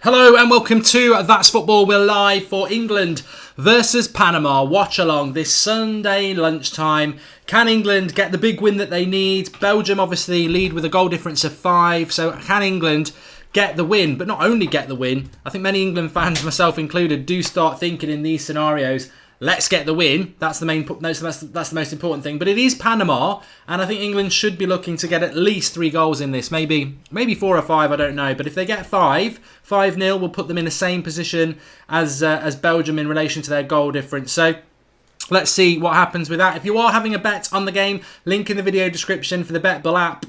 Hello and welcome to That's Football. We're live for England versus Panama. Watchalong this Sunday lunchtime. Can England get the big win that they need? Belgium obviously lead with a goal difference of 5. So can England get the win? But not only get the win, I think many England fans, myself included, do start thinking in these scenarios, let's get the win. That's the main. That's the most important thing. But it is Panama, and I think England should be looking to get at least 3 goals in this. Maybe 4 or 5. I don't know. But if they get 5-0 will put them in the same position as Belgium in relation to their goal difference. So let's see what happens with that. If you are having a bet on the game, link in the video description for the BetBull app.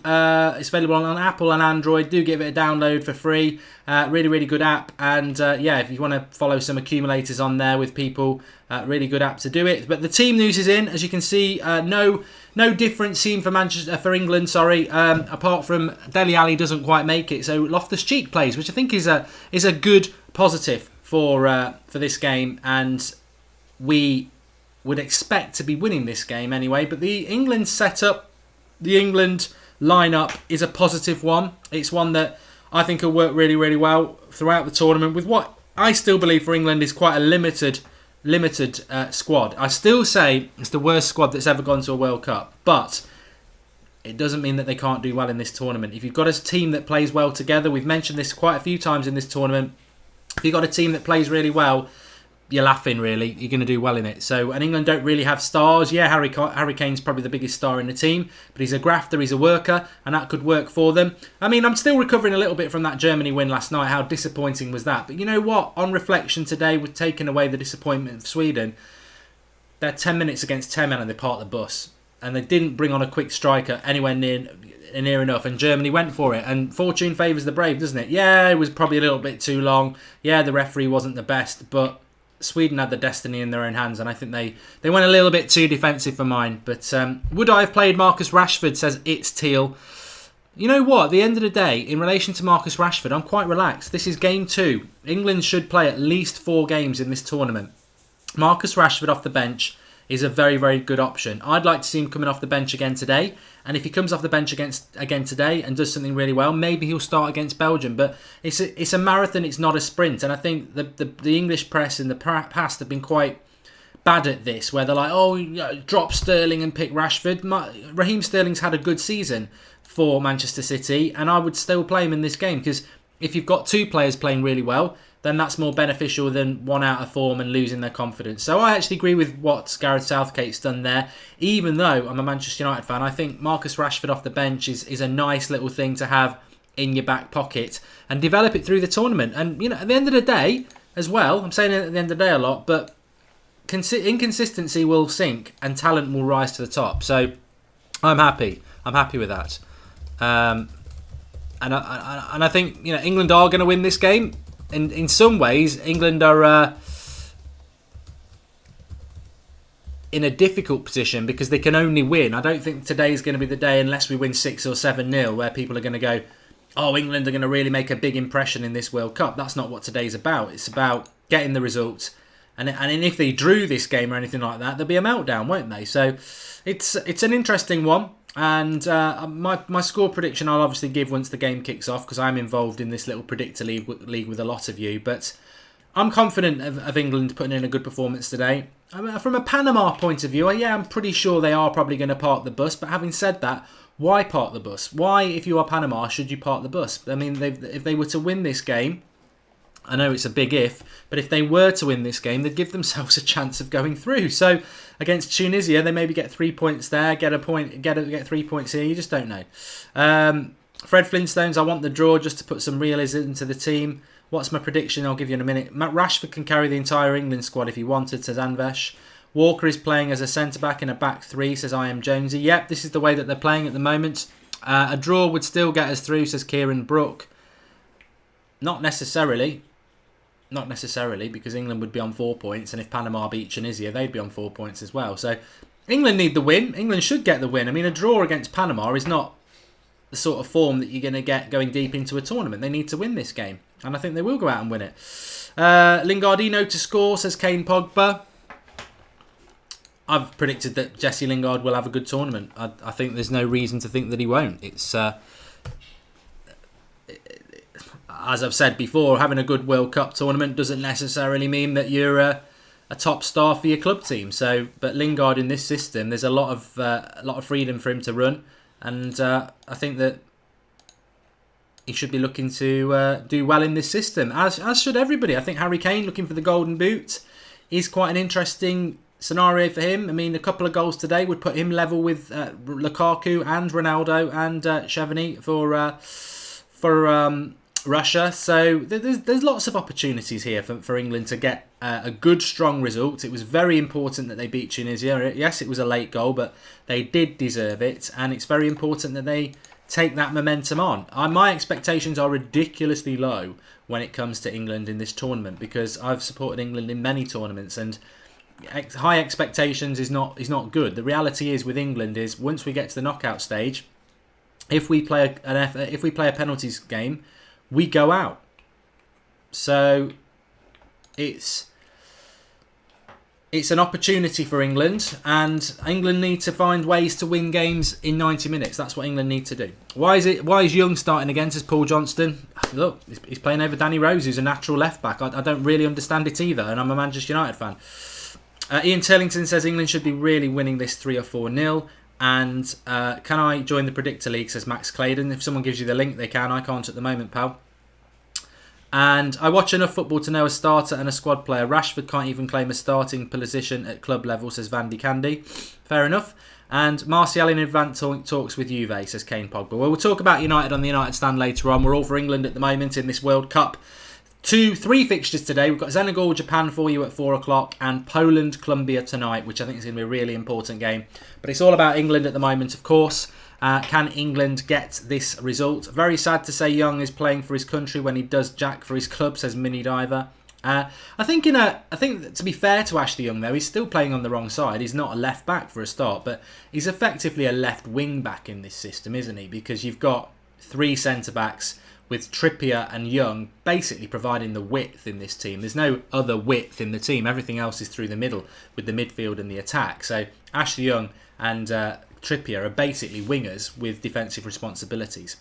It's available on Apple and Android. Do give it a download for free. Really good app. And if you want to follow some accumulators on there with people, really good app to do it. But the team news is in, as you can see. No different team for England. Apart from Dele Alli doesn't quite make it. So Loftus-Cheek plays, which I think is a good positive for this game, and we would expect to be winning this game anyway. But the England setup, the England lineup is a positive one. It's one that I think will work really well throughout the tournament with what I still believe for England is quite a limited squad. I still say it's the worst squad that's ever gone to a World Cup, but it doesn't mean that they can't do well in this tournament. If you've got a team that plays well together, we've mentioned this quite a few times in this tournament, if you've got a team that plays really well, you're laughing, really. You're going to do well in it. So, and England don't really have stars. Yeah, Harry Kane's probably the biggest star in the team, but he's a grafter, he's a worker, and that could work for them. I mean, I'm still recovering a little bit from that Germany win last night. How disappointing was that? But you know what? On reflection today, we're taking away the disappointment of Sweden. They're 10 minutes against 10 men and they parked the bus. And they didn't bring on a quick striker anywhere near enough, and Germany went for it. And fortune favours the brave, doesn't it? Yeah, it was probably a little bit too long. Yeah, the referee wasn't the best, but Sweden had the destiny in their own hands, and I think they went a little bit too defensive for mine. But would I have played Marcus Rashford, says It's Teal. You know what? At the end of the day, in relation to Marcus Rashford, I'm quite relaxed. This is game 2. England should play at least 4 games in this tournament. Marcus Rashford off the bench is a very good option. I'd like to see him coming off the bench again today. And if he comes off the bench again today and does something really well, maybe he'll start against Belgium. But it's a marathon, it's not a sprint. And I think the English press in the past have been quite bad at this, where they're like, drop Sterling and pick Rashford. Raheem Sterling's had a good season for Manchester City, and I would still play him in this game, because if you've got 2 players playing really well, then that's more beneficial than one out of form and losing their confidence. So I actually agree with what Gareth Southgate's done there. Even though I'm a Manchester United fan, I think Marcus Rashford off the bench is a nice little thing to have in your back pocket and develop it through the tournament. And at the end of the day, as well, I'm saying it at the end of the day a lot, but inconsistency will sink and talent will rise to the top. So I'm happy. I'm happy with that. And I think England are going to win this game. In some ways, England are in a difficult position because they can only win. I don't think today's going to be the day unless we win 6 or 7-0 where people are going to go, oh, England are going to really make a big impression in this World Cup. That's not what today's about. It's about getting the results. And if they drew this game or anything like that, there'll be a meltdown, won't they? So it's an interesting one. And my score prediction I'll obviously give once the game kicks off, because I'm involved in this little predictor league with a lot of you. But I'm confident of England putting in a good performance today. I mean, from a Panama point of view, I'm pretty sure they are probably going to park the bus. But having said that, why park the bus? Why, if you are Panama, should you park the bus? I mean, if they were to win this game, I know it's a big if, but if they were to win this game, they'd give themselves a chance of going through. So against Tunisia, they maybe get 3 points there, get 3 points here. You just don't know. Fred Flintstones, I want the draw just to put some realism into the team. What's my prediction? I'll give you in a minute. Matt Rashford can carry the entire England squad if he wanted, says Anvesh. Walker is playing as a centre-back in a back 3, says I am Jonesy. Yep, this is the way that they're playing at the moment. A draw would still get us through, says Kieran Brook. Not necessarily, because England would be on 4 points, and if Panama beat Tunisia, they'd be on 4 points as well. So England need the win. England should get the win. I mean, a draw against Panama is not the sort of form that you're going to get going deep into a tournament. They need to win this game, and I think they will go out and win it. Lingardino to score, says Kane Pogba. I've predicted that Jesse Lingard will have a good tournament. I think there's no reason to think that he won't. as I've said before, having a good World Cup tournament doesn't necessarily mean that you're a top star for your club team. So, but Lingard in this system, there's a lot of freedom for him to run, and I think that he should be looking to do well in this system, as should everybody. I think Harry Kane looking for the Golden Boot is quite an interesting scenario for him. I mean, a couple of goals today would put him level with Lukaku and Ronaldo and Chevigny for Russia. So there's lots of opportunities here for England to get a good, strong result. It was very important that they beat Tunisia. Yes, it was a late goal, but they did deserve it, and it's very important that they take that momentum on. My expectations are ridiculously low when it comes to England in this tournament, because I've supported England in many tournaments, and high expectations is not good. The reality is with England is once we get to the knockout stage, if we play a penalties game, we go out. So it's an opportunity for England, and England need to find ways to win games in 90 minutes. That's what England need to do. Why is Young starting again? Says Paul Johnston. Look, he's playing over Danny Rose, who's a natural left back. I don't really understand it either, and I'm a Manchester United fan. Ian Turlington says England should be really winning this 3 or 4-0. And can I join the Predictor League, says Max Claydon. If someone gives you the link, they can. I can't at the moment, pal. And I watch enough football to know a starter and a squad player. Rashford can't even claim a starting position at club level, says Vandy Candy. Fair enough. And Martial in advance talks with Juve, says Kane Pogba. Well, we'll talk about United on the United stand later on. We're all for England at the moment in this World Cup. 3 fixtures today. We've got Senegal, Japan for you at 4 o'clock, and Poland, Colombia tonight, which I think is going to be a really important game. But it's all about England at the moment, of course. Can England get this result? Very sad to say Young is playing for his country when he does jack for his club, says Mini Diver. I think to be fair to Ashley Young though, he's still playing on the wrong side. He's not a left back for a start, but he's effectively a left wing back in this system, isn't he? Because you've got 3 centre backs with Trippier and Young basically providing the width in this team. There's no other width in the team. Everything else is through the middle with the midfield and the attack. So Ashley Young and Trippier are basically wingers with defensive responsibilities.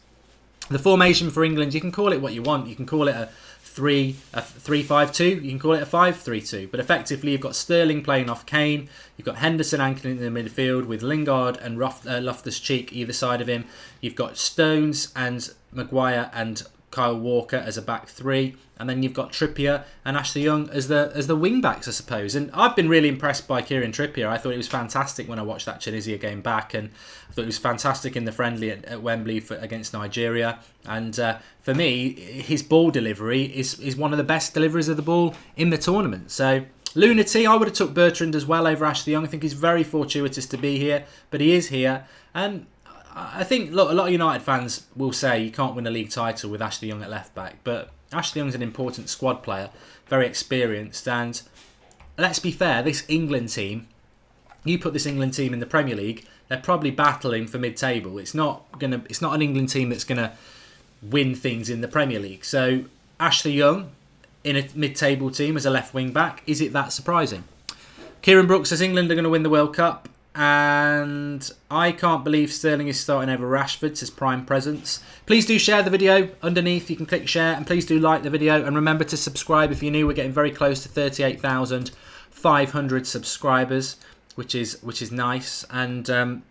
The formation for England, you can call it what you want. You can call it a 3-5-2. You can call it a 5-3-2. But effectively, you've got Sterling playing off Kane. You've got Henderson anchoring in the midfield with Lingard and Loftus-Cheek either side of him. You've got Stones and Maguire and Kyle Walker as a back 3, and then you've got Trippier and Ashley Young as the wing backs, I suppose. And I've been really impressed by Kieran Trippier. I thought he was fantastic when I watched that Tunisia game back, and I thought he was fantastic in the friendly at Wembley against Nigeria. And for me, his ball delivery is one of the best deliveries of the ball in the tournament. So Lunaty, I would have took Bertrand as well over Ashley Young. I think he's very fortuitous to be here, but he is here. And I think, look, a lot of United fans will say you can't win a league title with Ashley Young at left back, but Ashley Young's an important squad player, very experienced, and let's be fair, this England team, you put this England team in the Premier League, they're probably battling for mid-table. It's not an England team that's gonna win things in the Premier League. So Ashley Young in a mid-table team as a left wing back, is it that surprising? Kieran Brooks says England are going to win the World Cup. And I can't believe Sterling is starting over Rashford, says Prime Presence. Please do share the video underneath. You can click share, and please do like the video. And remember to subscribe if you're new. We're getting very close to 38,500 subscribers, which is nice. And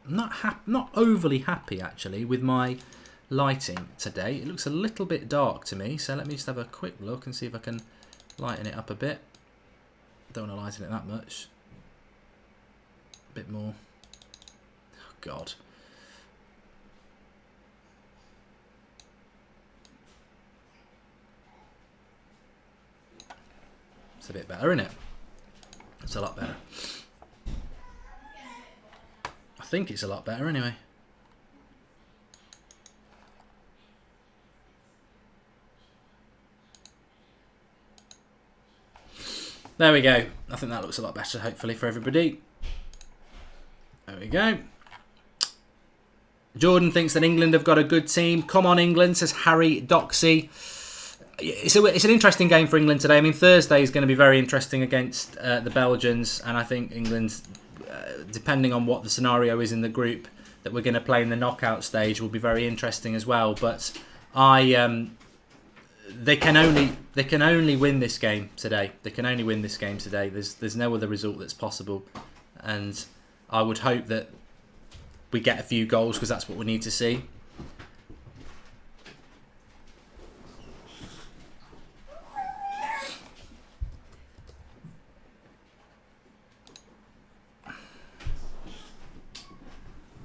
not overly happy actually with my lighting today. It looks a little bit dark to me. So let me just have a quick look and see if I can lighten it up a bit. Don't want to lighten it that much. Bit more. Oh God. It's a bit better, isn't it? It's a lot better. I think it's a lot better anyway. There we go. I think that looks a lot better, hopefully, for everybody. There we go. Jordan thinks that England have got a good team. Come on, England, says Harry Doxey. It's an interesting game for England today. I mean, Thursday is going to be very interesting against the Belgians. And I think England, depending on what the scenario is in the group that we're going to play in the knockout stage, will be very interesting as well. But they can only win this game today. They can only win this game today. There's no other result that's possible, and I would hope that we get a few goals because that's what we need to see.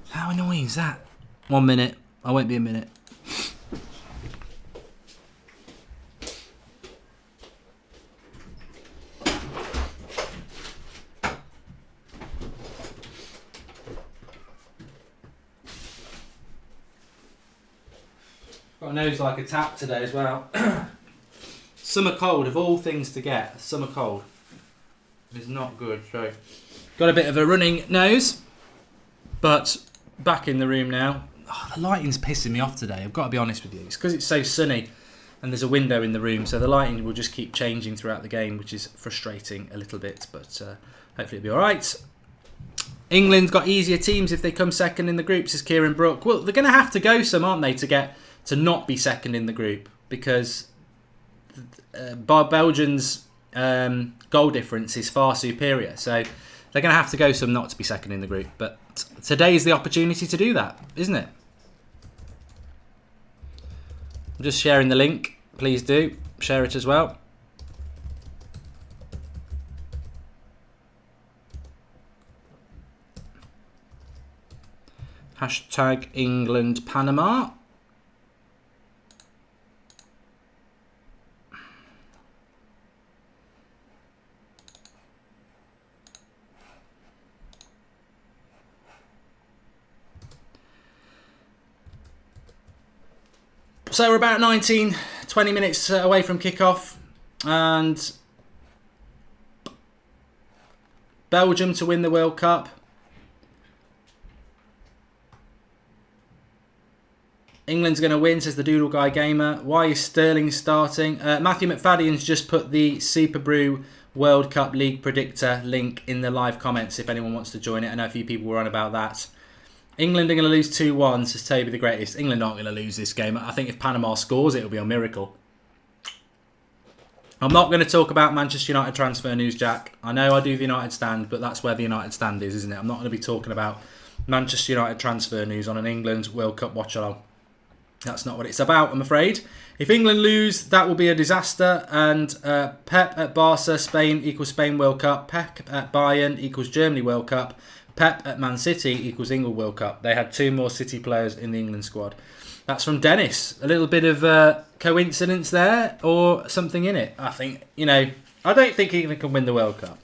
How annoying is that? 1 minute. I won't be a minute. Got a nose like a tap today as well. Summer cold, of all things to get, summer cold is not good. So, got a bit of a running nose, but back in the room now. Oh, the lighting's pissing me off today, I've got to be honest with you. It's because it's so sunny and there's a window in the room, so the lighting will just keep changing throughout the game, which is frustrating a little bit, but hopefully it'll be alright. England's got easier teams if they come second in the group, says Kieran Brook. Well, they're going to have to go some, aren't they, to not be second in the group, because Belgium's goal difference is far superior, so they're going to have to go some not to be second in the group. But today is the opportunity to do that, isn't it? I'm just sharing the link. Please do share it as well. Hashtag England Panama. So we're about 19, 20 minutes away from kickoff, and Belgium to win the World Cup. England's going to win, says the Doodle Guy Gamer. Why is Sterling starting? Matthew McFadden's just put the Super Brew World Cup League Predictor link in the live comments if anyone wants to join it. I know a few people were on about that. England are going to lose 2-1, says Toby the Greatest. England aren't going to lose this game. I think if Panama scores, it'll be a miracle. I'm not going to talk about Manchester United transfer news, Jack. I know I do the United stand, but that's where the United stand is, isn't it? I'm not going to be talking about Manchester United transfer news on an England World Cup watch-along. That's not what it's about, I'm afraid. If England lose, that will be a disaster. And Pep at Barca, Spain equals Spain World Cup. Pep at Bayern equals Germany World Cup. Pep at Man City equals England World Cup. They had 2 more City players in the England squad. That's from Dennis. A little bit of coincidence there, or something in it. I think, I don't think England can win the World Cup.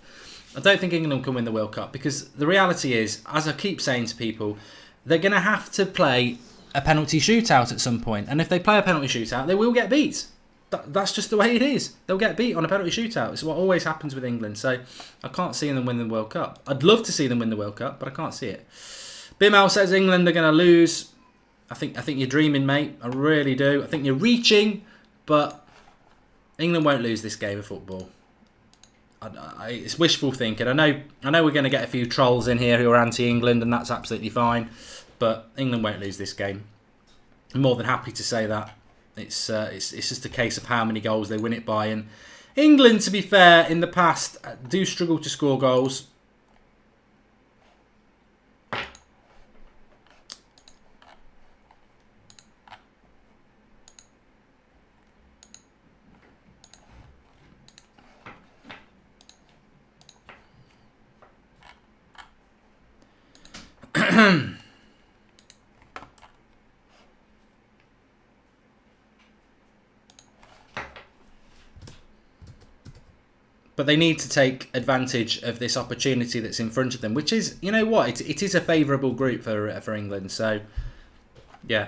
I don't think England can win the World Cup because the reality is, as I keep saying to people, they're going to have to play a penalty shootout at some point. And if they play a penalty shootout, they will get beat. That's just the way it is. They'll get beat on a penalty shootout. It's what always happens with England. So I can't see them win the World Cup. I'd love to see them win the World Cup, but I can't see it. Bimal says England are going to lose. I think you're dreaming, mate. I really do. I think you're reaching, but England won't lose this game of football. It's wishful thinking. I know we're going to get a few trolls in here who are anti-England, and that's absolutely fine. But England won't lose this game. I'm more than happy to say that. It's just a case of how many goals they win it by. And England, to be fair, in the past do struggle to score goals. But they need to take advantage of this opportunity that's in front of them, which is, you know what, it is a favourable group for England. So, yeah.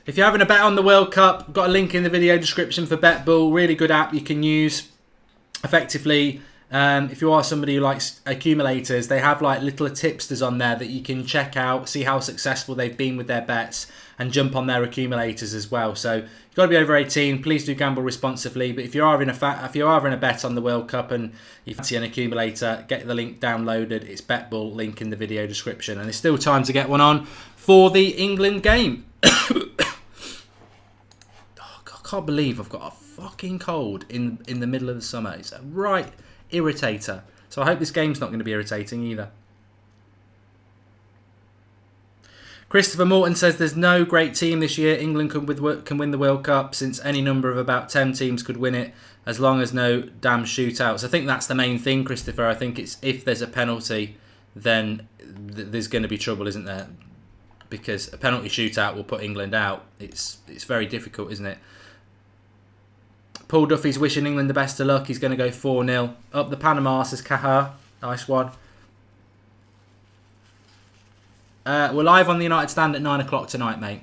If you're having a bet on the World Cup, got a link in the video description for BetBull. Really good app you can use. Effectively, If you are somebody who likes accumulators, they have like little tipsters on there that you can check out, see how successful they've been with their bets, and jump on their accumulators as well. So you've got to be over 18. Please do gamble responsibly. But if you are in a bet on the World Cup and you fancy an accumulator, get the link downloaded. It's BetBull, link in the video description, and there's still time to get one on for the England game. I can't believe I've got a fucking cold in the middle of the summer. It's a right irritator. So I hope this game's not going to be irritating either. Christopher Morton says there's no great team this year. England can win the World Cup since any number of about 10 teams could win it as long as no damn shootouts. I think that's the main thing, Christopher. I think it's if there's a penalty, then there's going to be trouble, isn't there? Because a penalty shootout will put England out. It's very difficult, isn't it? Paul Duffy's wishing England the best of luck. He's going to go 4-0. Up the Panama, says Caher. Nice one. We're live on the United Stand at 9 o'clock tonight, mate.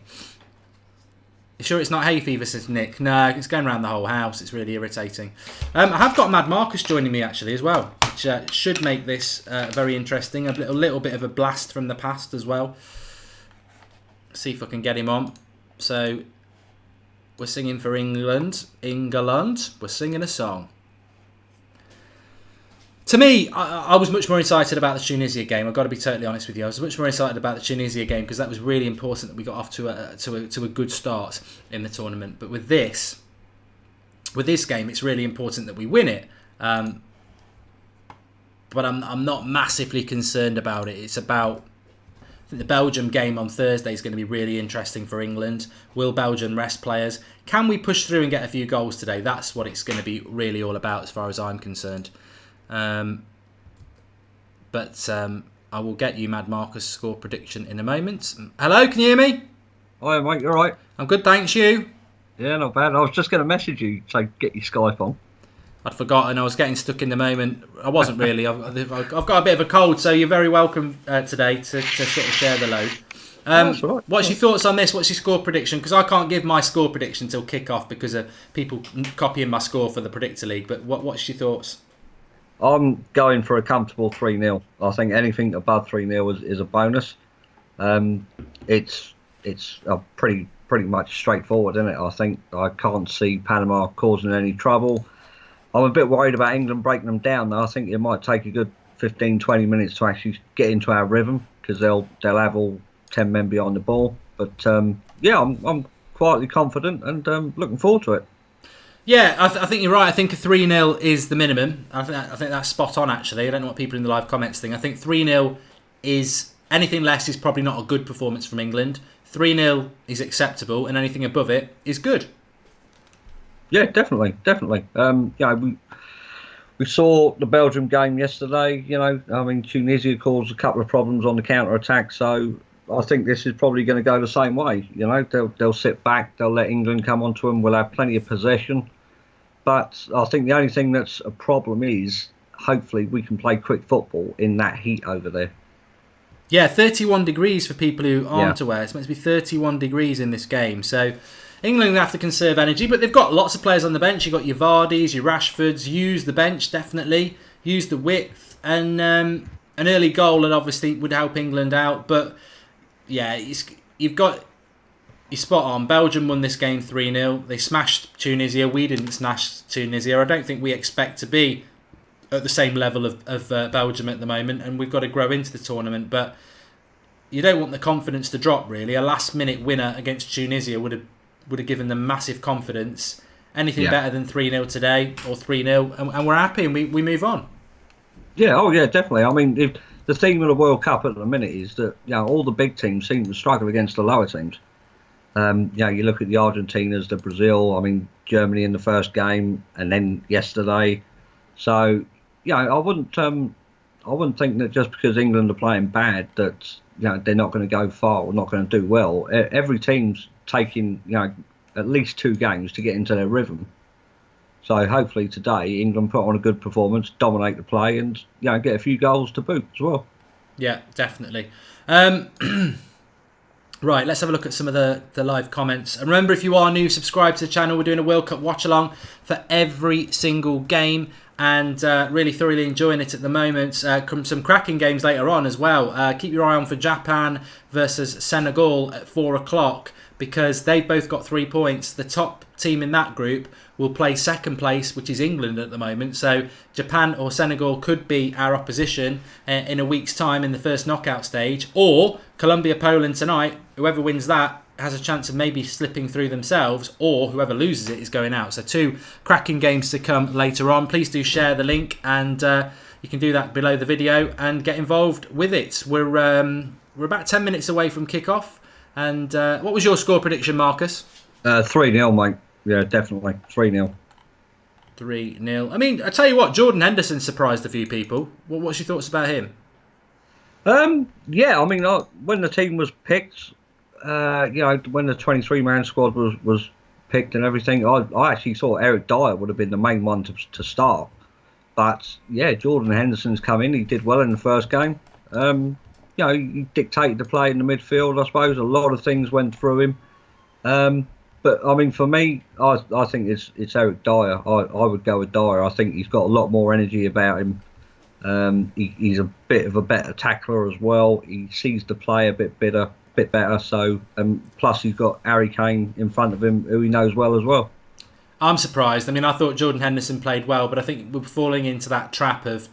You sure it's not hay fever, says Nick? No, it's going around the whole house. It's really irritating. I have got Mad Marcus joining me, actually, as well. Which should make this very interesting. A little bit of a blast from the past as well. See if I can get him on. So... we're singing for England. England. We're singing a song. To me, I was much more excited about the Tunisia game. I've got to be totally honest with you. I was much more excited about the Tunisia game because that was really important that we got off to a good start in the tournament. But with this game, it's really important that we win it. But I'm not massively concerned about it. It's about... the Belgium game on Thursday is going to be really interesting for England. Will Belgium rest players? Can we push through and get a few goals today? That's what it's going to be really all about as far as I'm concerned. But I will get you Mad Marcus' score prediction in a moment. Hello, can you hear me? Hi, mate, you alright? I'm good, thanks. You? Yeah, not bad. I was just going to message you, say get your Skype on. I'd forgotten. I was getting stuck in the moment. I wasn't really. I've got a bit of a cold, so you're very welcome today to sort of share the load. That's all right. What's your thoughts on this? What's your score prediction? Because I can't give my score prediction until kick-off because of people copying my score for the Predictor League. But what's your thoughts? I'm going for a comfortable 3-0. I think anything above 3-0 is a bonus. It's a pretty much straightforward, isn't it? I think I can't see Panama causing any trouble. I'm a bit worried about England breaking them down, though. I think it might take a good 15-20 minutes to actually get into our rhythm because they'll have all 10 men behind the ball. But yeah, I'm quietly confident and looking forward to it. Yeah, I think you're right. I think a 3-0 is the minimum. I think that's spot on, actually. I don't know what people in the live comments think. I think 3-0 is... anything less is probably not a good performance from England. 3-0 is acceptable, and anything above it is good. Yeah, definitely. We saw the Belgium game yesterday. Tunisia caused a couple of problems on the counter attack, so I think this is probably going to go the same way. They'll sit back, they'll let England come onto them. We'll have plenty of possession, but I think the only thing that's a problem is hopefully we can play quick football in that heat over there. Yeah, 31 degrees for people who aren't aware. It's meant to be 31 degrees in this game, so. England have to conserve energy, but they've got lots of players on the bench. You've got your Vardys, your Rashfords. Use the bench, definitely. Use the width. And an early goal and obviously would help England out. But, yeah, you've got... you're spot on. Belgium won this game 3-0. They smashed Tunisia. We didn't smash Tunisia. I don't think we expect to be at the same level of Belgium at the moment. And we've got to grow into the tournament. But you don't want the confidence to drop, really. A last-minute winner against Tunisia would have given them massive confidence. Anything better than 3-0 today or 3-0 and we're happy and we move on. Yeah, definitely. I mean, if the theme of the World Cup at the minute is that all the big teams seem to struggle against the lower teams. You look at the Argentinas, the Brazil, Germany in the first game and then yesterday. So, I wouldn't think that just because England are playing bad that they're not going to go far or not going to do well. Every team's taking at least 2 games to get into their rhythm. So hopefully today England put on a good performance, dominate the play, and get a few goals to boot as well. Yeah, definitely. Right, let's have a look at some of the live comments. And remember, if you are new, subscribe to the channel. We're doing a World Cup watch along for every single game. and really thoroughly enjoying it at the moment. Some cracking games later on as well. Keep your eye on for Japan versus Senegal at 4 o'clock, because they've both got 3 points. The top team in that group will play second place, which is England at the moment. So Japan or Senegal could be our opposition in a week's time in the first knockout stage. Or Colombia-Poland tonight. Whoever wins that has a chance of maybe slipping through themselves, or whoever loses it is going out. So 2 cracking games to come later on. Please do share the link, and you can do that below the video and get involved with it. We're about 10 minutes away from kickoff. And what was your score prediction, Marcus? 3-0, mate. Yeah, definitely 3-0. 3-0. I mean, I tell you what, Jordan Henderson surprised a few people. What's your thoughts about him? Yeah, I mean, when the team was picked, when the 23-man squad was picked and everything, I actually thought Eric Dyer would have been the main one to start. But yeah, Jordan Henderson's come in. He did well in the first game. He dictated the play in the midfield. I suppose a lot of things went through him. But I mean, for me, I think it's Eric Dyer. I would go with Dyer. I think he's got a lot more energy about him. He's a bit of a better tackler as well. He sees the play a bit better. So, plus he's got Harry Kane in front of him, who he knows well as well. I'm surprised. I mean, I thought Jordan Henderson played well, but I think we're falling into that trap of,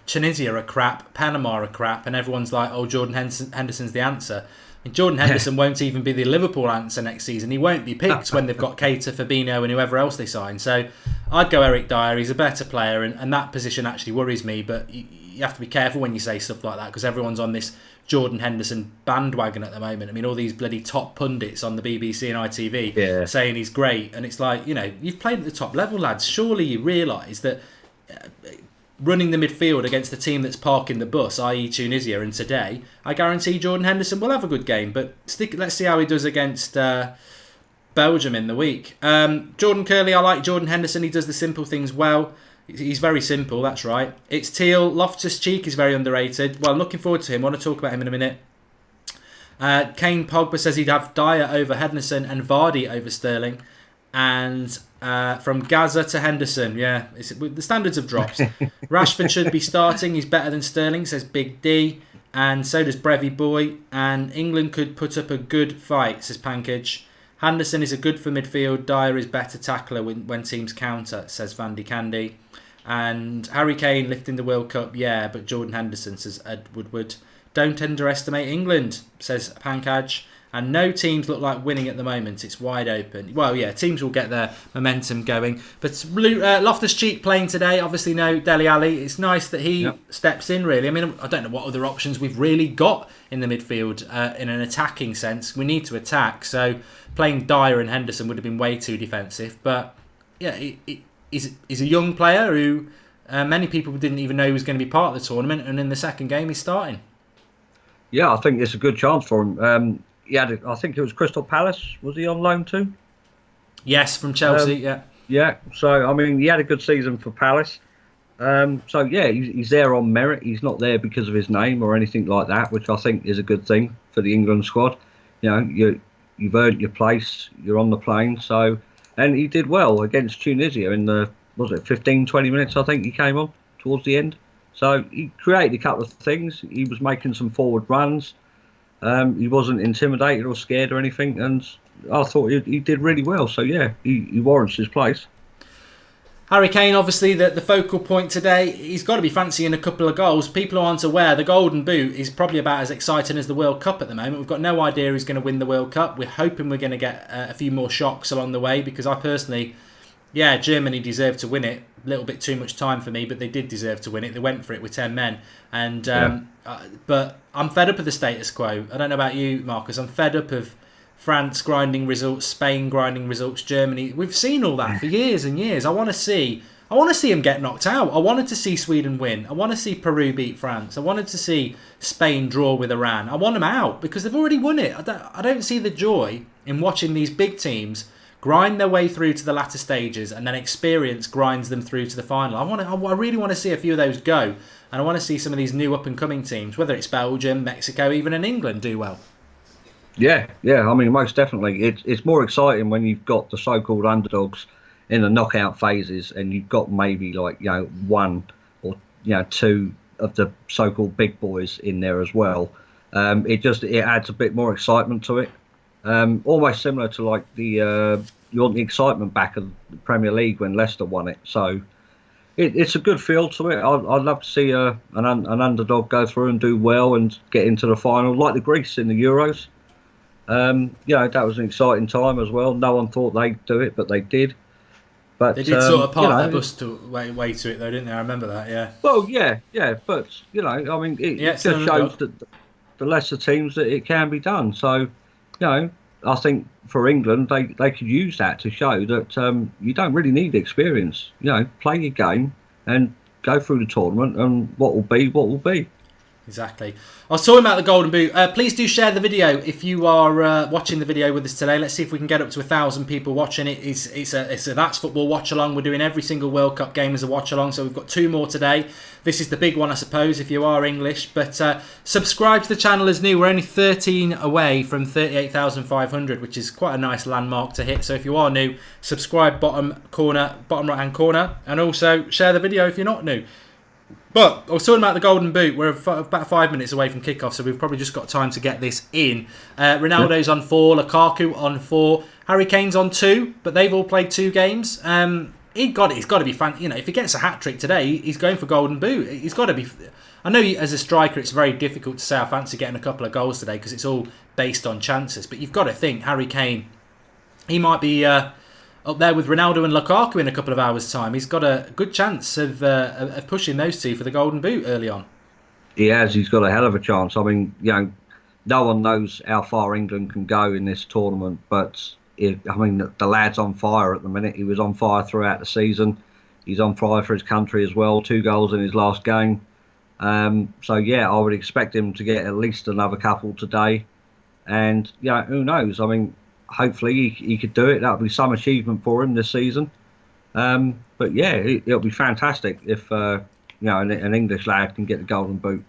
Tunisia are crap, Panama are crap, and everyone's like, oh, Jordan Henderson's the answer. I mean, Jordan Henderson won't even be the Liverpool answer next season. He won't be picked when they've got Keita, Fabinho and whoever else they sign. So I'd go Eric Dyer. He's a better player, and that position actually worries me. But you have to be careful when you say stuff like that, because everyone's on this Jordan Henderson bandwagon at the moment. I mean, all these bloody top pundits on the BBC and ITV saying he's great. And it's like, you've played at the top level, lads. Surely you realise that running the midfield against the team that's parking the bus, i.e. Tunisia, and today, I guarantee Jordan Henderson will have a good game. But let's see how he does against Belgium in the week. Jordan Curley, I like Jordan Henderson. He does the simple things well. He's very simple, that's right. It's Teal. Loftus-Cheek is very underrated. Well, I'm looking forward to him. I want to talk about him in a minute. Kane Pogba says he'd have Dyer over Henderson and Vardy over Sterling. And from Gaza to Henderson, the standards have dropped. Rashford should be starting. He's better than Sterling, says Big D. And so does Brevy Boy. And England could put up a good fight, says Pankage. Henderson is a good for midfield. Dyer is better tackler when teams counter, says Vandy Candy. And Harry Kane lifting the World Cup, but Jordan Henderson, says Ed Woodward. Don't underestimate England, says Pankaj. And no teams look like winning at the moment. It's wide open. Well, yeah, teams will get their momentum going. But Loftus-Cheek playing today, obviously no Dele Alli. It's nice that he steps in, really. I mean, I don't know what other options we've really got in the midfield in an attacking sense. We need to attack. So playing Dyer and Henderson would have been way too defensive. But, yeah, he's a young player who many people didn't even know he was going to be part of the tournament. And in the second game, he's starting. Yeah, I think it's a good chance for him. I think it was Crystal Palace. Was he on loan too? Yes, from Chelsea. Yeah. So I mean, he had a good season for Palace. He's there on merit. He's not there because of his name or anything like that, which I think is a good thing for the England squad. You've earned your place. You're on the plane. So, and he did well against Tunisia in the 15-20 minutes. I think he came on towards the end. So he created a couple of things. He was making some forward runs. He wasn't intimidated or scared or anything, and I thought he did really well. So yeah, he warrants his place. Harry Kane, obviously the focal point today. He's got to be fancying a couple of goals. People who aren't aware, the Golden Boot is probably about as exciting as the World Cup at the moment. We've got no idea who's going to win the World Cup. We're hoping we're going to get a few more shocks along the way, because I personally, Germany deserved to win it. A little bit too much time for me, but they did deserve to win it. They went for it with 10 men. And but I'm fed up of the status quo. I don't know about you, Marcus. I'm fed up of France grinding results, Spain grinding results, Germany. We've seen all that for years and years. I want to see them get knocked out. I wanted to see Sweden win. I want to see Peru beat France. I wanted to see Spain draw with Iran. I want them out because they've already won it. I don't see the joy in watching these big teams grind their way through to the latter stages, and then experience grinds them through to the final. I really want to see a few of those go, and I want to see some of these new up-and-coming teams, whether it's Belgium, Mexico, even in England, do well. Yeah. I mean, most definitely. It's more exciting when you've got the so-called underdogs in the knockout phases, and you've got maybe like one or two of the so-called big boys in there as well. It adds a bit more excitement to it. Almost similar to like you want the excitement back of the Premier League when Leicester won it. So it's a good feel to it. I'd love to see an underdog go through and do well and get into the final, like the Greece in the Euros. That was an exciting time as well. No one thought they'd do it, but they did. But they did sort of part their bus way to it, though, didn't they? I remember that, yeah. Well, yeah. But, I mean, it just shows that the lesser teams that it can be done. So, I think for England, they could use that to show that you don't really need experience. Play your game and go through the tournament, and what will be, what will be. Exactly. I was talking about the Golden Boot. Please do share the video if you are watching the video with us today. Let's see if we can get up to 1,000 people watching it. It's a That's Football watch-along. We're doing every single World Cup game as a watch-along, so we've got 2 more today. This is the big one, I suppose, if you are English. But subscribe to the channel as new. We're only 13 away from 38,500, which is quite a nice landmark to hit. So if you are new, subscribe bottom right-hand corner, and also share the video if you're not new. But I was talking about the Golden Boot. We're about 5 minutes away from kickoff, so we've probably just got time to get this in. Ronaldo's on 4, Lukaku on 4, Harry Kane's on 2, but they've all played 2 games. He's got to be fan. If he gets a hat trick today, he's going for Golden Boot. He's got to be. I know as a striker, it's very difficult to say I fancy getting a couple of goals today because it's all based on chances. But you've got to think Harry Kane. He might be up there with Ronaldo and Lukaku in a couple of hours' time. He's got a good chance of pushing those 2 for the Golden Boot early on. He has. He's got a hell of a chance. I mean, no one knows how far England can go in this tournament, but the lad's on fire at the minute. He was on fire throughout the season. He's on fire for his country as well. 2 goals in his last game. So yeah, I would expect him to get at least another couple today. And who knows? I mean, hopefully he could do it. That would be some achievement for him this season. But yeah, it'll be fantastic if an English lad can get the Golden Boot.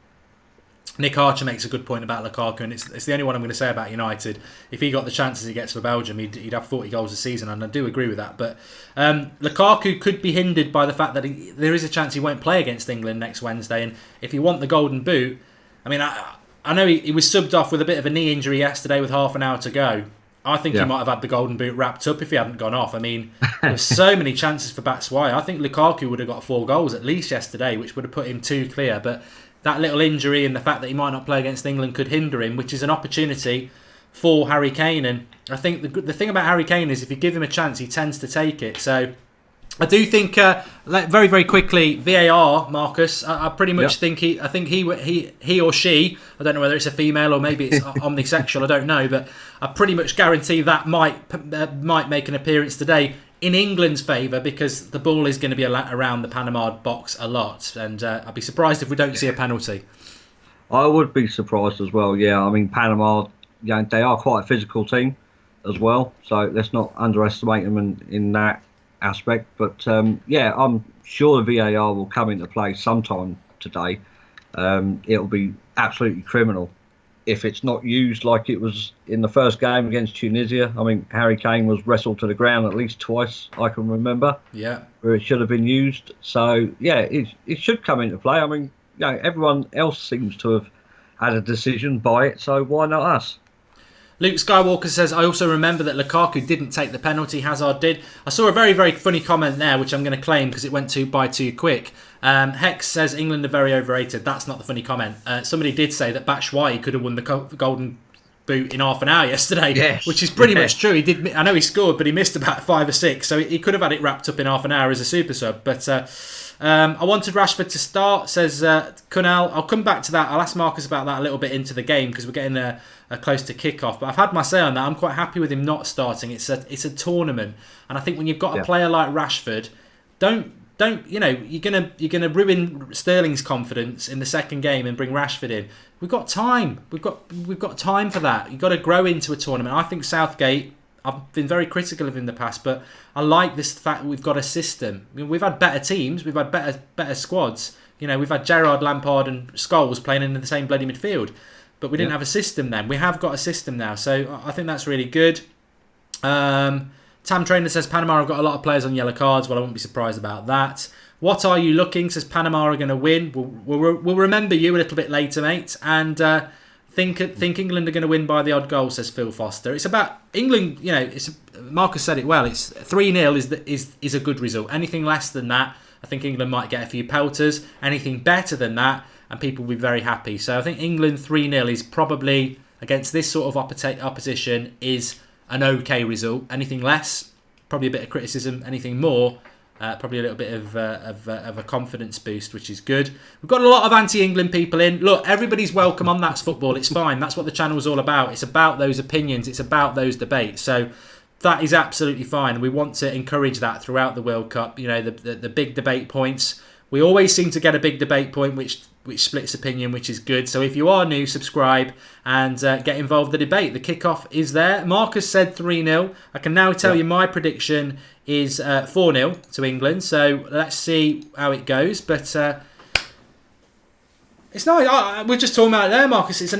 Nick Archer makes a good point about Lukaku, and it's the only one I'm going to say about United. If he got the chances he gets for Belgium, he'd have 40 goals a season, and I do agree with that. But Lukaku could be hindered by the fact that there is a chance he won't play against England next Wednesday, and if you want the Golden Boot, I mean, I know he was subbed off with a bit of a knee injury yesterday with half an hour to go. I think he might have had the Golden Boot wrapped up if he hadn't gone off. I mean, there's so many chances for Batshuayi. I think Lukaku would have got 4 goals at least yesterday, which would have put him 2 clear. But that little injury and the fact that he might not play against England could hinder him, which is an opportunity for Harry Kane. And I think the thing about Harry Kane is if you give him a chance, he tends to take it. So I do think, very, very quickly, VAR, Marcus. I pretty much think he or she. I don't know whether it's a female or maybe it's omnisexual. I don't know, but I pretty much guarantee that might make an appearance today in England's favour because the ball is going to be around the Panama box a lot, and I'd be surprised if we don't see a penalty. I would be surprised as well. Yeah, I mean Panama, they are quite a physical team as well, so let's not underestimate them in that aspect. But I'm sure the VAR will come into play sometime today. It'll be absolutely criminal if it's not used like it was in the first game against Tunisia. I mean, Harry Kane was wrestled to the ground at least twice, I can remember. Yeah. Where it should have been used. So, yeah, it should come into play. I mean, everyone else seems to have had a decision by it, so why not us? Luke Skywalker says, I also remember that Lukaku didn't take the penalty, Hazard did. I saw a very, very funny comment there, which I'm going to claim because it went by too quick. Hex says, England are very overrated. That's not the funny comment. Somebody did say that Batshuayi could have won the Golden Boot in half an hour yesterday, yes. Which is pretty much true. He did. I know he scored, but he missed about 5 or 6, so he could have had it wrapped up in half an hour as a super sub. But I wanted Rashford to start, says Kunal. I'll come back to that. I'll ask Marcus about that a little bit into the game because we're getting close to kick-off. But I've had my say on that. I'm quite happy with him not starting. It's a tournament, and I think when you've got a player like Rashford, don't you're gonna ruin Sterling's confidence in the second game and bring Rashford in. We've got time. We've got time for that. You've got to grow into a tournament. I think Southgate, I've been very critical of him in the past, but I like this fact that we've got a system. I mean, we've had better teams, we've had better squads. We've had Gerrard, Lampard and Scholes playing in the same bloody midfield, but we didn't have a system then. We have got a system now, so I think that's really good. Tam Trainer says Panama have got a lot of players on yellow cards. Well, I wouldn't be surprised about that. What are you looking? Says Panama are going to win. We'll remember you a little bit later, mate. And think England are going to win by the odd goal, says Phil Foster. It's about England. You know, Marcus said it well. It's 3-0 is a good result. Anything less than that, I think England might get a few pelters. Anything better than that, and people will be very happy. So I think England 3-0 is probably, against this sort of opposition, is an okay result. Anything less, probably a bit of criticism. Anything more, probably a little bit of a confidence boost, which is good. We've got a lot of anti-England people in. Look, everybody's welcome on That's Football. It's fine. That's what the channel's all about. It's about those opinions. It's about those debates. So that is absolutely fine. We want to encourage that throughout the World Cup. You know, the big debate points. We always seem to get a big debate point which splits opinion, which is good. So if you are new, subscribe and get involved in the debate. The kickoff is there. Marcus said 3-0. I can now tell you my prediction is 4-0 to England. So let's see how it goes. But it's nice. We're just talking about it there, Marcus. It's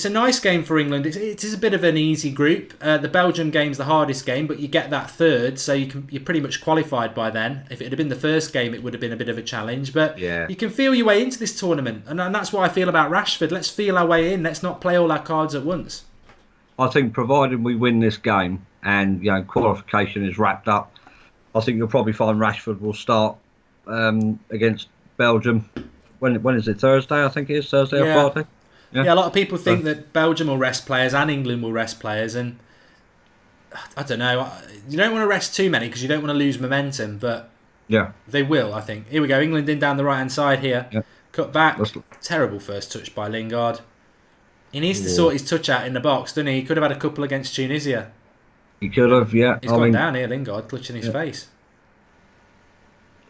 a nice game for England. It is a bit of an easy group. The Belgium game's the hardest game, but you get that third, so you're pretty much qualified by then. If it had been the first game, it would have been a bit of a challenge. But you can feel your way into this tournament, and that's what I feel about Rashford. Let's feel our way in. Let's not play all our cards at once. I think, provided we win this game and qualification is wrapped up, I think you'll probably find Rashford will start against Belgium. When is it? Thursday, I think it is. Thursday or Friday? Yeah, a lot of people think that Belgium will rest players and England will rest players. And I don't know. You don't want to rest too many because you don't want to lose momentum. But they will, I think. Here we go. England in down the right-hand side here. Yeah. Cut back. Terrible first touch by Lingard. He needs to sort his touch out in the box, doesn't he? He could have had a couple against Tunisia. He could have, yeah. He's gone down here, Lingard, clutching his face.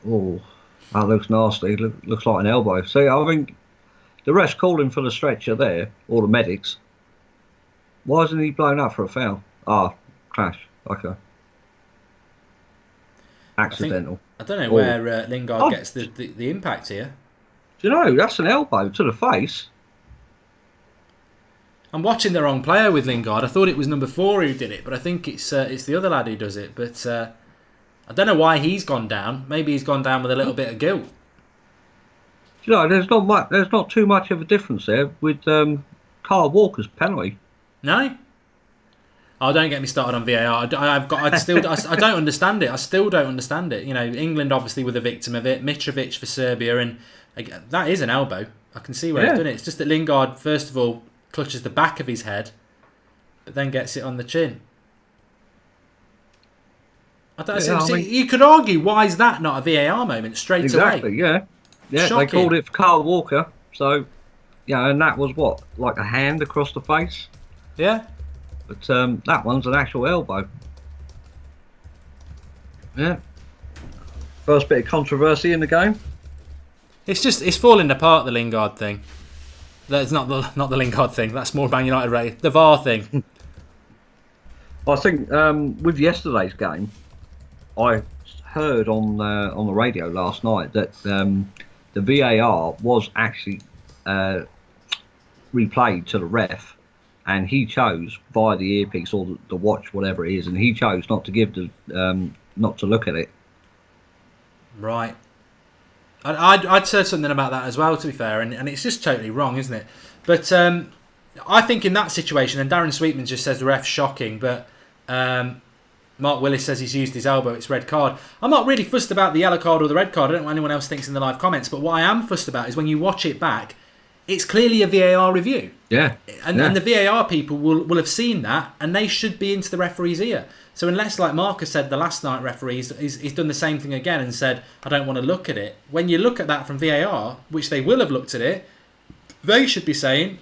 Oh. That looks nasty. Looks like an elbow. See, I mean, the ref's calling for the stretcher there, or the medics. Why isn't he blown up for a foul? Crash. Okay. Accidental. I don't know where Lingard gets the impact here. Do you know, that's an elbow to the face. I'm watching the wrong player with Lingard. I thought it was number 4 who did it, but I think it's the other lad who does it. But I don't know why he's gone down. Maybe he's gone down with a little bit of guilt. You know, there's not too much of a difference there with Kyle Walker's penalty. No. Oh, don't get me started on VAR. I don't understand it. I still don't understand it. You know, England obviously were the victim of it. Mitrovic for Serbia, and that is an elbow. I can see where he's done it. It's just that Lingard, first of all, clutches the back of his head, but then gets it on the chin. You could argue, why is that not a VAR moment straight away? Exactly, yeah. Shocking. They called it for Kyle Walker, so, and that was what, like a hand across the face? Yeah. But that one's an actual elbow. Yeah. First bit of controversy in the game. It's falling apart, the Lingard thing. That's not the Lingard thing. That's more Man United related. The VAR thing. I think with yesterday's game, I heard on the radio last night that the VAR was actually replayed to the ref, and he chose via the earpiece or the watch, whatever it is, and he chose not to not to look at it. Right. I'd said something about that as well, to be fair, and it's just totally wrong, isn't it? But I think in that situation, and Darren Sweetman just says the ref's shocking, but Mark Willis says he's used his elbow, it's red card. I'm not really fussed about the yellow card or the red card. I don't know what anyone else thinks in the live comments, but what I am fussed about is when you watch it back, it's clearly a VAR review. Yeah. And the VAR people will have seen that, and they should be into the referee's ear. So unless, like Marcus said, the last night referees, he's done the same thing again and said, I don't want to look at it. When you look at that from VAR, which they will have looked at it, they should be saying,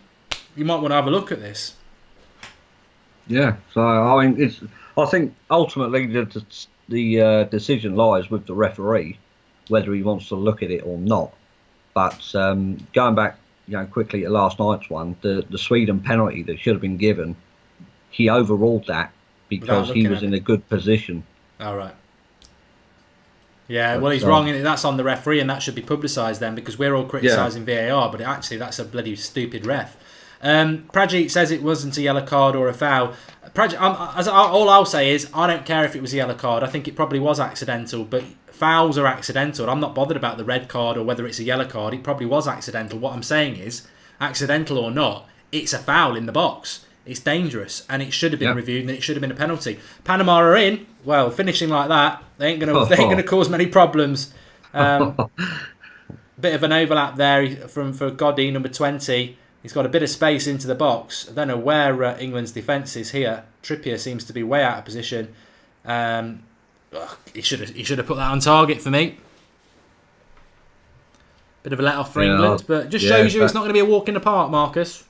you might want to have a look at this. Yeah, so I mean, I think ultimately the decision lies with the referee, whether he wants to look at it or not. But going back, quickly to last night's one, the Sweden penalty that should have been given, he overruled that because he was in a good position. All right. Yeah, well, he's wrong, and that's on the referee, and that should be publicised then, because we're all criticising VAR, but actually that's a bloody stupid ref. Prajeet says it wasn't a yellow card or a foul. All I'll say is I don't care if it was a yellow card. I think it probably was accidental, but fouls are accidental. I'm not bothered about the red card or whether it's a yellow card. It probably was accidental. What I'm saying is, accidental or not, it's a foul in the box. It's dangerous, and it should have been reviewed, and it should have been a penalty. Panama are in. Well, finishing like that, they ain't gonna cause many problems. Bit of an overlap there for Goddy, number 20. He's got a bit of space into the box. I don't know where England's defence is here. Trippier seems to be way out of position. He should have put that on target for me. Bit of a let off for England, but just shows you it's not going to be a walk in the park, Marcus.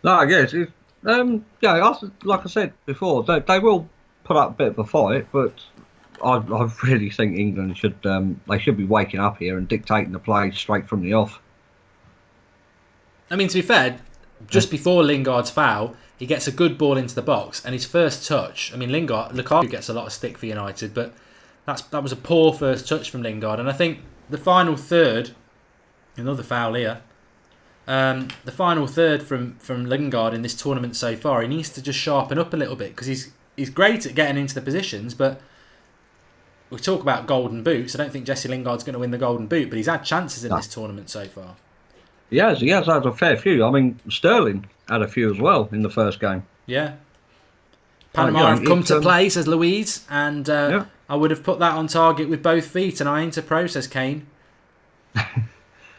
No, I guess. Like I said before, they will put up a bit of a fight, but I really think England should be waking up here and dictating the play straight from the off. I mean, to be fair, just before Lingard's foul, he gets a good ball into the box, and his first touch. I mean, Lukaku gets a lot of stick for United, but that was a poor first touch from Lingard, and I think the final third, another foul here. The final third from Lingard in this tournament so far, he needs to just sharpen up a little bit because he's great at getting into the positions, but we talk about golden boots. I don't think Jesse Lingard's going to win the golden boot, but he's had chances in this tournament so far. He has had a fair few. I mean, Sterling had a few as well in the first game. Yeah. Panama have come to play, says Louise, and I would have put that on target with both feet, and I ain't a pro, says Kane.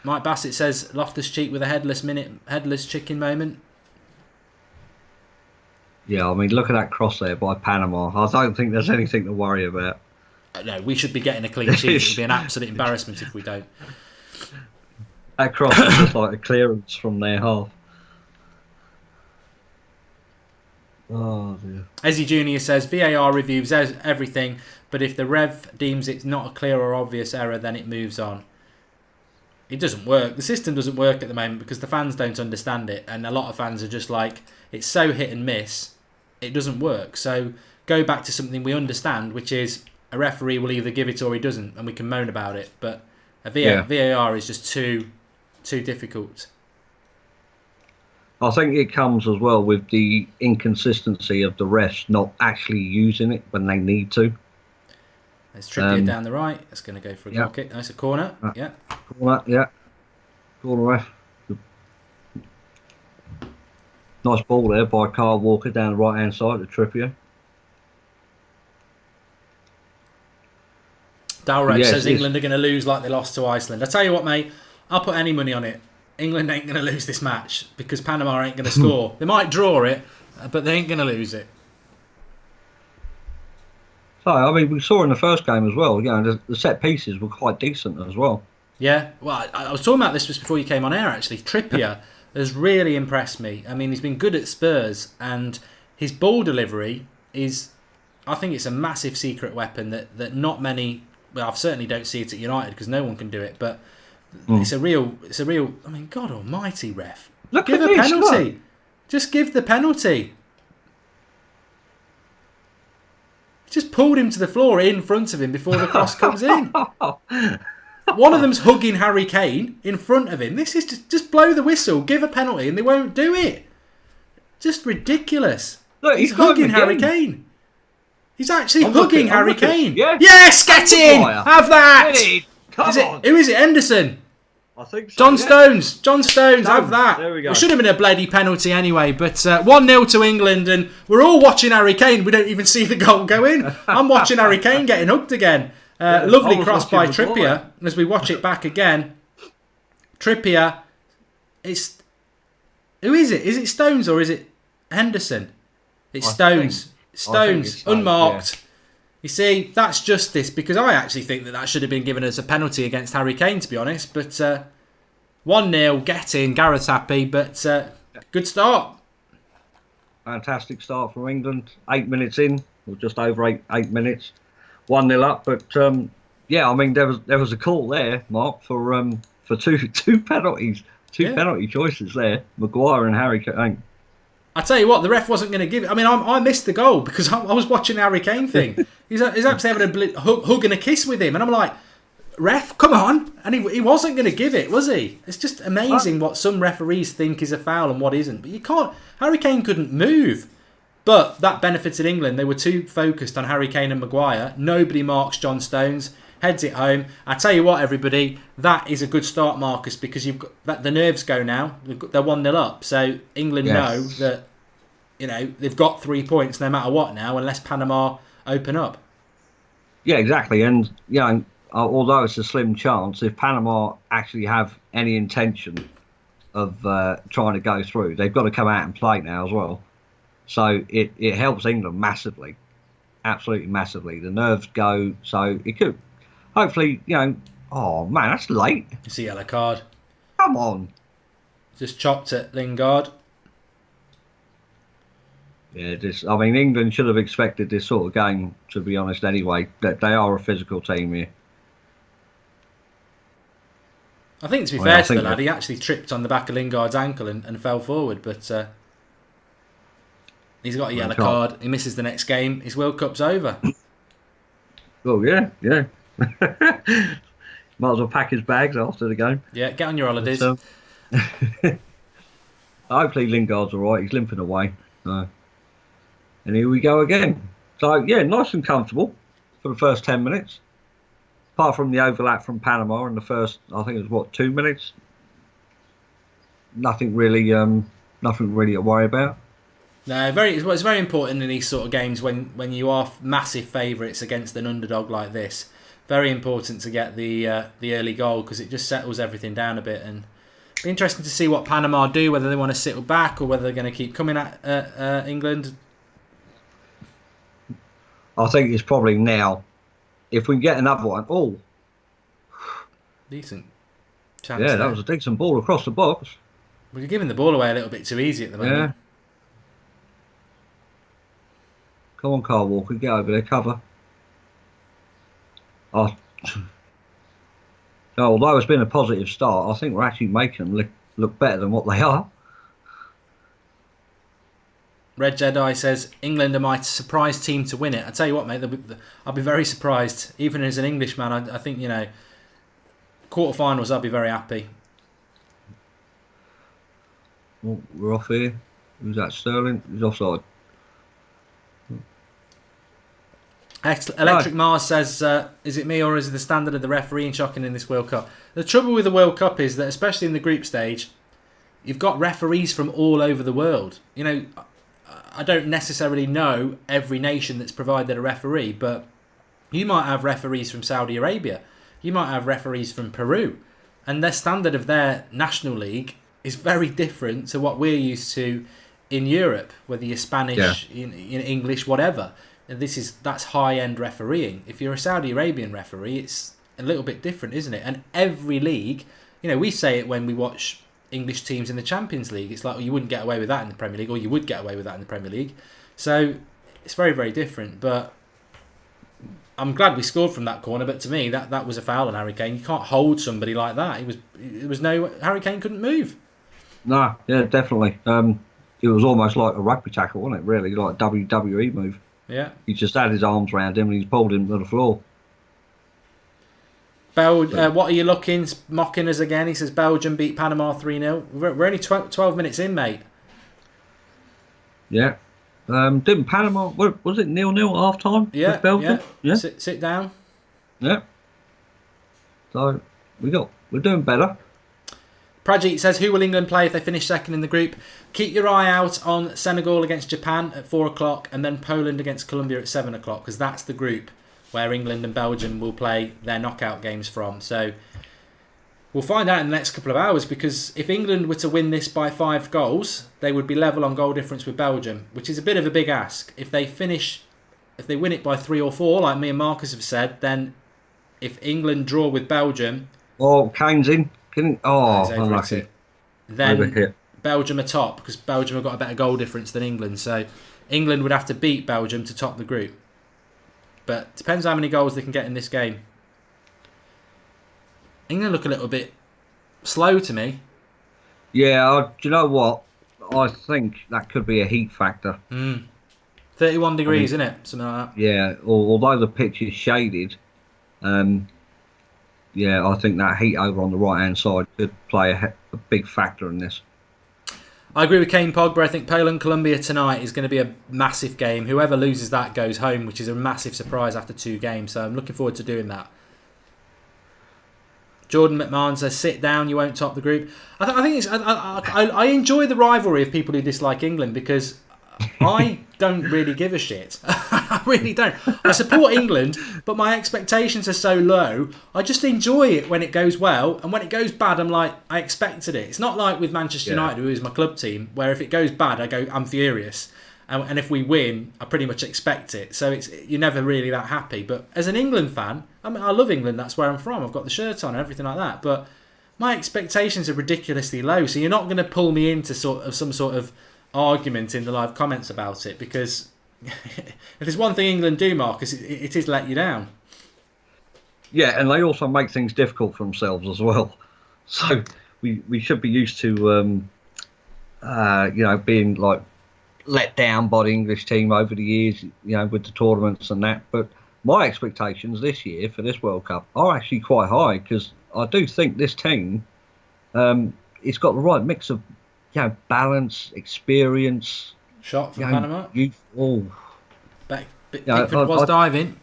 Mike Bassett says Loftus-Cheek with a headless chicken moment. Yeah, I mean, look at that cross there by Panama. I don't think there's anything to worry about. No, we should be getting a clean sheet. It would be an absolute embarrassment if we don't. That cross is just like a clearance from their half. Oh dear. Ezzy Junior says VAR reviews everything, but if the ref deems it's not a clear or obvious error, then it moves on. It doesn't work. The system doesn't work at the moment because the fans don't understand it, and a lot of fans are just like, it's so hit and miss, it doesn't work. So go back to something we understand, which is a referee will either give it or he doesn't, and we can moan about it. But VAR is just too difficult. I think it comes as well with the inconsistency of the refs not actually using it when they need to. There's Trippier down the right. It's going to go for a goal kick. Nice, a corner. Corner ref. Nice ball there by Kyle Walker down the right hand side to Trippier. Dalrep says England are going to lose like they lost to Iceland. I tell you what, mate, I'll put any money on it. England ain't going to lose this match because Panama ain't going to score. They might draw it, but they ain't going to lose it. So, I mean, we saw in the first game as well, the set pieces were quite decent as well. Yeah, well, I was talking about this just before you came on air, actually. Trippier has really impressed me. I mean, he's been good at Spurs, and his ball delivery is, I think it's a massive secret weapon that not many, well, I certainly don't see it at United because no one can do it, but it's a real, I mean, God almighty, ref. Give a penalty. Look. Just give the penalty. Just pulled him to the floor in front of him before the cross comes in. One of them's hugging Harry Kane in front of him. This is just blow the whistle, give a penalty, and they won't do it. Just ridiculous. Look, he's hugging Harry Kane. He's actually hugging Harry Kane. Yeah. Yes, get in! Have that! Come on. Who is it? Henderson? I think so. John Stones, have that. There we go. It should have been a bloody penalty anyway, but 1-0 to England, and we're all watching Harry Kane. We don't even see the goal go in. I'm watching Harry Kane getting hugged again. Lovely cross by Trippier as we watch it back again. Trippier, who is it? Is it Stones or is it Henderson? It's Stones. Stones, unmarked. Yeah. You see, that's justice because I actually think that should have been given as a penalty against Harry Kane, to be honest. But 1-0, get in. Gareth's happy, but good start. Fantastic start from England. 8 minutes in, or just over eight minutes. 1-0 up, but I mean there was a call there, Mark, for two penalties, penalty choices there. Maguire and Harry Kane. I tell you what, the ref wasn't going to give it. I mean, I missed the goal because I was watching the Harry Kane thing. He's actually having a hug and a kiss with him, and I'm like, Ref, come on. And he wasn't going to give it, was he? It's just amazing what some referees think is a foul and what isn't. But you can't. Harry Kane couldn't move. But that benefited England. They were too focused on Harry Kane and Maguire. Nobody marks John Stones. Heads it home. I tell you what, everybody, that is a good start, Marcus, because you've got the nerves go now. They're 1-0 up. So England know that, they've got 3 points no matter what now, unless Panama open up. Yeah, exactly. And, although it's a slim chance, if Panama actually have any intention of trying to go through, they've got to come out and play now as well. So it helps England massively, absolutely massively. The nerves go, so it could, hopefully, oh man, that's late. It's a yellow card. Come on. Just chopped at Lingard. Yeah, England should have expected this sort of game, to be honest, anyway. That they are a physical team here. I think, to be fair to the lad, he actually tripped on the back of Lingard's ankle and fell forward, but he's got a yellow card. He misses the next game. His World Cup's over. Oh, yeah. Might as well pack his bags after the game. Yeah, get on your holidays. Hopefully Lingard's all right. He's limping away. And here we go again. So, yeah, nice and comfortable for the first 10 minutes. Apart from the overlap from Panama in the first, I think it was, 2 minutes? Nothing really to worry about. No, it's very important in these sort of games when you are massive favourites against an underdog like this. Very important to get the early goal, because it just settles everything down a bit. And it'll be interesting to see what Panama do, whether they want to sit back or whether they're going to keep coming at England. I think it's probably now. If we can get another one, decent chance. Yeah, that was a decent ball across the box. We're giving the ball away a little bit too easy at the moment. Yeah. Come on, Kyle Walker, get over there, cover. Although it's been a positive start, I think we're actually making them look better than what they are. Red Jedi says, England are my surprise team to win it. I tell you what, mate, I'll be very surprised. Even as an Englishman, I think, quarterfinals, I'll be very happy. Well, we're off here. Who's that, Sterling? He's offside. Electric Mars says, is it me or is it the standard of the refereeing shocking in this World Cup? The trouble with the World Cup is that, especially in the group stage, you've got referees from all over the world. I don't necessarily know every nation that's provided a referee, but you might have referees from Saudi Arabia. You might have referees from Peru. And their standard of their national league is very different to what we're used to in Europe, whether you're Spanish, in English, whatever. And that's high-end refereeing. If you're a Saudi Arabian referee, it's a little bit different, isn't it? And every league, we say it when we watch English teams in the Champions League. It's like, well, you wouldn't get away with that in the Premier League, or you would get away with that in the Premier League. So it's very, very different. But I'm glad we scored from that corner. But to me, that was a foul on Harry Kane. You can't hold somebody like that. Harry Kane couldn't move. No, yeah, definitely. It was almost like a rugby tackle, wasn't it? Really, like a WWE move. Yeah. He just had his arms around him and he's pulled him to the floor. What are you mocking us again? He says Belgium beat Panama 3-0. We're only 12 minutes in, mate. Yeah. Didn't Panama, was it 0-0 half time? Yeah. Belgium? Yeah. Sit down. Yeah. So we're doing better. Prajit says, who will England play if they finish second in the group? Keep your eye out on Senegal against Japan at 4 o'clock and then Poland against Colombia at 7 o'clock, because that's the group where England and Belgium will play their knockout games from. So we'll find out in the next couple of hours, because if England were to win this by 5 goals, they would be level on goal difference with Belgium, which is a bit of a big ask. If they win it by 3 or 4, like me and Marcus have said, then if England draw with Belgium... Oh, Kane's in. Unlucky. Then Belgium are top, because Belgium have got a better goal difference than England. So England would have to beat Belgium to top the group. But it depends how many goals they can get in this game. England look a little bit slow to me. Yeah, do you know what? I think that could be a heat factor. 31 degrees, isn't it? Something like that. Yeah, although the pitch is shaded, yeah, I think that heat over on the right hand side could play a big factor in this. I agree with Kane Pogba. I think Poland-Colombia tonight is going to be a massive game. Whoever loses that goes home, which is a massive surprise after 2 games. So I'm looking forward to doing that. Jordan McMahon says, "Sit down, you won't top the group." I think it's. I enjoy the rivalry of people who dislike England because I don't really give a shit. I really don't. I support England, but my expectations are so low. I just enjoy it when it goes well, and when it goes bad, I'm like, I expected it. It's not like with Manchester United, who is my club team, where if it goes bad, I'm furious, and if we win, I pretty much expect it. So you're never really that happy. But as an England fan, I mean, I love England. That's where I'm from. I've got the shirt on and everything like that. But my expectations are ridiculously low. So you're not going to pull me into some sort of argument in the live comments about it, because if there's one thing England do, Marcus, it is let you down. Yeah, and they also make things difficult for themselves as well. So we should be used to being like let down by the English team over the years, with the tournaments and that. But my expectations this year for this World Cup are actually quite high, because I do think this team, it's got the right mix of balance, experience. Shot from Panama. Pickford was diving.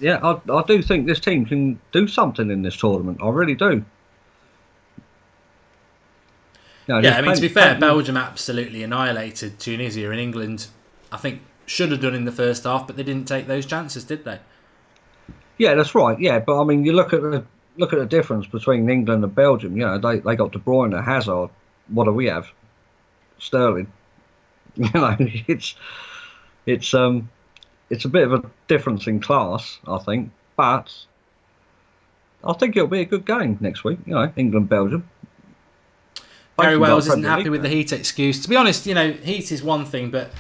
Yeah, I do think this team can do something in this tournament. I really do. To be fair, Belgium absolutely annihilated Tunisia, and England, I think, should have done in the first half, but they didn't take those chances, did they? Yeah, that's right. Yeah, but I mean, you look at the difference between England and Belgium. They got De Bruyne and Hazard. What do we have? Sterling. It's a bit of a difference in class, I think, but I think it'll be a good game next week. England Belgium. Gary Wells isn't happy with the heat excuse. To be honest, heat is one thing, but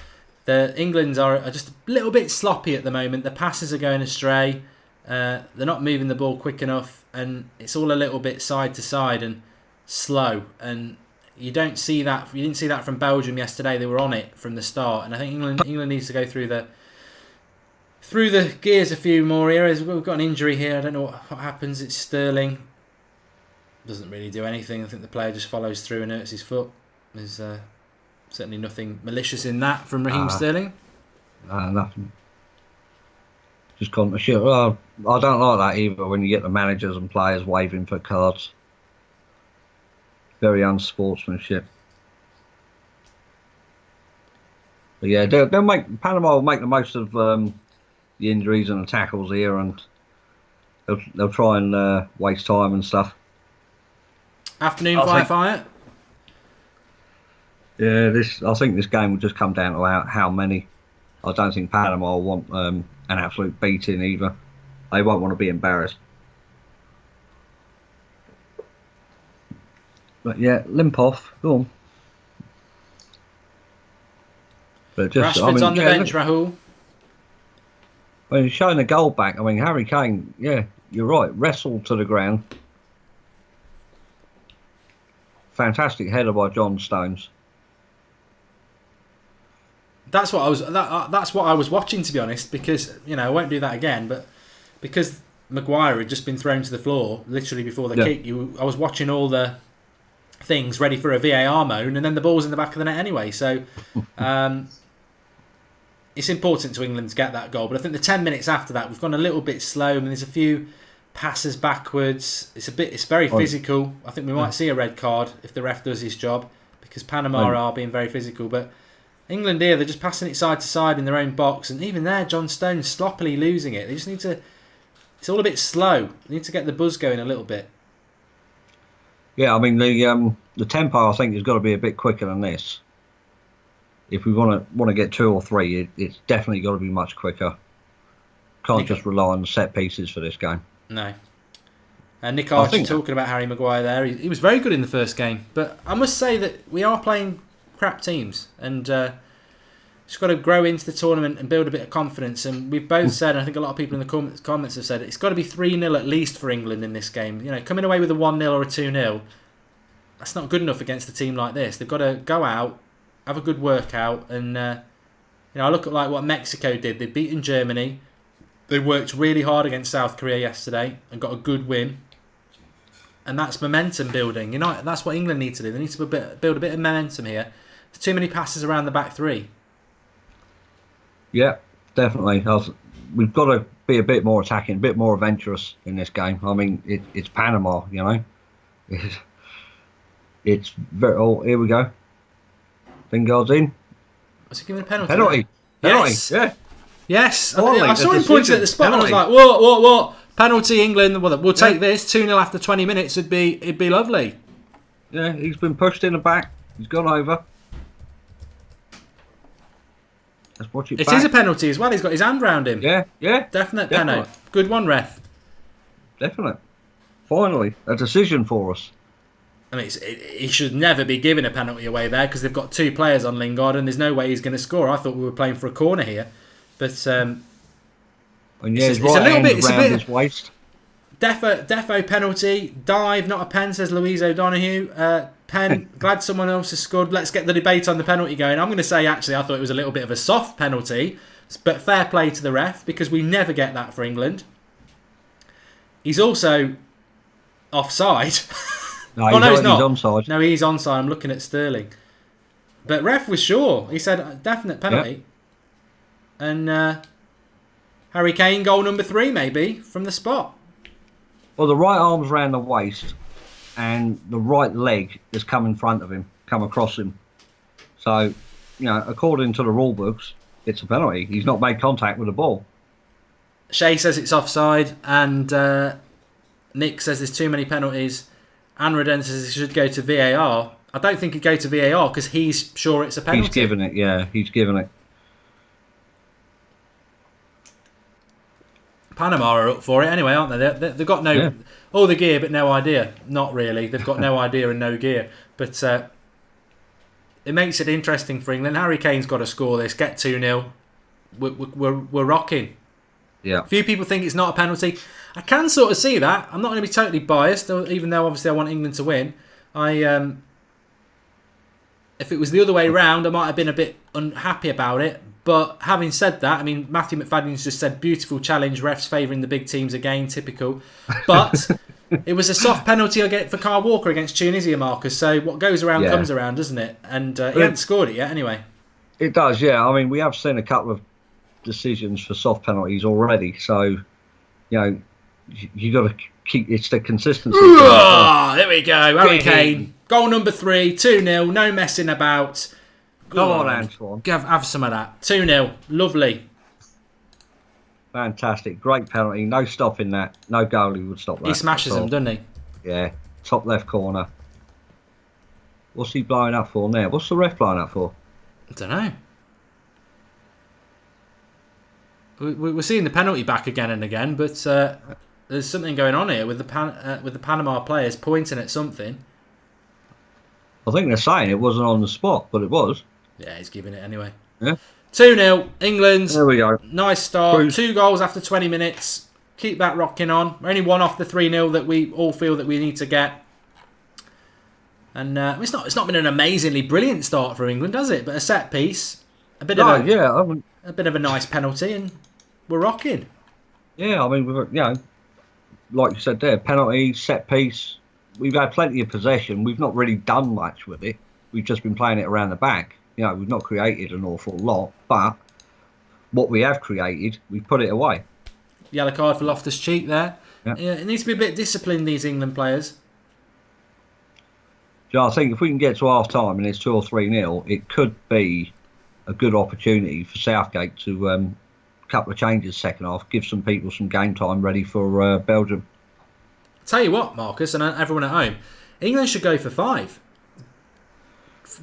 the England are just a little bit sloppy at the moment. The passes are going astray. They're not moving the ball quick enough, and it's all a little bit side to side and slow. And you don't see that. You didn't see that from Belgium yesterday. They were on it from the start, and I think England needs to go through the gears a few more areas. We've got an injury here. I don't know what happens. It's Sterling. Doesn't really do anything. I think the player just follows through and hurts his foot. There's certainly nothing malicious in that from Raheem Sterling. Nothing. Just gone to shit. Well, I don't like that either when you get the managers and players waving for cards. Very unsportsmanship. But yeah, Panama will make the most of the injuries and the tackles here, and they'll try and waste time and stuff. Afternoon firefight. Yeah, I think this game will just come down to how many. I don't think Panama will want an absolute beating either. They won't want to be embarrassed. But yeah, limp off. Go on. But Rashford's on the bench, Rahul. When he's showing the goal back, I mean, Harry Kane, yeah, you're right, wrestled to the ground. Fantastic header by John Stones. That's what I was watching, to be honest, because I won't do that again. But because Maguire had just been thrown to the floor literally before the kick, I was watching all the things ready for a VAR moan, and then the ball's in the back of the net anyway. So it's important to England to get that goal. But I think the 10 minutes after that, we've gone a little bit slow. I mean, there's a few passes backwards. It's very physical. I think we might see a red card if the ref does his job, because Panama are being very physical. But England here, they're just passing it side to side in their own box, and even there, John Stones sloppily losing it. They just need to. It's all a bit slow. They need to get the buzz going a little bit. Yeah, I mean the tempo I think has got to be a bit quicker than this. If we want to get 2 or 3, it's definitely got to be much quicker. Can't just rely on set pieces for this game. No. And Nick Archer talking about Harry Maguire there. He was very good in the first game, but I must say that we are playing crap teams, and just got to grow into the tournament and build a bit of confidence. And we've both said, and I think a lot of people in the comments have said, it's got to be 3-0 at least for England in this game. Coming away with a 1-0 or a 2-0, that's not good enough against a team like this. They've got to go out, have a good workout, and I look at what Mexico did. They've beaten Germany. They worked really hard against South Korea yesterday and got a good win. and that's momentum building. You know, that's what England need to do. They need to build a bit of momentum here. There's too many passes around the back three. Yeah, definitely. We've got to be a bit more attacking, a bit more adventurous in this game. I mean, it's Panama, you know. It's very. Oh, here we go. Lingard's in. Was he giving a penalty? Penalty. Yes. Yeah. Yes. Finally, I saw him decision. pointing at the spot, Penalty. and I was like, what? Penalty, England. Well, we'll take this. 2-0 after 20 minutes. It'd be lovely. Yeah, he's been pushed in the back. He's gone over. Let's watch it It back. is a penalty as well. He's got his hand round him. Yeah. Definite Definitely. penalty. Good one, ref. Definite. Finally, a decision for us. I mean, he should never be giving a penalty away there because they've got 2 players on Lingard and there's no way he's going to score. I thought we were playing for a corner here. But And yeah, it's his a right little hand bit- it's a around bit- his waist. Defo penalty. Dive, not a pen, says Louise O'Donoghue. Pen, glad someone else has scored. Let's get the debate on the penalty going. I'm going to say, actually, I thought it was a little bit of a soft penalty. But fair play to the ref because we never get that for England. He's also offside. No, he's not. He's onside. No, he's onside. I'm looking at Sterling. But ref was sure. He said definite penalty. Yeah. And Harry Kane, goal number 3, maybe, from the spot. Well, the right arm's round the waist and the right leg has come in front of him, come across him. So, you know, according to the rule books, it's a penalty. He's not made contact with the ball. Shay says it's offside, and Nick says there's too many penalties. Anraden says it should go to VAR. I don't think it'd go to VAR because he's sure it's a penalty. He's given it, yeah. He's given it. Panama are up for it anyway, aren't they? They've got all the gear but no idea. Not really. They've got no idea and no gear. But it makes it interesting for England. Harry Kane's got to score this. Get 2-0. We're rocking. Yeah. Few people think it's not a penalty. I can sort of see that. I'm not going to be totally biased, even though obviously I want England to win. If it was the other way round, I might have been a bit unhappy about it. But having said that, I mean, Matthew McFadden's just said, beautiful challenge, refs favouring the big teams again, typical. But it was a soft penalty for Kyle Walker against Tunisia, Marcus. So what goes around comes around, doesn't it? And he hasn't scored it yet anyway. It does, yeah. I mean, we have seen a couple of decisions for soft penalties already. So, you know, you got to keep, it's the consistency. There we go. Harry Kane. Goal number 3, 2-0. No messing about. Come on, Antoine. Have some of that. 2-0. Lovely. Fantastic. Great penalty. No stopping that. No goalie would stop that. He smashes them, doesn't he? Yeah. Top left corner. What's he blowing up for now? What's the ref blowing up for? I don't know. We're seeing the penalty back again and again, but there's something going on here with the Panama players pointing at something. I think they're saying it wasn't on the spot, but it was. Yeah, he's giving it anyway. Yeah. 2-0, England. There we go. Nice start. Cruise. 2 goals after 20 minutes. Keep that rocking on. Only one off the 3-0 that we all feel that we need to get. And it's not been an amazingly brilliant start for England, has it? But a set piece, a bit of a nice penalty, and we're rocking. Yeah, I mean, like you said there, penalty, set piece. We've had plenty of possession. We've not really done much with it. We've just been playing it around the back. You know, we've not created an awful lot, but what we have created, we've put it away. Yellow card for Loftus-Cheek there. Yeah. It needs to be a bit disciplined, these England players. So I think if we can get to half time and it's 2 or 3-0, it could be a good opportunity for Southgate to couple of changes second half, give some people some game time ready for Belgium. Tell you what, Marcus, and everyone at home, England should go for 5.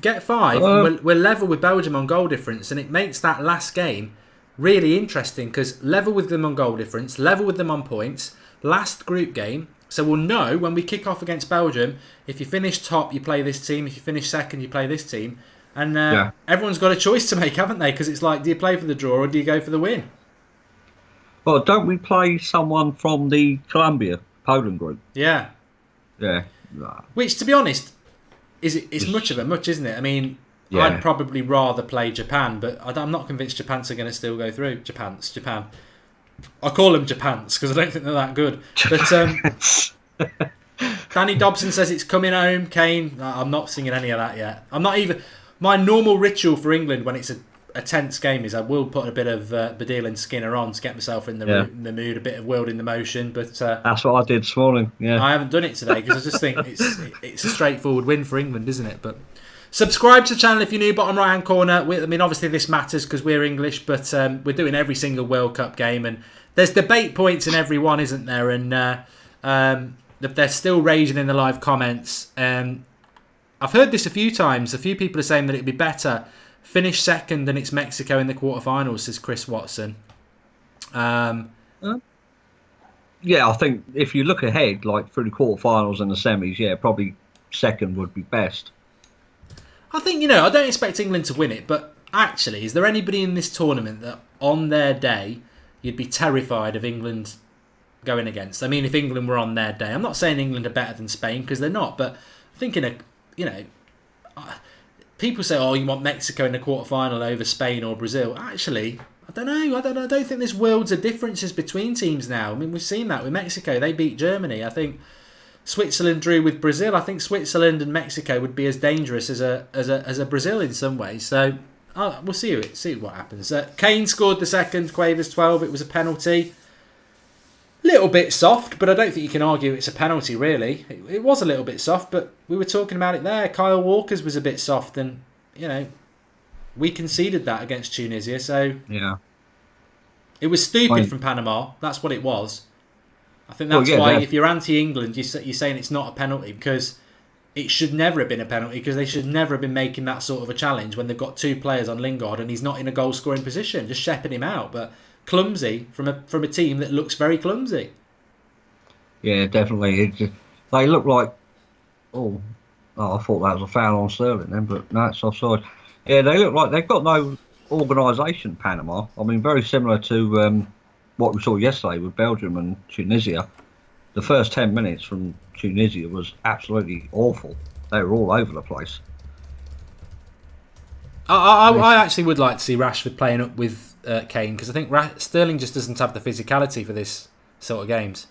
Get 5, and we're level with Belgium on goal difference, and it makes that last game really interesting because level with them on goal difference, level with them on points, last group game, so we'll know when we kick off against Belgium, if you finish top, you play this team, if you finish second, you play this team, and everyone's got a choice to make, haven't they? Because it's like, do you play for the draw or do you go for the win? Well, don't we play someone from the Colombia-Poland group? Yeah. Yeah. Which, to be honest, it's much of a much, isn't it? I mean, yeah. I'd probably rather play Japan, but I'm not convinced Japan's are going to still go through. Japan. I call them Japans because I don't think they're that good. But Danny Dobson says it's coming home. Kane, I'm not singing any of that yet. I'm not even. My normal ritual for England when it's a tense game is I will put a bit of Badil and Skinner on to get myself in the mood, a bit of World in the Motion. But that's what I did this morning. Yeah, I haven't done it today because I just think it's a straightforward win for England, isn't it? But subscribe to the channel if you're new, bottom right hand corner. I mean, obviously this matters because we're English, but we're doing every single World Cup game, and there's debate points in every one, isn't there? And they're still raging in the live comments. I've heard this a few times. A few people are saying that it'd be better finish second than it's Mexico in the quarterfinals, says Chris Watson. Yeah, I think if you look ahead, like through the quarterfinals and the semis, yeah, probably second would be best. I think, I don't expect England to win it, but actually, is there anybody in this tournament that on their day you'd be terrified of England going against? I mean, if England were on their day, I'm not saying England are better than Spain because they're not, but thinking people say, oh, you want Mexico in the quarterfinal over Spain or Brazil. Actually, I don't know. I don't think there's worlds of differences between teams now. I mean, we've seen that with Mexico. They beat Germany. I think Switzerland drew with Brazil. I think Switzerland and Mexico would be as dangerous as a Brazil in some ways. So we'll see what happens. Kane scored the second, Quavers 12. It was a penalty. Little bit soft, but I don't think you can argue it's a penalty, really. It was a little bit soft, but we were talking about it there. Kyle Walker's was a bit soft, and, we conceded that against Tunisia, so... Yeah. It was stupid from Panama. That's what it was. I think that's why, if you're anti-England, you're saying it's not a penalty, because it should never have been a penalty, because they should never have been making that sort of a challenge when they've got two players on Lingard and he's not in a goal-scoring position, just shepping him out, but... clumsy from a team that looks very clumsy. Yeah, definitely. They look like I thought that was a foul on Sterling then, but no, it's offside. Yeah, they look like they've got no organisation, Panama. I mean, very similar to what we saw yesterday with Belgium and Tunisia. The first 10 minutes from Tunisia was absolutely awful. They were all over the place. I actually would like to see Rashford playing up with Kane, because I think Sterling just doesn't have the physicality for this sort of games.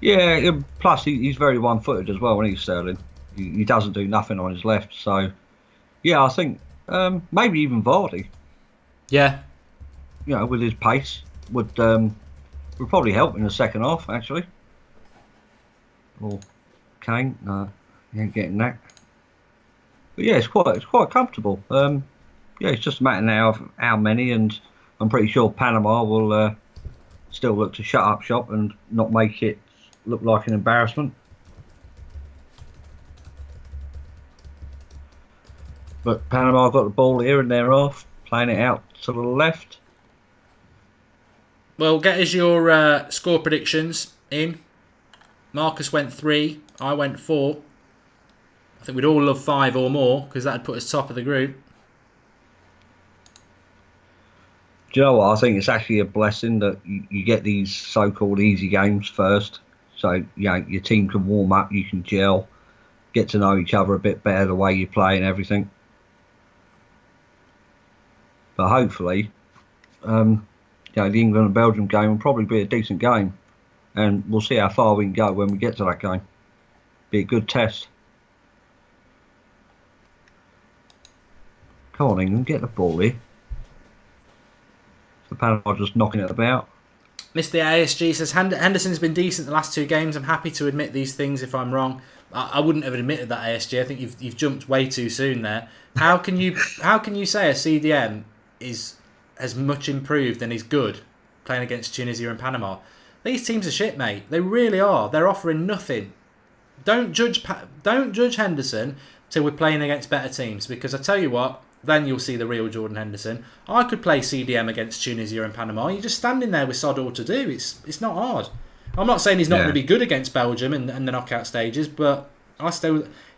Yeah, plus he's very one-footed as well when he's Sterling. He doesn't do nothing on his left, so yeah, I think maybe even Vardy. Yeah, with his pace would probably help in the second half actually. Or Kane, no, he ain't getting that. But yeah, it's quite comfortable. Yeah, it's just a matter now of how many, and I'm pretty sure Panama will still look to shut up shop and not make it look like an embarrassment. But Panama got the ball here and they're off, playing it out to the left. Well, get us your score predictions in. Marcus went 3, I went 4. I think we'd all love 5 or more, because that would put us top of the group. Do you know what? I think it's actually a blessing that you get these so-called easy games first. So, your team can warm up, you can gel, get to know each other a bit better, the way you play and everything. But hopefully, the England and Belgium game will probably be a decent game. And we'll see how far we can go when we get to that game. Be a good test. Come on, England, get the ball here. The Panama just knocking it about. Mr. ASG says Henderson's been decent the last 2 games. I'm happy to admit these things if I'm wrong. I wouldn't have admitted that, ASG. I think you've jumped way too soon there. How can you say a CDM is as much improved and is good playing against Tunisia and Panama? These teams are shit, mate. They really are. They're offering nothing. Don't judge Henderson till we're playing against better teams, because I tell you what, then you'll see the real Jordan Henderson. I could play CDM against Tunisia and Panama. You're just standing there with sod all to do. It's not hard. I'm not saying he's not going to be good against Belgium and the knockout stages, but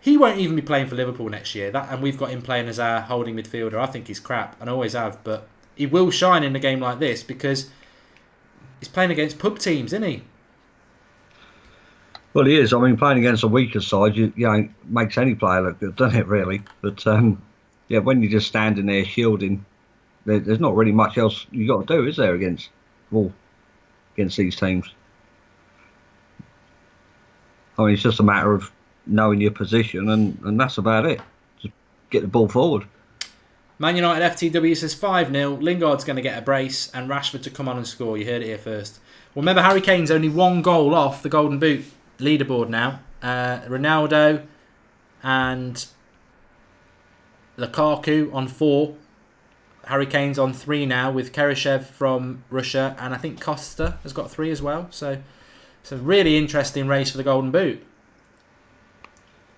he won't even be playing for Liverpool next year. And we've got him playing as our holding midfielder. I think he's crap, and I always have. But he will shine in a game like this because he's playing against pub teams, isn't he? Well, he is. I mean, playing against a weaker side, makes any player look good, doesn't it? Really, but. Yeah, when you're just standing there shielding, there's not really much else you got to do, is there, against these teams? I mean, it's just a matter of knowing your position, and that's about it. Just get the ball forward. Man United FTW says 5-0. Lingard's going to get a brace and Rashford to come on and score. You heard it here first. Well, remember, Harry Kane's only 1 goal off the Golden Boot leaderboard now. Ronaldo and Lukaku on 4. Harry Kane's on 3 now with Kereshev from Russia, and I think Costa has got 3 as well. So it's a really interesting race for the Golden Boot.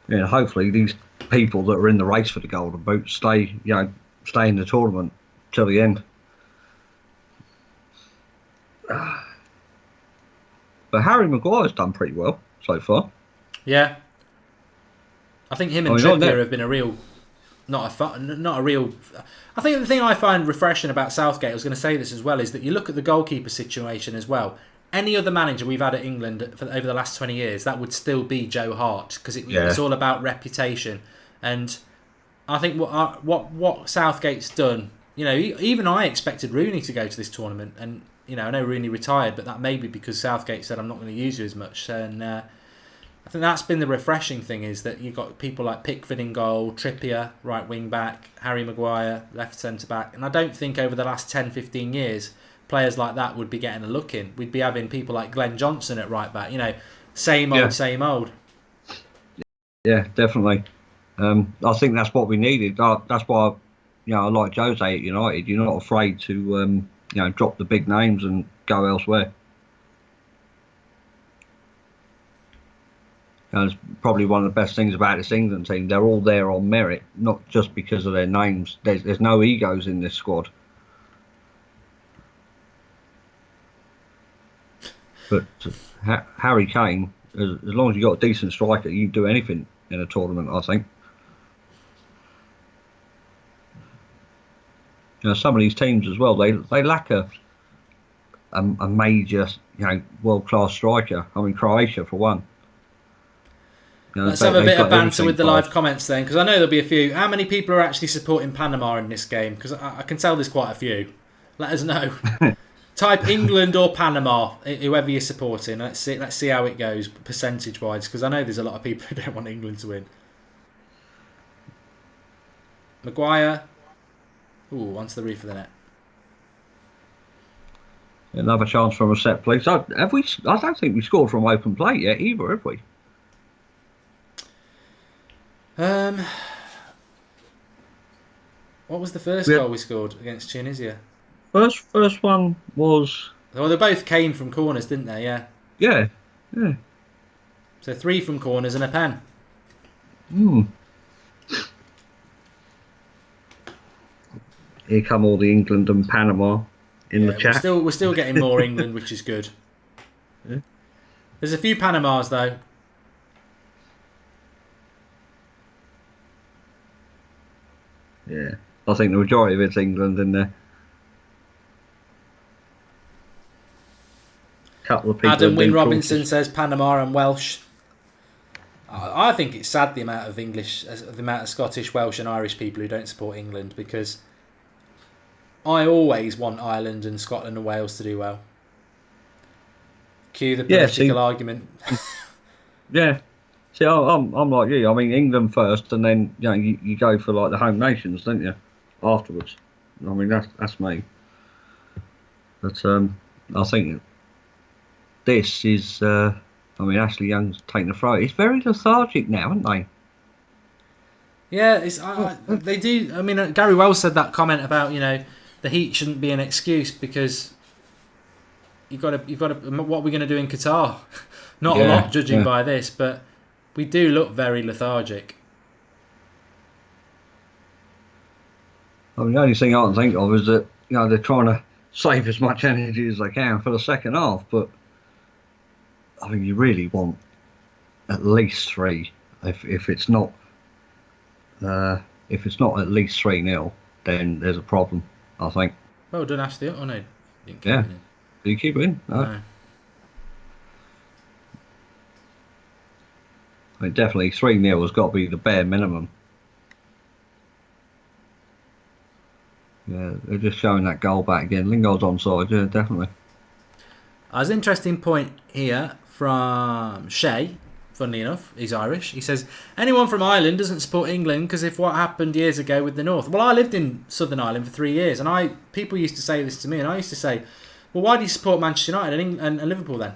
Yeah, hopefully these people that are in the race for the Golden Boot stay in the tournament till the end. But Harry Maguire's done pretty well so far. Yeah, I think him and Trippier have been a real, not a real. I think the thing I find refreshing about Southgate, I was going to say this as well, is that you look at the goalkeeper situation as well. Any other manager we've had at England over the last 20 years, that would still be Joe Hart, because it's all about reputation. And I think what Southgate's done, even I expected Rooney to go to this tournament, and I know Rooney retired, but that may be because Southgate said, I'm not going to use you as much. And I think that's been the refreshing thing, is that you've got people like Pickford in goal, Trippier, right wing back, Harry Maguire, left centre back. And I don't think over the last 10, 15 years, players like that would be getting a look in. We'd be having people like Glenn Johnson at right back, same old. Yeah, definitely. I think that's what we needed. That's why, I like Jose at United. You're not afraid to, drop the big names and go elsewhere. And it's probably one of the best things about this England team. They're all there on merit, not just because of their names. There's no egos in this squad. But Harry Kane, as long as you've got a decent striker, you can do anything in a tournament, I think. Some of these teams as well, they lack a major, world-class striker. I mean, Croatia, for one. Let's have a bit of banter with the live comments then, because I know there'll be a few. How many people are actually supporting Panama in this game? Because I can tell there's quite a few. Let us know. Type England or Panama, whoever you're supporting. Let's see how it goes percentage-wise, because I know there's a lot of people who don't want England to win. Maguire. Ooh, onto the roof of the net. Another chance from a set piece. I don't think we scored from open play yet either, have we? What was the first goal we scored against Tunisia? First one was... Well, they both came from corners, didn't they? Yeah. Yeah. So 3 from corners and a pen. Here come all the England and Panama in the chat. We're still getting more England, which is good. Yeah. There's a few Panamas though. Yeah, I think the majority of it's England in there. Couple of people. Adam Wynne Robinson says Panama and Welsh. I think it's sad the amount of Scottish, Welsh, and Irish people who don't support England, because I always want Ireland and Scotland and Wales to do well. Cue the political argument. Yeah. See, I'm like you. I mean, England first, and then you go for like the home nations, don't you? Afterwards. I mean, that's me. But I think this is. Ashley Young's taking the throw. It's very lethargic now, aren't they? Yeah, they do. I mean, Gary Wells said that comment about the heat shouldn't be an excuse, because you've got to. What are we going to do in Qatar? Not a lot, judging by this, but we do look very lethargic. I mean, the only thing I can think of is that they're trying to save as much energy as they can for the second half, but I mean, you really want at least 3. If it's not at least 3-0, then there's a problem, I think. Well done, Ashley. Oh no, didn't keep it in. Do you keep it in? No. I mean, definitely 3-0 has got to be the bare minimum. Yeah, they're just showing that goal back again. Lingard's onside, yeah, definitely. There's an interesting point here from Shay. funnily enough. He's Irish. He says, anyone from Ireland doesn't support England because of what happened years ago with the North. Well, I lived in Southern Ireland for 3 years, and people used to say this to me, and I used to say, well, why do you support Manchester United and Liverpool then?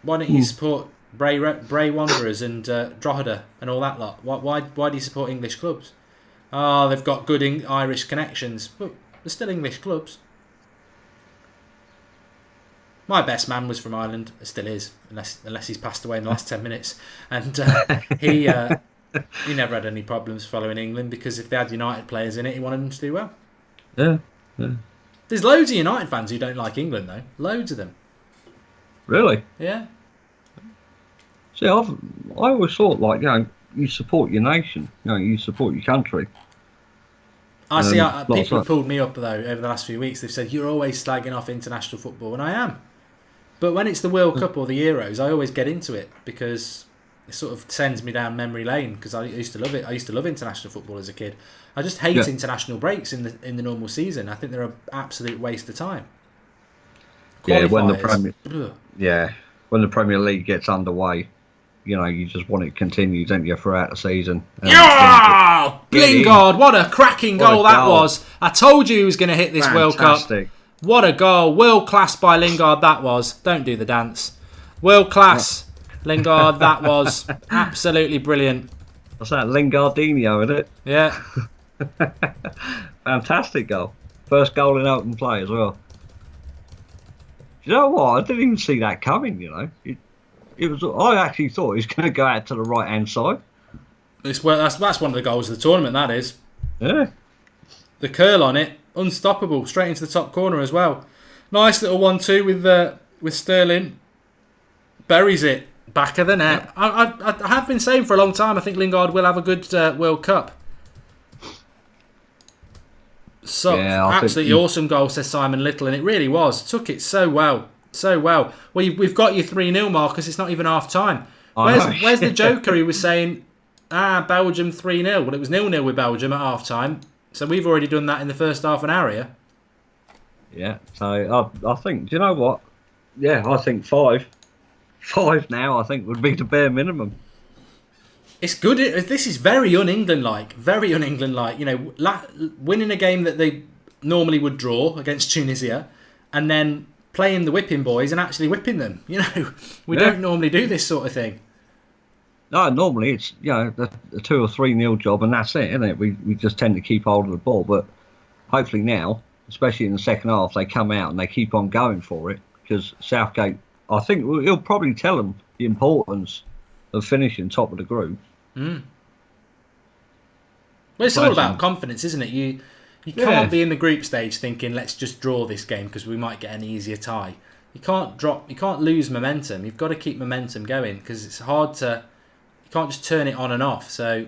Why don't you support Bray Wanderers and Drogheda and all that lot? Why do you support English clubs? Oh, they've got good Irish connections. But they're still English clubs. My best man was from Ireland, still is, unless he's passed away in the last 10 minutes. And he never had any problems following England because if they had United players in it, he wanted them to do well. Yeah. There's loads of United fans who don't like England, though. Loads of them. Really? Yeah. See, I always thought, like, you support your nation. You support your country. I see. People have pulled me up, though, over the last few weeks. They've said, you're always slagging off international football, and I am. But when it's the World Cup or the Euros, I always get into it because it sort of sends me down memory lane because I used to love it. I used to love international football as a kid. I just hate international breaks in the normal season. I think they're an absolute waste of time. Yeah, when the Premier League gets underway, you just want it continued, don't you, throughout the season. Yeah! Lingard, what a cracking goal that was. I told you he was going to hit this World Cup. What a goal. World class by Lingard that was. Don't do the dance. World class Lingard that was. Absolutely brilliant. What's that, Lingardinho, isn't it? Yeah. Fantastic goal. First goal in open play as well. You know what? I didn't even see that coming, It was. I actually thought he was going to go out to the right-hand side. That's one of the goals of the tournament, that is. Yeah. The curl on it, unstoppable, straight into the top corner as well. Nice little 1-2 with Sterling. Buries it, back of the net. I have been saying for a long time, I think Lingard will have a good World Cup. So absolutely awesome goal, says Simon Little, and it really was. Took it so well. So well. Well, we've got you 3-0, Marcus. It's not even half time. Where's the Joker who was saying, Belgium 3-0? Well, it was 0-0 with Belgium at half time. So we've already done that in the first half an hour, yeah? Yeah. So I think, do you know what? Yeah, I think 5. 5 now, I think, would be the bare minimum. It's good. This is very un-England-like. Very un-England-like. Winning a game that they normally would draw against Tunisia and then playing the whipping boys and actually whipping them. We don't normally do this sort of thing. No, normally it's the 2 or 3-0 job and that's it, isn't it? We just tend to keep hold of the ball, but hopefully now, especially in the second half, they come out and they keep on going for it because Southgate, I think he'll probably tell them the importance of finishing top of the group. Well, it's all about confidence, isn't it? You can't be in the group stage thinking, let's just draw this game because we might get an easier tie. You can't lose momentum. You've got to keep momentum going because it's hard to, you can't just turn it on and off. So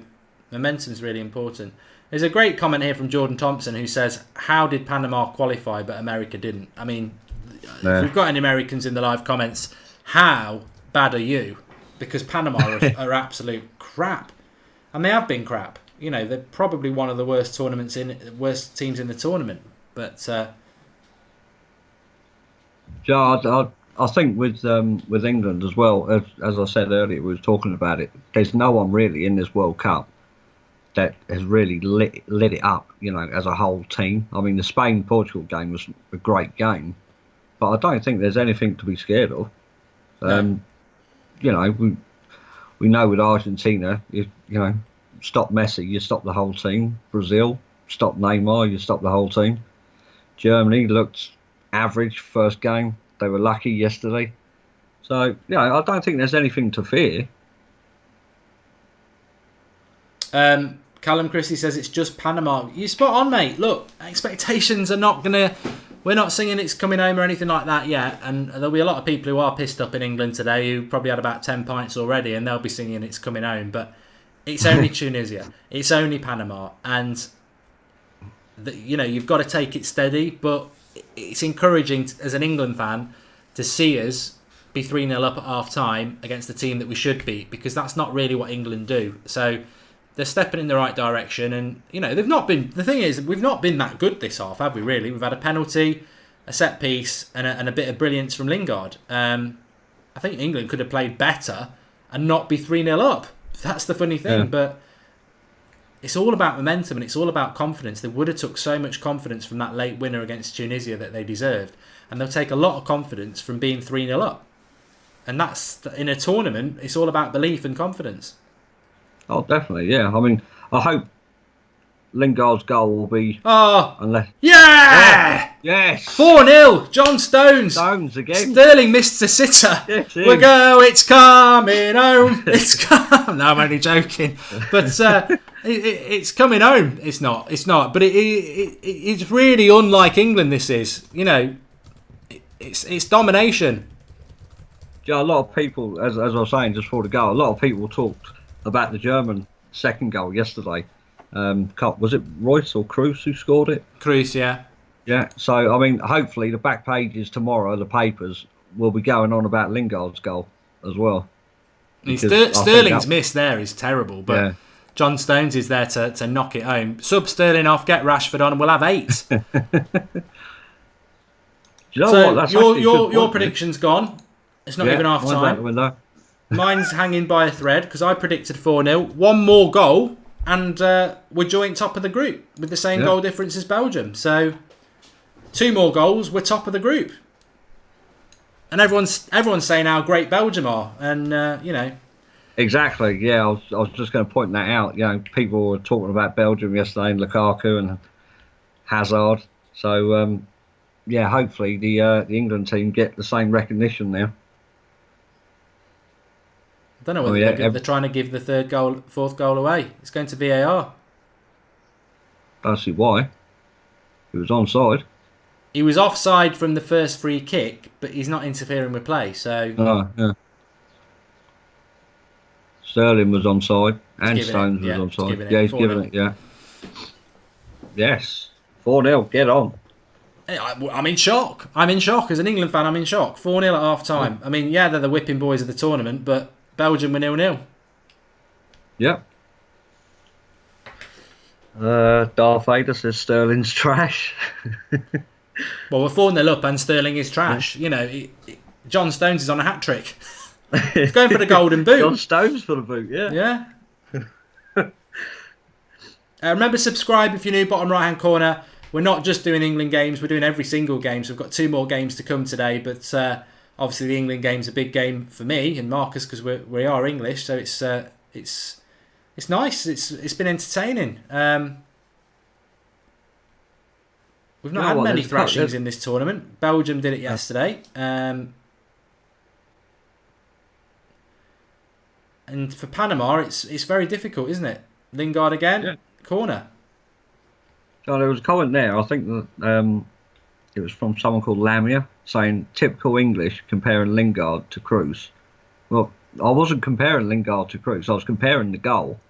momentum's really important. There's a great comment here from Jordan Thompson who says, how did Panama qualify but America didn't? I mean, if we've got any Americans in the live comments, how bad are you? Because Panama are absolute crap. And they have been crap. They're probably one of the worst teams in the tournament. But I think with England as well, as I said earlier, we were talking about it. There's no one really in this World Cup that has really lit it up, as a whole team. I mean, the Spain-Portugal game was a great game, but I don't think there's anything to be scared of. No. We know with Argentina, stop Messi, you stop the whole team. Brazil, stop Neymar, you stop the whole team. Germany looked average first game. They were lucky yesterday. So, I don't think there's anything to fear. Callum Christie says it's just Panama. You spot on, mate. Look, expectations are not going to... We're not singing it's coming home or anything like that yet. And there'll be a lot of people who are pissed up in England today who probably had about 10 pints already and they'll be singing it's coming home. But it's only Tunisia. It's only Panama. And, you've got to take it steady. But it's encouraging as an England fan to see us be 3-0 up at half-time against the team that we should beat because that's not really what England do. So they're stepping in the right direction and, they've not been... The thing is, we've not been that good this half, have we, really? We've had a penalty, a set piece and a bit of brilliance from Lingard. And I think England could have played better and not be 3-0 up. That's the funny thing. Yeah. But it's all about momentum and it's all about confidence. They would have took so much confidence from that late winner against Tunisia that they deserved. And they'll take a lot of confidence from being 3-0 up. And that's, in a tournament, it's all about belief and confidence. Oh, definitely, yeah. I mean, I hope Lingard's goal will be... unless... Yeah! Yes! 4-0, John Stones. Stones again. Sterling missed the sitter. Yes, We go, it's coming home. It's coming... No, I'm only joking. But it's coming home. It's not. But it's really unlike England, this is. You know, it's domination. Yeah, a lot of people, as I was saying just before the goal, a lot of people talked about the German second goal yesterday. Was it Royce or Kroos who scored it? Kroos, yeah. Yeah, so, I mean, hopefully the back pages tomorrow, the papers, will be going on about Lingard's goal as well. Sterling's miss there is terrible, but yeah. John Stones is there to knock it home. Sub Sterling off, get Rashford on, and we'll have 8. Do you know So what? That's your prediction's gone. It's not even half time. Mine's hanging by a thread because I predicted 4-0. One more goal, and we're joint top of the group with the same goal difference as Belgium. So 2 more goals, we're top of the group. And everyone's saying how great Belgium are, and you know. Exactly. Yeah, I was just going to point that out. You know, people were talking about Belgium yesterday and Lukaku and Hazard. So yeah, hopefully the England team get the same recognition now. I don't know whether they're trying to give the fourth goal away. It's going to VAR. I see why. He was onside. He was offside from the first free kick, but he's not interfering with play. So. Oh, yeah. Sterling was onside and Stones was onside. Yeah, he's giving it. Yeah. Yes. 4-0. Get on. I'm in shock. As an England fan, I'm in shock. 4-0 at half time. I mean, yeah, they're the whipping boys of the tournament, but Belgium were 0-0. Yep. Darth Vader says Sterling's trash. Well, we're 4-0 up and Sterling is trash. You know, John Stones is on a hat-trick. He's going for the golden boot. John Stones for the boot, yeah. Yeah. Remember, subscribe if you're new, bottom right-hand corner. We're not just doing England games, we're doing every single game. So we've got 2 more games to come today, but obviously the England game's a big game for me and Marcus because we are English, so it's nice. It's been entertaining. We've not had many thrashings in this tournament. Belgium did it yesterday. And for Panama, it's very difficult, isn't it? Lingard again, corner. So there was a comment there. I think that it was from someone called Lamia saying typical English comparing Lingard to Kroos. Well, I wasn't comparing Lingard to Kroos. I was comparing the goal.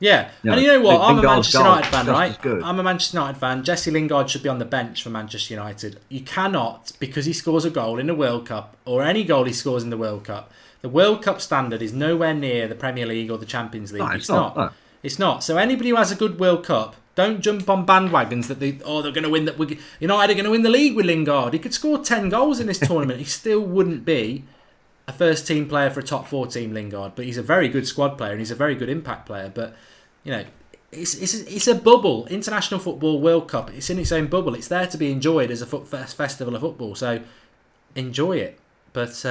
Yeah, and you know what? I'm a Manchester United fan, right? I'm a Manchester United fan. Jesse Lingard should be on the bench for Manchester United. You cannot, because he scores a goal in the World Cup, or any goal he scores in the World Cup, the World Cup standard is nowhere near the Premier League or the Champions League. No, it's not. No. It's not. So anybody who has a good World Cup, don't jump on bandwagons that they're going to win. United are going to win the league with Lingard. He could score 10 goals in this tournament. He still wouldn't be a first team player for a top 4 team, Lingard. But he's a very good squad player and he's a very good impact player. But you know, it's a bubble. International football, World Cup. It's in its own bubble. It's there to be enjoyed as a festival of football. So enjoy it. But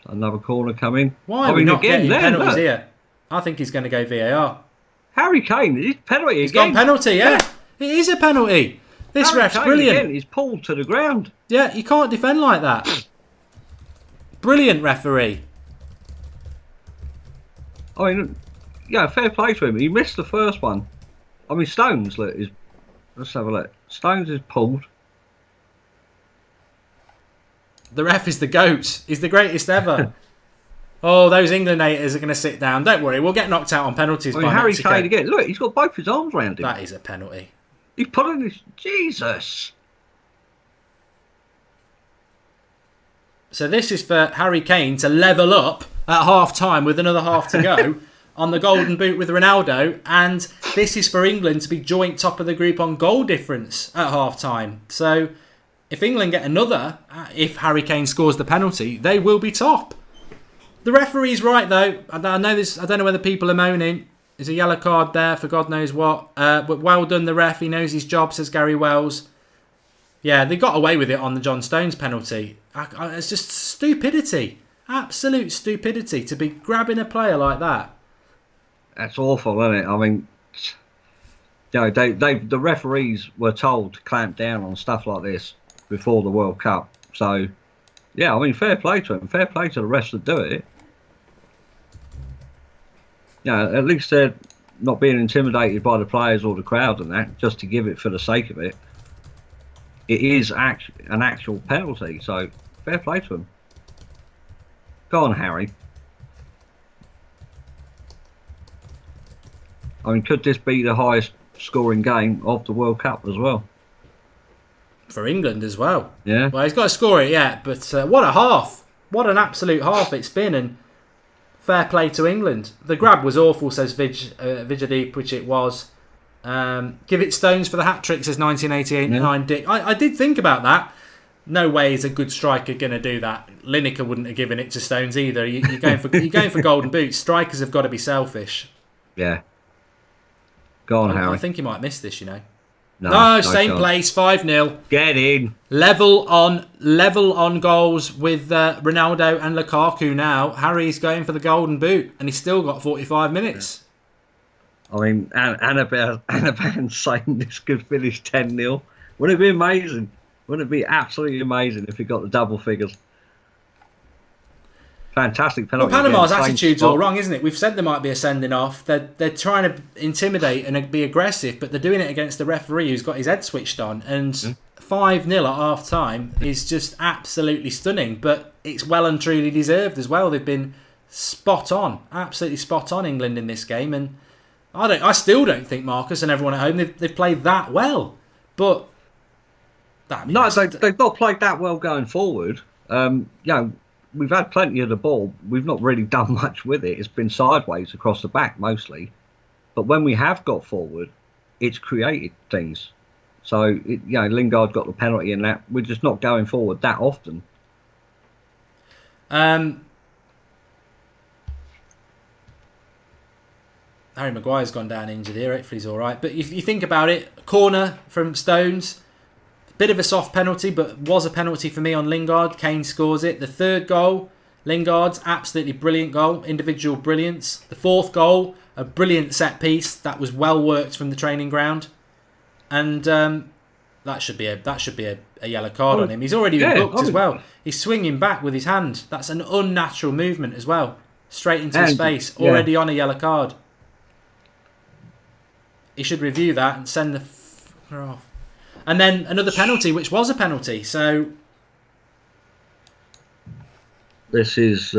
another corner coming. Why are we not getting penalties here? I think he's going to go VAR. Harry Kane, he's penalty He's gone penalty, yeah. It is a penalty. This ref's brilliant. Again, he's pulled to the ground. Yeah, you can't defend like that. Brilliant referee. I mean, yeah, fair play to him. He missed the first one. I mean, Stones, look, let's have a look. Stones is pulled. The ref is the GOAT. He's the greatest ever. Oh, those England haters are going to sit down. Don't worry, we'll get knocked out on penalties by Harry Mexico. Kane again. Look, he's got both his arms around him. That is a penalty. He's pulling his... Jesus. So this is for Harry Kane to level up at half-time with another half to go on the golden boot with Ronaldo. And this is for England to be joint top of the group on goal difference at half-time. So if England get another, if Harry Kane scores the penalty, they will be top. The referee's right though. I know this. I don't know whether people are moaning. There's a yellow card there for God knows what. But well done, the ref. He knows his job, says Gary Wells. Yeah, they got away with it on the John Stones penalty. It's just stupidity. Absolute stupidity to be grabbing a player like that. That's awful, isn't it? I mean, the referees were told to clamp down on stuff like this before the World Cup. So, yeah, I mean, fair play to them. Fair play to the refs that do it. At least they're not being intimidated by the players or the crowd and that, just to give it for the sake of it. It is an actual penalty, so fair play to them. Go on, Harry. I mean, could this be the highest scoring game of the World Cup as well? For England as well. Yeah. Well, he's got to score it yet, but what a half. What an absolute half it's been, and fair play to England. The grab was awful, says Vijadeep, which it was. Give it Stones for the hat-trick, says 1988-9 Dick. I did think about that. No way is a good striker going to do that. Lineker wouldn't have given it to Stones either. You're going for golden boots. Strikers have got to be selfish. Yeah. Go on, Harry. I think he might miss this, you know. No, same place, 5-0. Get in. Level on goals with Ronaldo and Lukaku now. Harry's going for the golden boot, and he's still got 45 minutes. I mean, Anaban's saying this could finish 10-0. Wouldn't it be amazing? Wouldn't it be absolutely amazing if he got the double figures? Fantastic penalty. Well, Panama's attitude's all wrong, isn't it? We've said there might be a sending off. They're trying to intimidate and be aggressive, but they're doing it against the referee who's got his head switched on. And 5-0 at half time is just absolutely stunning. But it's well and truly deserved as well. They've been spot on, absolutely spot on, England in this game. And I still don't think Marcus and everyone at home they've played that well. But they've not played that well going forward. We've had plenty of the ball. We've not really done much with it. It's been sideways across the back mostly. But when we have got forward, it's created things. So, Lingard got the penalty in that. We're just not going forward that often. Harry Maguire's gone down injured here. Hopefully he's all right. But if you think about it, corner from Stones. Bit of a soft penalty, but was a penalty for me on Lingard. Kane scores it. The third goal, Lingard's absolutely brilliant goal, individual brilliance. The fourth goal, a brilliant set piece that was well worked from the training ground, and that should be a yellow card on him. He's already been booked as well. He's swinging back with his hand. That's an unnatural movement as well, straight into his face. Already on a yellow card. He should review that and send the off. And then another penalty, which was a penalty. So this is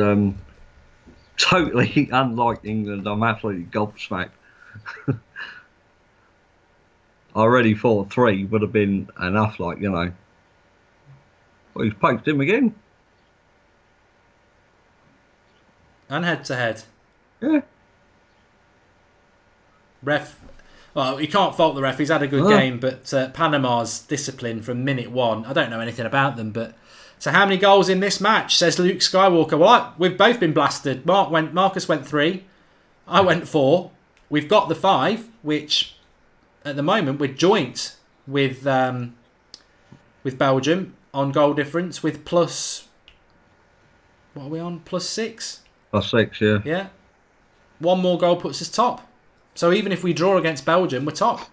totally unlike England. I'm absolutely gobsmacked. I already thought 3 would have been enough, Well, he's poked him again. And head to head. Yeah. Ref. Well, you can't fault the ref. He's had a good game, but Panama's discipline from minute 1. I don't know anything about them, but so how many goals in this match? Says Luke Skywalker. Well, we've both been blasted. Marcus went 3. I went 4. We've got the 5, which at the moment we're joint with Belgium on goal difference with plus. What are we on? +6. +6, yeah. Yeah. One more goal puts us top. So even if we draw against Belgium, we're top.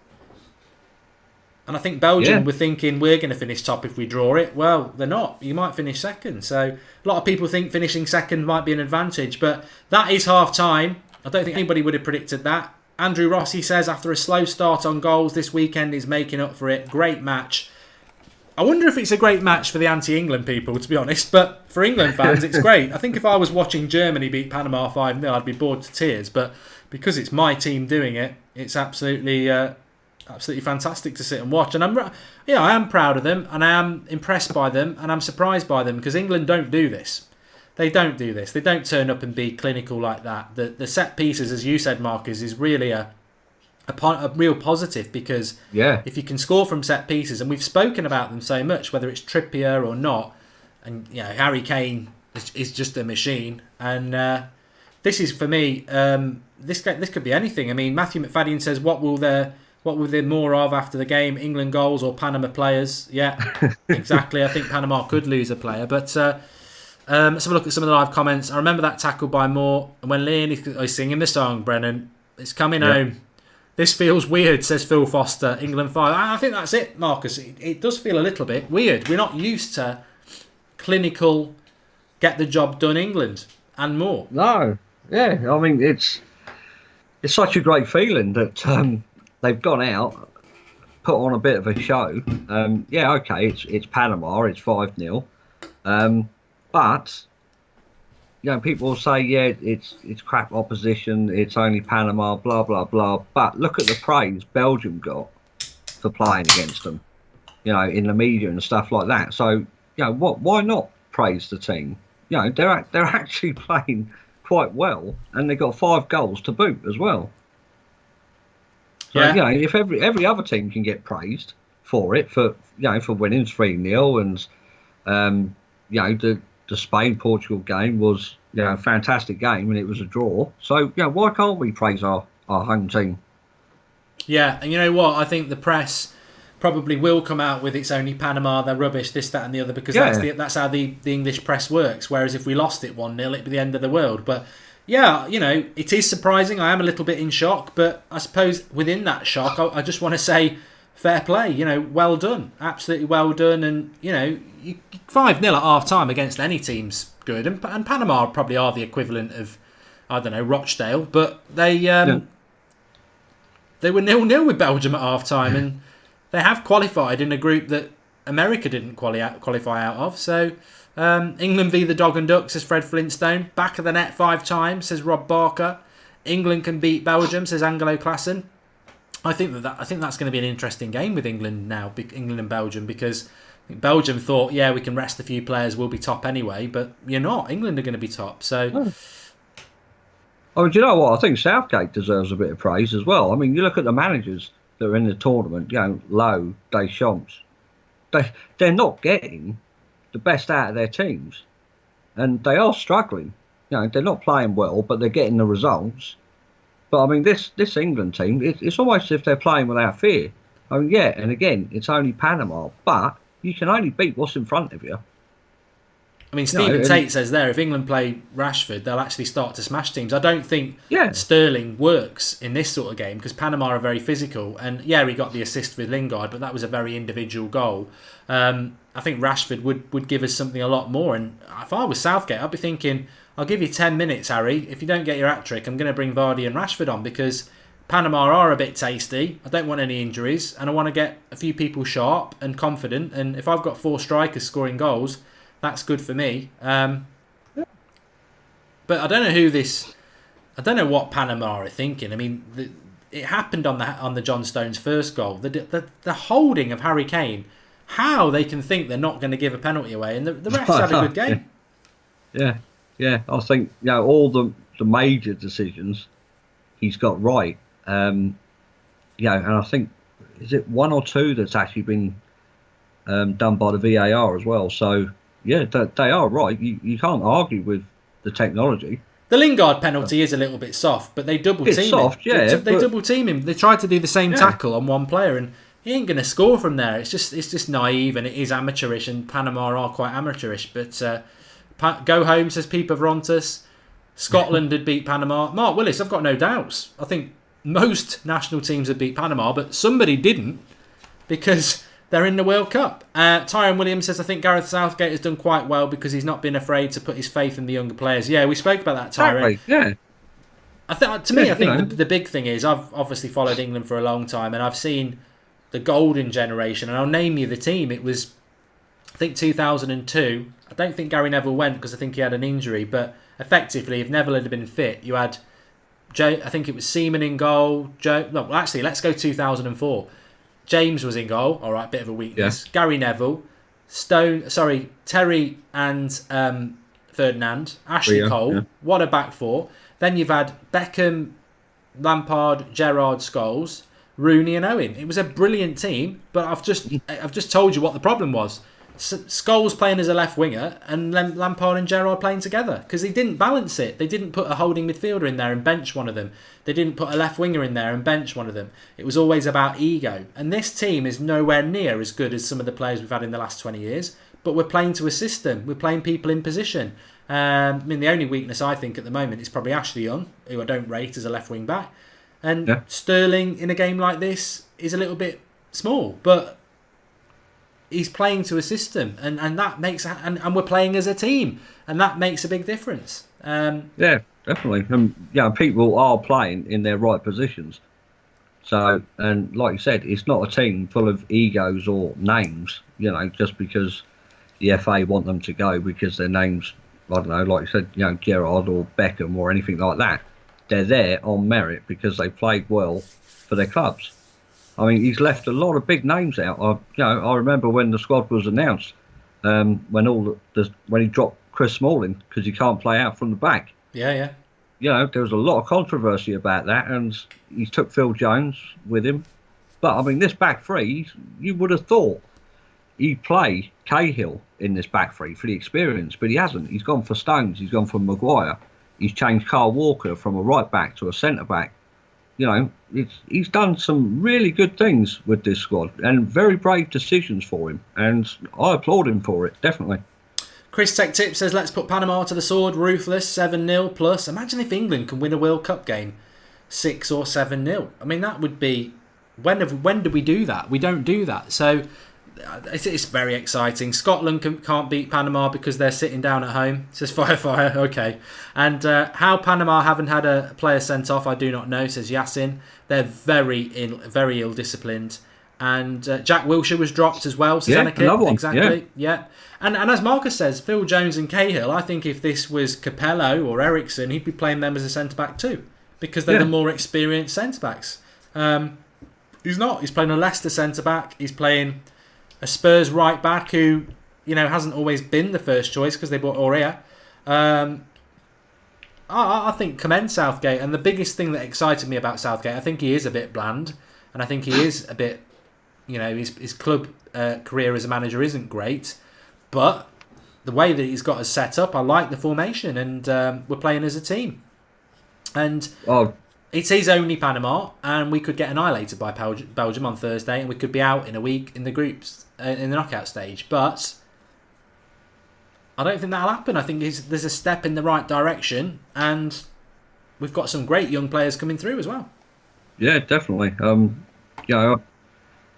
And I think Belgium were thinking we're going to finish top if we draw it. Well, they're not. You might finish second. So a lot of people think finishing second might be an advantage. But that is half-time. I don't think anybody would have predicted that. Andrew Rossi says, after a slow start on goals, this weekend is making up for it. Great match. I wonder if it's a great match for the anti-England people, to be honest. But for England fans, it's great. I think if I was watching Germany beat Panama 5-0, I'd be bored to tears. But because it's my team doing it, it's absolutely fantastic to sit and watch. And I am proud of them, and I am impressed by them, and I'm surprised by them, because England don't do this. They don't do this. They don't turn up and be clinical like that. The set pieces, as you said, Marcus, is really a a real positive, because if you can score from set pieces, and we've spoken about them so much, whether it's Trippier or not, and Harry Kane is just a machine, and this is for me. This could be anything. I mean, Matthew McFadden says, "What will there more of after the game? England goals or Panama players?" Yeah, exactly. I think Panama could lose a player, but. Let's have a look at some of the live comments. I remember that tackle by Moore, and when Leon is singing the song, Brennan, it's coming home. This feels weird, says Phil Foster. England 5. I think that's it, Marcus. It does feel a little bit weird. We're not used to clinical, get the job done England and more. No, I mean it's such a great feeling that they've gone out, put on a bit of a show. Okay, it's Panama, it's 5-0. But people will say, it's crap opposition, it's only Panama, blah blah blah. But look at the praise Belgium got for playing against them, in the media and stuff like that. So, why not praise the team? They're actually playing quite well, and they got 5 goals to boot as well. So, if every other team can get praised for it, for winning 3-0, and the Spain-Portugal game was a fantastic game, and it was a draw. So why can't we praise our home team? Yeah, and you know what? I think the press probably will come out with it's only Panama, they're rubbish, this, that, and the other, because that's how the English press works. Whereas if we lost it 1-0, it'd be the end of the world. But it is surprising. I am a little bit in shock, but I suppose within that shock, I just want to say fair play. Well done, absolutely well done, and 5-0 at half time against any team's good, and Panama probably are the equivalent of, I don't know, Rochdale, but they were 0-0 with Belgium at half time, and they have qualified in a group that America didn't qualify out of. So England v the Dog and Duck, says Fred Flintstone. Back of the net 5 times, says Rob Barker. England can beat Belgium, says Angelo Klassen. I think that's going to be an interesting game with England now, England and Belgium, because I think Belgium thought, we can rest a few players, we'll be top anyway, but you're not. England are going to be top. So, do you know what? I think Southgate deserves a bit of praise as well. I mean, you look at the managers that are in the tournament, Lowe, Deschamps, they're not getting the best out of their teams, and they are struggling. They're not playing well, but they're getting the results. But I mean, this England team, it's almost as if they're playing without fear. I mean, and again, it's only Panama, but you can only beat what's in front of you. I mean, Stephen Tate says there, if England play Rashford, they'll actually start to smash teams. I don't think Sterling works in this sort of game, because Panama are very physical. And he got the assist with Lingard, but that was a very individual goal. I think Rashford would give us something a lot more. And if I was Southgate, I'd be thinking, I'll give you 10 minutes, Harry. If you don't get your hat-trick, I'm going to bring Vardy and Rashford on, because Panama are a bit tasty. I don't want any injuries, and I want to get a few people sharp and confident. And if I've got 4 strikers scoring goals, that's good for me. But I don't know I don't know what Panama are thinking. I mean, it happened on the John Stones' first goal. The holding of Harry Kane. How they can think they're not going to give a penalty away, and the refs had a good game. Yeah. I think all the major decisions he's got right. And I think, is it 1 or 2 that's actually been done by the VAR as well. So they are right. You can't argue with the technology. The Lingard penalty is a little bit soft, but they double team him. It's soft, They double team him. They tried to do the same tackle on one player, and he ain't going to score from there. It's just naive, and it is amateurish, and Panama are quite amateurish. But go home, says Peter Vrontus. Scotland had beat Panama. Mark Willis, I've got no doubts. I think most national teams had beat Panama, but somebody didn't, because they're in the World Cup. Tyrone Williams says, I think Gareth Southgate has done quite well because he's not been afraid to put his faith in the younger players. Yeah, we spoke about that, Tyrone. Exactly. I think the big thing is, I've obviously followed England for a long time, and I've seen the golden generation, and I'll name you the team. It was, I think, 2002. I don't think Gary Neville went because I think he had an injury, but effectively, if Neville had been fit, you had I think it was Seaman in goal. Let's go 2004. James was in goal. All right, bit of a weakness. Yeah. Gary Neville, Terry and Ferdinand, Ashley Cole. Yeah. What a back four. Then you've had Beckham, Lampard, Gerrard, Scholes, Rooney and Owen. It was a brilliant team, but I've just told you what the problem was. Scholes playing as a left winger and Lampard and Gerrard playing together because they didn't balance it. They didn't put a holding midfielder in there and bench one of them. They didn't put a left winger in there and bench one of them. It was always about ego. And this team is nowhere near as good as some of the players we've had in the last 20 years, but we're playing to a system. We're playing people in position. I mean, the only weakness I think at the moment is probably Ashley Young, who I don't rate as a left wing back. And Sterling in a game like this is a little bit small, but he's playing to a system, and that makes and we're playing as a team, and that makes a big difference. Yeah, definitely. People are playing in their right positions. So, and like you said, it's not a team full of egos or names. Just because the FA want them to go because their names, I don't know, like you said, Gerrard or Beckham or anything like that. They're there on merit because they played well for their clubs. I mean, he's left a lot of big names out. I remember when the squad was announced, when he dropped Chris Smalling because he can't play out from the back. Yeah. There was a lot of controversy about that, and he took Phil Jones with him. But I mean, this back three, you would have thought he'd play Cahill in this back three for the experience, but he hasn't. He's gone for Stones. He's gone for Maguire. He's changed Carl Walker from a right back to a centre back. He's done some really good things with this squad and very brave decisions for him, and I applaud him for it, definitely. Chris Tech Tip says, let's put Panama to the sword, ruthless, 7-0 plus. Imagine if England can win a World Cup game 6 or 7-0. I mean, that would be... When do we do that? We don't do that. So it's very exciting. Scotland can't beat Panama because they're sitting down at home. Says fire, okay. And how Panama haven't had a player sent off, I do not know, says Yassin. They're very ill-disciplined. And Jack Wilshere was dropped as well, says Anakin. Another one. Exactly, yeah. And as Marcus says, Phil Jones and Cahill, I think if this was Capello or Ericsson, he'd be playing them as a centre-back too, because they're the more experienced centre-backs. He's not. He's playing a Leicester centre-back. He's playing a Spurs right-back who, hasn't always been the first choice because they bought Aurea. I think commend Southgate, and the biggest thing that excited me about Southgate, I think he is a bit bland, and I think he is a bit, his club career as a manager isn't great, but the way that he's got us set up, I like the formation, and we're playing as a team. And it's his only Panama, and we could get annihilated by Belgium on Thursday, and we could be out in a week in the groups, in the knockout stage. But I don't think that'll happen. I think there's a step in the right direction, and we've got some great young players coming through as well. Yeah, definitely.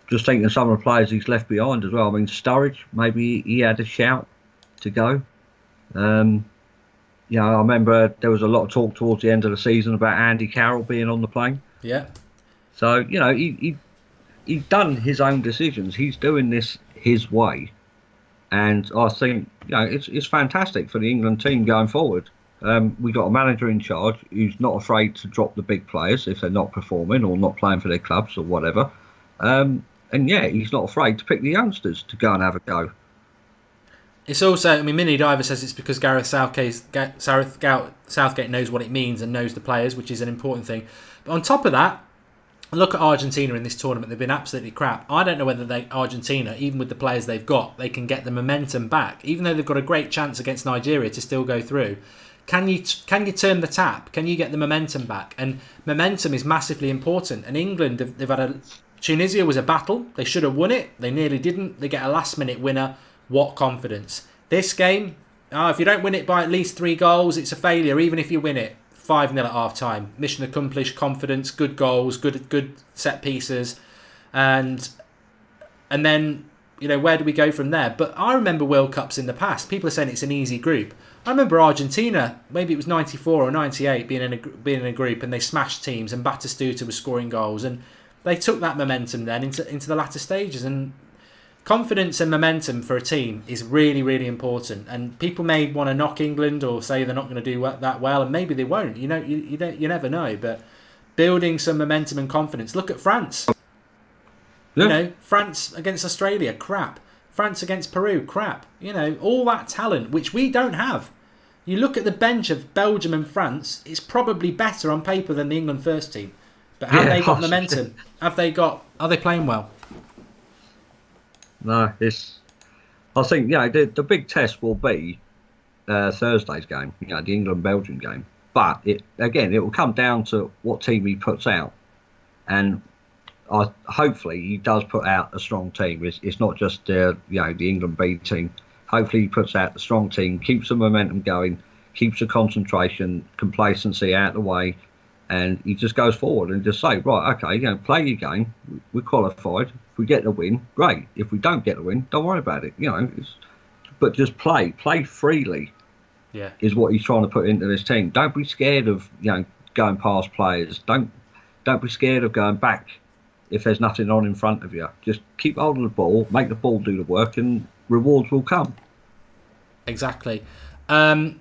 Just thinking of some of the players he's left behind as well. I mean, Sturridge, maybe he had a shout to go. I remember there was a lot of talk towards the end of the season about Andy Carroll being on the plane. Yeah. So, he's done his own decisions. He's doing this his way. And I think, it's fantastic for the England team going forward. We got a manager in charge who's not afraid to drop the big players if they're not performing or not playing for their clubs or whatever. He's not afraid to pick the youngsters to go and have a go. It's also, Minnie Diver says it's because Gareth Southgate knows what it means and knows the players, which is an important thing. But on top of that, look at Argentina in this tournament. They've been absolutely crap. I don't know whether Argentina, even with the players they've got, they can get the momentum back. Even though they've got a great chance against Nigeria to still go through, can you turn the tap? Can you get the momentum back? And momentum is massively important. And England, they've had Tunisia was a battle. They should have won it. They nearly didn't. They get a last-minute winner. What confidence? This game, if you don't win it by at least 3 goals, it's a failure. Even if you win it 5-0 at half-time. Mission accomplished, confidence, good goals, good set pieces. And then, where do we go from there? But I remember World Cups in the past. People are saying it's an easy group. I remember Argentina, maybe it was 94 or 98, being in a group, and they smashed teams, and Batistuta was scoring goals, and they took that momentum then into the latter stages. And confidence and momentum for a team is really, really important. And people may want to knock England or say they're not going to do that well, and maybe they won't. You never know. But building some momentum and confidence. Look at France. Yeah. France against Australia, crap. France against Peru, crap. All that talent which we don't have. You look at the bench of Belgium and France, it's probably better on paper than the England first team. But have they got momentum? Are they playing well? No, I think, the big test will be Thursday's game, the England-Belgium game. But it will come down to what team he puts out. And hopefully he does put out a strong team. It's not just the England B team. Hopefully he puts out a strong team, keeps the momentum going, keeps the concentration, complacency out of the way, and he just goes forward and just say, right, okay, play your game. We're qualified. If we get the win, great. If we don't get the win, don't worry about it. But just play freely. Yeah, is what he's trying to put into this team. Don't be scared of going past players. Don't be scared of going back if there's nothing on in front of you. Just keep hold of the ball, make the ball do the work, and rewards will come. Exactly. I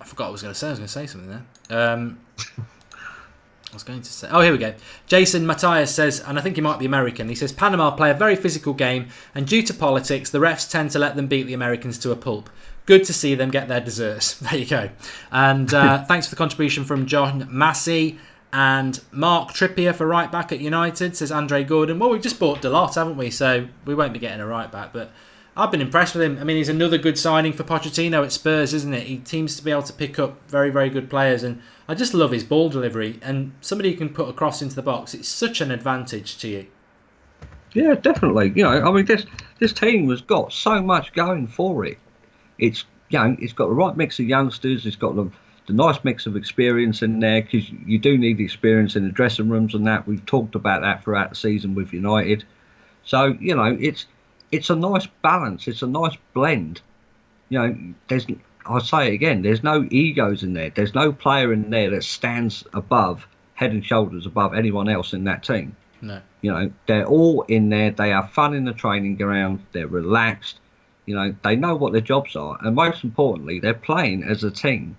forgot what I was going to say. I was going to say something there. I was going to say... Oh, here we go. Jason Matthias says, and I think he might be American, he says, Panama play a very physical game, and due to politics, the refs tend to let them beat the Americans to a pulp. Good to see them get their desserts. There you go. And thanks for the contribution from John Massey. And Mark Trippier for right back at United, says Andre Gordon. Well, we've just bought Dalot, haven't we? So we won't be getting a right back, but I've been impressed with him. I mean, he's another good signing for Pochettino at Spurs, isn't it? He seems to be able to pick up very, very good players, and I just love his ball delivery. And somebody who can put a cross into the box, it's such an advantage to you. Yeah, definitely. This team has got so much going for it. It's it's got the right mix of youngsters. It's got the nice mix of experience in there, because you do need experience in the dressing rooms and that. We've talked about that throughout the season with United. So it's a nice balance. It's a nice blend. I'll say it again. There's no egos in there. There's no player in there that stands head and shoulders above anyone else in that team. No. They're all in there. They have fun in the training ground. They're relaxed. They know what their jobs are, and most importantly, they're playing as a team.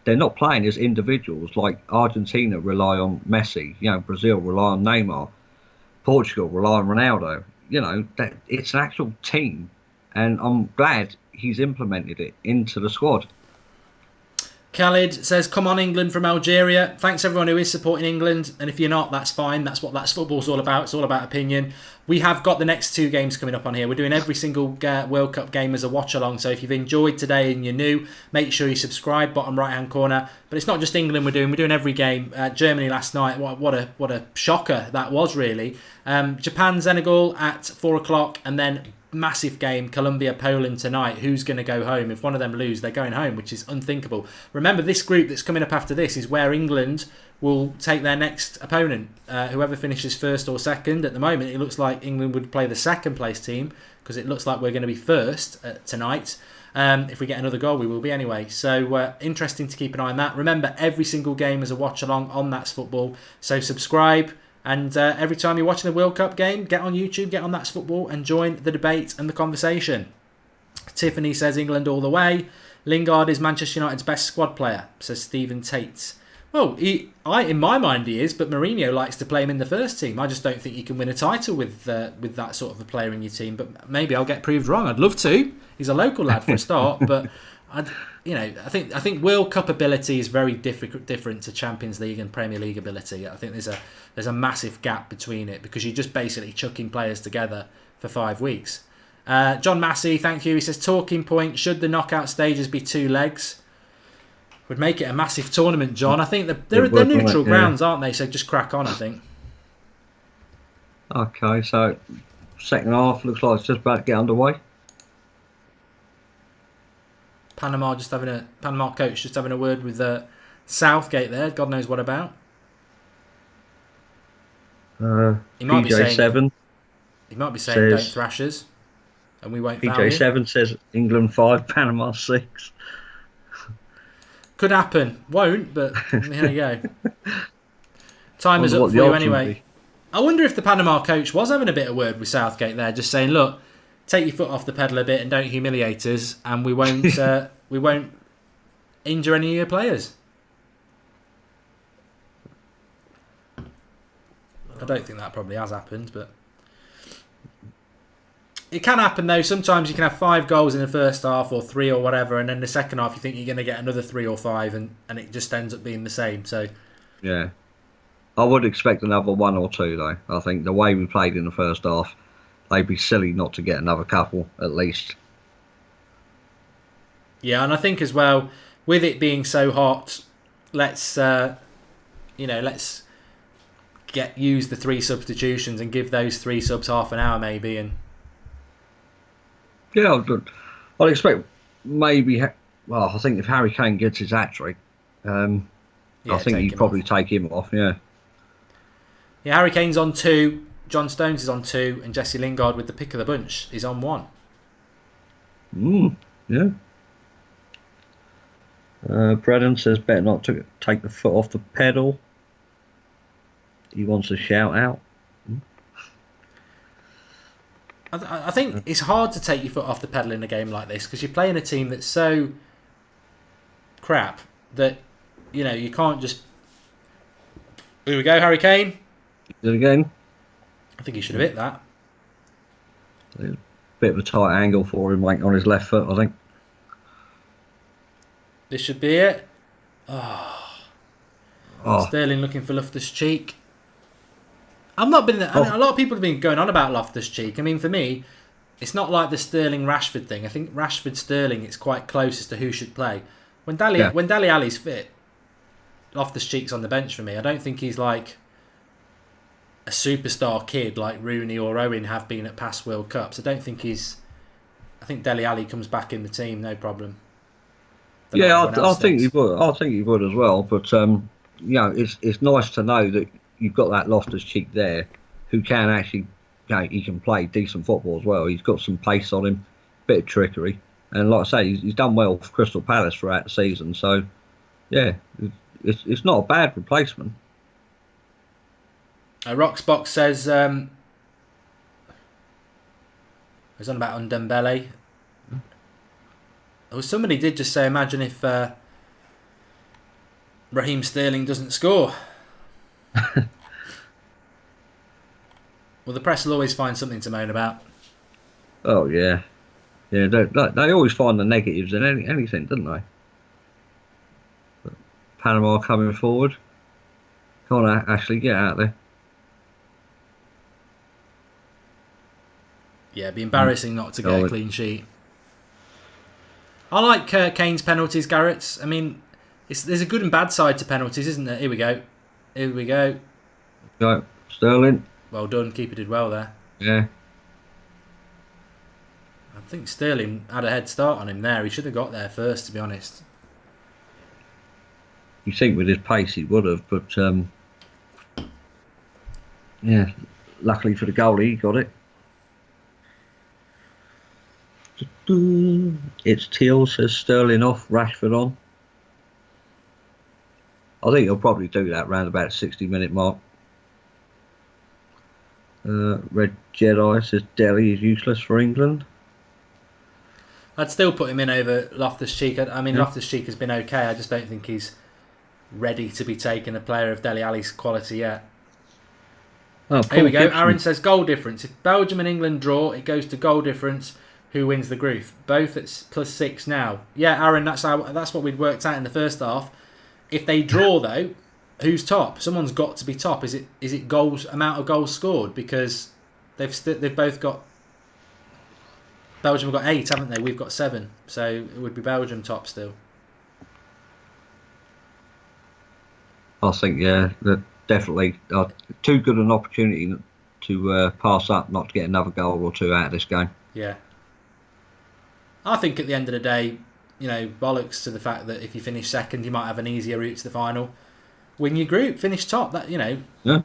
They're not playing as individuals like Argentina rely on Messi, Brazil rely on Neymar, Portugal rely on Ronaldo. That it's an actual team, and I'm glad he's implemented it into the squad. Khalid says, come on England from Algeria. Thanks everyone who is supporting England, and if you're not, that's fine. That's what That's Football's all about. It's all about opinion. We have got the next 2 games coming up on here. We're doing every single World Cup game as a watch along, so if you've enjoyed today and you're new, make sure you subscribe, bottom right hand corner. But it's not just England we're doing every game. Germany last night, what a shocker that was, really. Japan, Senegal at 4 o'clock, and then massive game, Colombia, Poland tonight. Who's going to go home? If one of them lose, they're going home, which is unthinkable. Remember, this group that's coming up after this is where England will take their next opponent. Whoever finishes first or second. At the moment, it looks like England would play the second place team, because it looks like we're going to be first tonight. If we get another goal, we will be anyway. So interesting to keep an eye on that. Remember, every single game is a watch along on That's Football. So subscribe. And every time you're watching the World Cup game, get on YouTube, get on That's Football, and join the debate and the conversation. Tiffany says England all the way. Lingard is Manchester United's best squad player, says Stephen Tate. Well, in my mind he is, but Mourinho likes to play him in the first team. I just don't think you can win a title with that sort of a player in your team. But maybe I'll get proved wrong. I'd love to. He's a local lad for a start, but I think World Cup ability is very different to Champions League and Premier League ability. I think there's a massive gap between it, because you're just basically chucking players together for 5 weeks. John Massey, thank you. He says, talking point, should the knockout stages be 2 legs? Would make it a massive tournament, John. I think they're neutral grounds, aren't they? So just crack on, I think. Okay, so second half looks like it's just about to get underway. Panama coach just having a word with Southgate there. God knows what about. He might be saying 7. He might be saying don't thrash us, and we won't foul you. PJ7 says England 5, Panama 6. Could happen. Won't, but there you go. Time is up for you anyway. I wonder if the Panama coach was having a bit of word with Southgate there, just saying, look, take your foot off the pedal a bit and don't humiliate us, and we won't injure any of your players. I don't think that probably has happened, but It can happen though. Sometimes you can have 5 goals in the first half or 3 or whatever, and then the second half you think you're going to get another 3 or 5, and it just ends up being the same. So Yeah. I would expect another 1 or 2 though. I think the way we played in the first half, they'd be silly not to get another couple at least. yeah, and I think as well with it being so hot, let's use the 3 substitutions and give those 3 subs half an hour maybe, and Yeah, I'd expect maybe. Well, I think if Harry Kane gets his hat-trick, I think you'd probably take him off. Yeah. Yeah, Harry Kane's on 2, John Stones is on 2, and Jesse Lingard with the pick of the bunch is on 1. Yeah. Brennan says better not to take the foot off the pedal. He wants a shout out. I think it's hard to take your foot off the pedal in a game like this because you're playing a team that's so crap that you can't just. Here we go, Harry Kane. Did it again? I think he should have hit that. Bit of a tight angle for him, like on his left foot, I think. This should be it. Sterling looking for Loftus-Cheek. I've not been. A lot of people have been going on about Loftus-Cheek. I mean, for me, it's not like the Sterling-Rashford thing. I think Rashford-Sterling is quite close as to who should play. When Dele Alli's fit, Loftus-Cheek's on the bench for me. I don't think he's like a superstar kid like Rooney or Owen have been at past World Cups. I don't think he's. I think Dele Alli comes back in the team, no problem. I think he would. I think he would as well. But it's nice to know that you've got that Loftus-Cheek there, who can actually, he can play decent football as well. He's got some pace on him, bit of trickery, and like I say, he's done well for Crystal Palace throughout the season. So, yeah, it's not a bad replacement. Roxbox says, he's on about Undembele. Oh, somebody did just say, imagine if Raheem Sterling doesn't score. Well, the press will always find something to moan about. Oh yeah, they always find the negatives in anything, don't they? But Panama coming forward. Come on, Ashley, get out there. Yeah, it'd be embarrassing not to get a clean sheet. I like Kane's penalties, Garrett's. I mean, there's a good and bad side to penalties, isn't there? Here we go. Right, Sterling. Well done, keeper did well there. Yeah. I think Sterling had a head start on him there. He should have got there first, to be honest. You think with his pace he would have, but yeah, luckily for the goalie, he got it. It's Teal, says Sterling off, Rashford on. I think he'll probably do that round about 60-minute mark. Red Jedi says Delhi is useless for England. I'd still put him in over Loftus-Cheek. I mean, Loftus-Cheek has been okay. I just don't think he's ready to be taken a player of Dele Alli's quality yet. Here we go. Gibson. Aaron says goal difference. If Belgium and England draw, it goes to goal difference. Who wins the group? Both at +6 now. Yeah, Aaron, that's what we'd worked out in the first half. If they draw though, who's top? Someone's got to be top. Is it goals, amount of goals scored? Because they've both got. Belgium have got 8, haven't they? We've got 7, so it would be Belgium top still. I think that definitely too good an opportunity to pass up, not to get another goal or 2 out of this game. Yeah. I think at the end of the day, bollocks to the fact that if you finish second, you might have an easier route to the final. Win your group, finish top. That Yeah.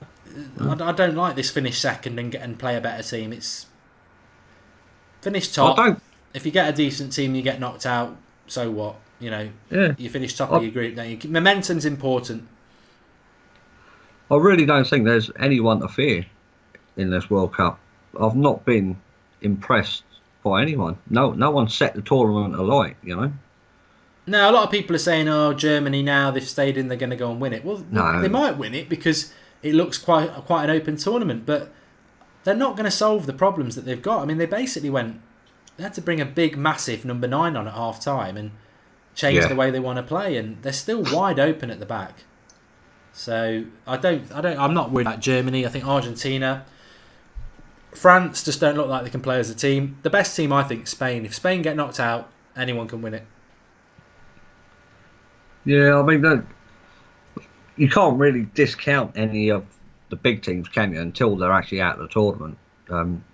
I don't like this finish second and play a better team. It's finish top. If you get a decent team, you get knocked out. So what? You finish top of your group. Don't you? Momentum's important. I really don't think there's anyone to fear in this World Cup. I've not been impressed by anyone. No one set the tournament alight. No, a lot of people are saying, "Oh, Germany now they've stayed in, they're going to go and win it." Well, no. They might win it because it looks quite an open tournament. But they're not going to solve the problems that they've got. I mean, they basically they had to bring a big, massive number 9 on at half time and change the way they want to play, and they're still wide open at the back. So I'm not worried about Germany. I think Argentina, France just don't look like they can play as a team. The best team, I think, Spain. If Spain get knocked out, anyone can win it. Yeah, I mean, you can't really discount any of the big teams, can you, until they're actually out of the tournament.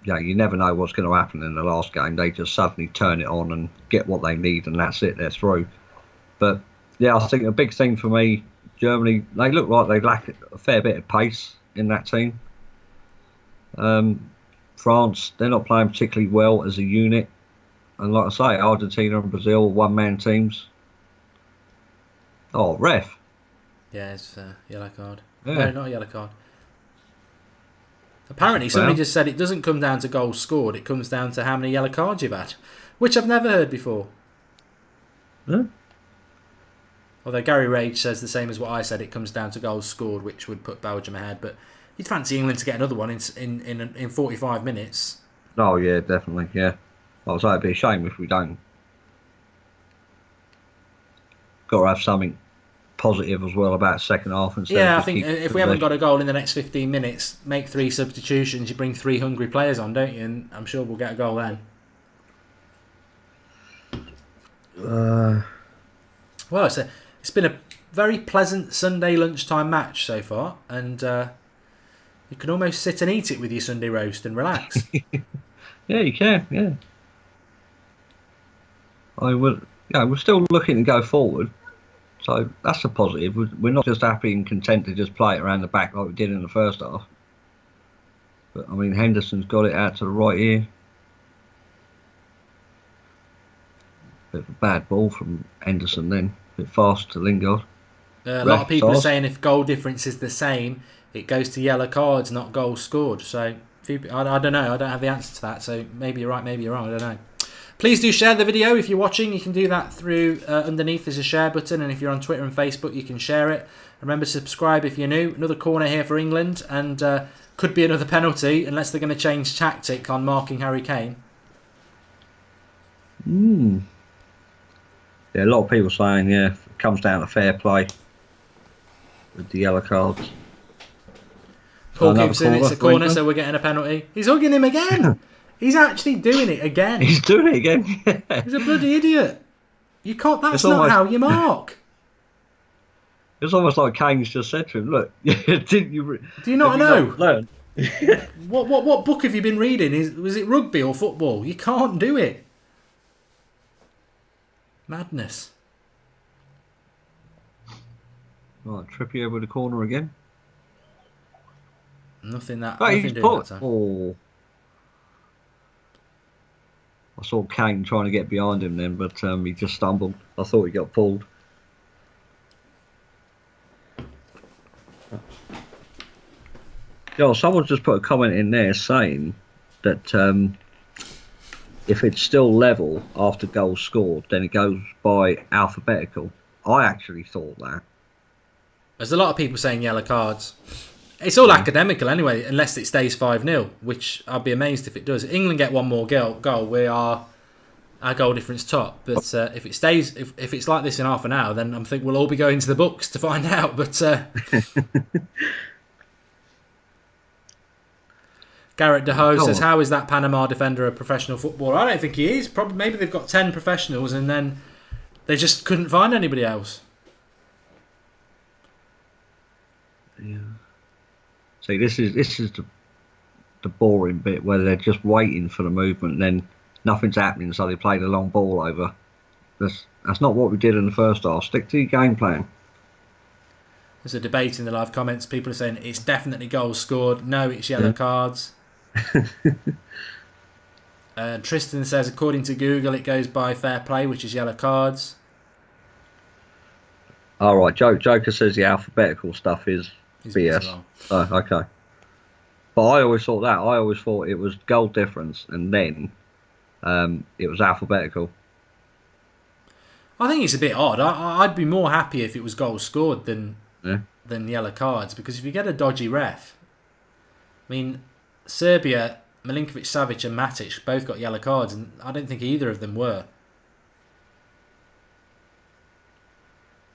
You never know what's going to happen in the last game. They just suddenly turn it on and get what they need, and that's it. They're through. But yeah, I think a big thing for me, Germany, they look like they lack a fair bit of pace in that team. France, they're not playing particularly well as a unit. And like I say, Argentina and Brazil, one-man teams. Oh, ref. Yeah, it's a yellow card. Yeah. No, not a yellow card. Apparently, somebody just said it doesn't come down to goals scored. It comes down to how many yellow cards you've had, which I've never heard before. Yeah. Although Gary Rage says the same as what I said. It comes down to goals scored, which would put Belgium ahead. But you'd fancy England to get another one in 45 minutes. Oh, yeah, definitely, yeah. I was like, it'd be a shame if we don't. Got to have something positive as well about second half. Yeah, I think if we haven't got a goal in the next 15 minutes, make 3 substitutions, you bring 3 hungry players on, don't you? And I'm sure we'll get a goal then. Well, it's been a very pleasant Sunday lunchtime match so far, and you can almost sit and eat it with your Sunday roast and relax. Yeah, you can, yeah. We're still looking to go forward. So that's a positive. We're not just happy and content to just play it around the back like we did in the first half. But, I mean, Henderson's got it out to the right here. Bit of a bad ball from Henderson then. A bit fast to Lingard. A lot of people are saying if goal difference is the same, it goes to yellow cards, not goals scored. So, I don't know. I don't have the answer to that. So, maybe you're right, maybe you're wrong. I don't know. Please do share the video if you're watching. You can do that through underneath. There's a share button, and if you're on Twitter and Facebook, you can share it. Remember to subscribe if you're new. Another corner here for England, and could be another penalty unless they're going to change tactic on marking Harry Kane. Yeah, a lot of people saying, it comes down to fair play with the yellow cards. Paul keeps in, it's a corner, so we're getting a penalty. He's hugging him again. He's actually doing it again. He's doing it again. He's a bloody idiot. You can't. That's not how you mark. It's almost like Kane's just said to him, "Look, didn't you? Do you not know? Not learn? What book have you been reading? Was it rugby or football? You can't do it. Madness." Right, Trippier with the corner again. Nothing doing that time. Oh. I saw Kane trying to get behind him then, but he just stumbled. I thought he got pulled. Someone's just put a comment in there saying that if it's still level after goals scored, then it goes by alphabetical. I actually thought that. There's a lot of people saying yellow cards. It's all academical anyway, unless it stays 5-0, which I'd be amazed if it does. If England get one more goal, we are our goal difference top. But if it stays, if it's like this in half an hour, then I think we'll all be going to the books to find out. But Garrett DeHoe says, "How is that Panama defender a professional footballer?" I don't think he is. Probably, maybe they've got 10 professionals, and then they just couldn't find anybody else. Yeah. See, this is the boring bit where they're just waiting for the movement and then nothing's happening, so they play the long ball over. That's not what we did in the first half. Stick to your game plan. There's a debate in the live comments. People are saying it's definitely goals scored. No, it's yellow cards. Tristan says, according to Google, it goes by fair play, which is yellow cards. All right, Joker says the alphabetical stuff is BS. Oh, okay. But I always thought that. I always thought it was goal difference, and then it was alphabetical. I think it's a bit odd. I'd be more happy if it was goals scored than yellow cards, because if you get a dodgy ref, I mean, Serbia, Milinkovic-Savic and Matic both got yellow cards, and I don't think either of them were.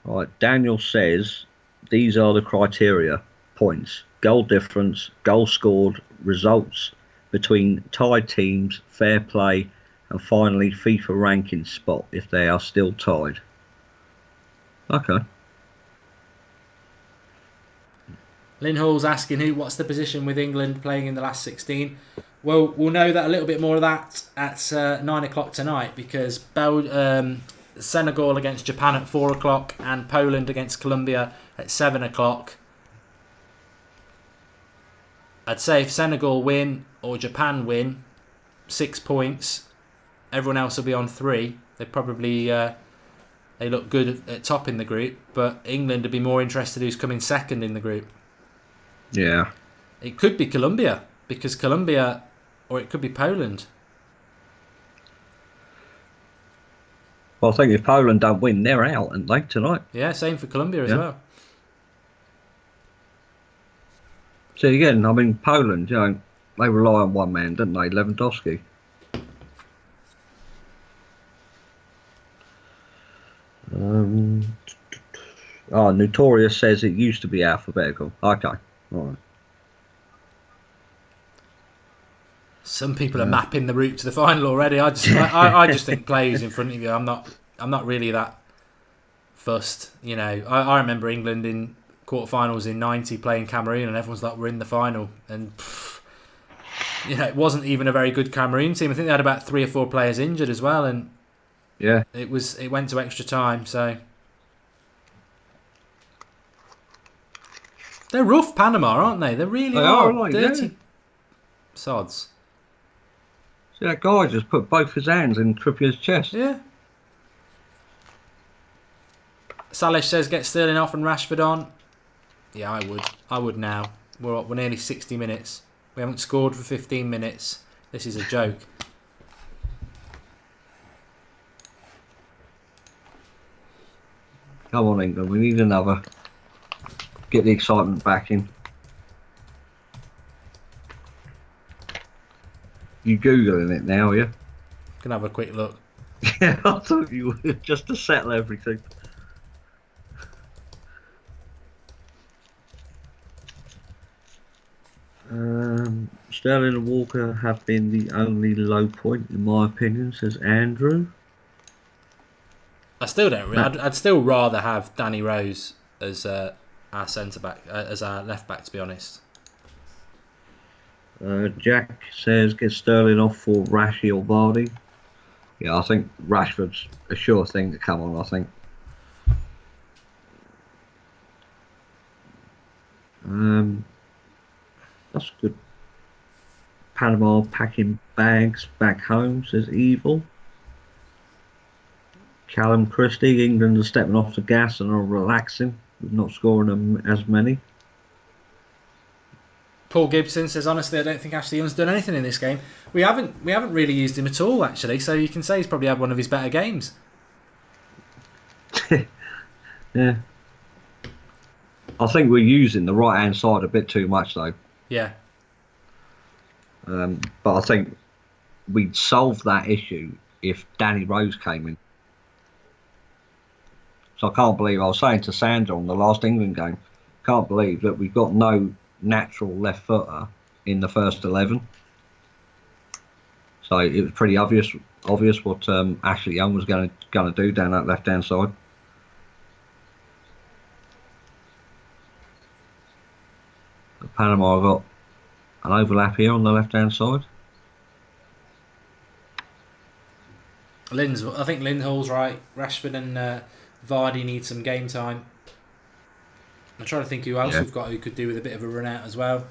Right, Daniel says these are the criteria: points, goal difference, goal scored, results between tied teams, fair play, and finally FIFA ranking spot if they are still tied. Okay. Lynn Hall's asking what's the position with England playing in the last 16. Well, we'll know that a little bit more of that at 9 o'clock tonight, because Senegal against Japan at 4 o'clock and Poland against Colombia at 7 o'clock. I'd say if Senegal win or Japan win, 6 points, everyone else will be on 3. They probably they look good at top in the group, but England would be more interested who's coming second in the group. Yeah. It could be Colombia, because Colombia, or it could be Poland. Well, I think if Poland don't win, they're out, aren't they, tonight? Yeah, same for Colombia as well. So again, I mean, Poland, they rely on one man, don't they, Lewandowski? Notorious says it used to be alphabetical. Okay, all right. Some people are mapping the route to the final already. I just think play who's in front of you. I'm not really that fussed. I remember England in quarterfinals in '90 playing Cameroon, and everyone's like, we're in the final, and it wasn't even a very good Cameroon team. I think they had about 3 or 4 players injured as well, and yeah, it went to extra time. So they're rough, Panama, aren't they? They really are dirty sods. See, that guy just put both his hands in Trippier's chest. Yeah. Salish says get Sterling off and Rashford on. Yeah, I would. I would now. We're nearly 60 minutes. We haven't scored for 15 minutes. This is a joke. Come on, England. We need another. Get the excitement back in. You Googling it now, yeah? Can have a quick look. Yeah, I thought you would, just to settle everything. Sterling and Walker have been the only low point, in my opinion, says Andrew. I still don't really. I'd still rather have Danny Rose as our centre back, as our left back, to be honest. Jack says get Sterling off for Rashi or Vardy. Yeah, I think Rashford's a sure thing to come on, I think. That's good. Panama packing bags back home, says Evil. Callum Christie, England are stepping off the gas and are relaxing with not scoring them as many. Paul Gibson says, honestly, I don't think Ashley Young's done anything in this game. We haven't really used him at all, actually, so you can say he's probably had one of his better games. Yeah. I think we're using the right-hand side a bit too much, though. Yeah. But I think we'd solve that issue if Danny Rose came in. So I can't believe, I was saying to Sandra on the last England game, can't believe that we've got no natural left footer in the first 11. So it was pretty obvious what Ashley Young was going to do down that left hand side. But Panama got an overlap here on the left hand side. I think Lynn Hall's right. Rashford and Vardy need some game time. I'm trying to think who else we've got who could do with a bit of a run out as well.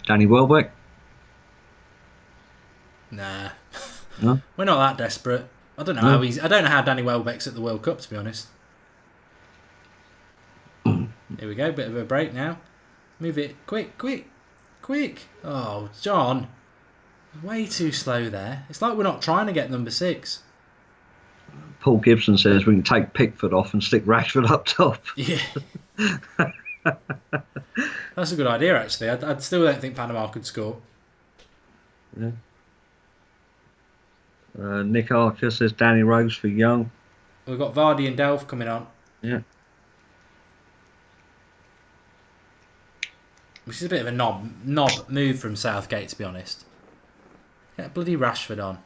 Danny Welbeck? Nah. No? We're not that desperate. I don't know I don't know how Danny Welbeck's at the World Cup, to be honest. Here we go, bit of a break now. Move it. Quick. Oh, John. Way too slow there. It's like we're not trying to get number 6. Paul Gibson says we can take Pickford off and stick Rashford up top. Yeah. That's a good idea, actually. I still don't think Panama could score. Yeah. Nick Archer says Danny Rose for Young. We've got Vardy and Delph coming on. Yeah. Which is a bit of a knob move from Southgate, to be honest. Get bloody Rashford on.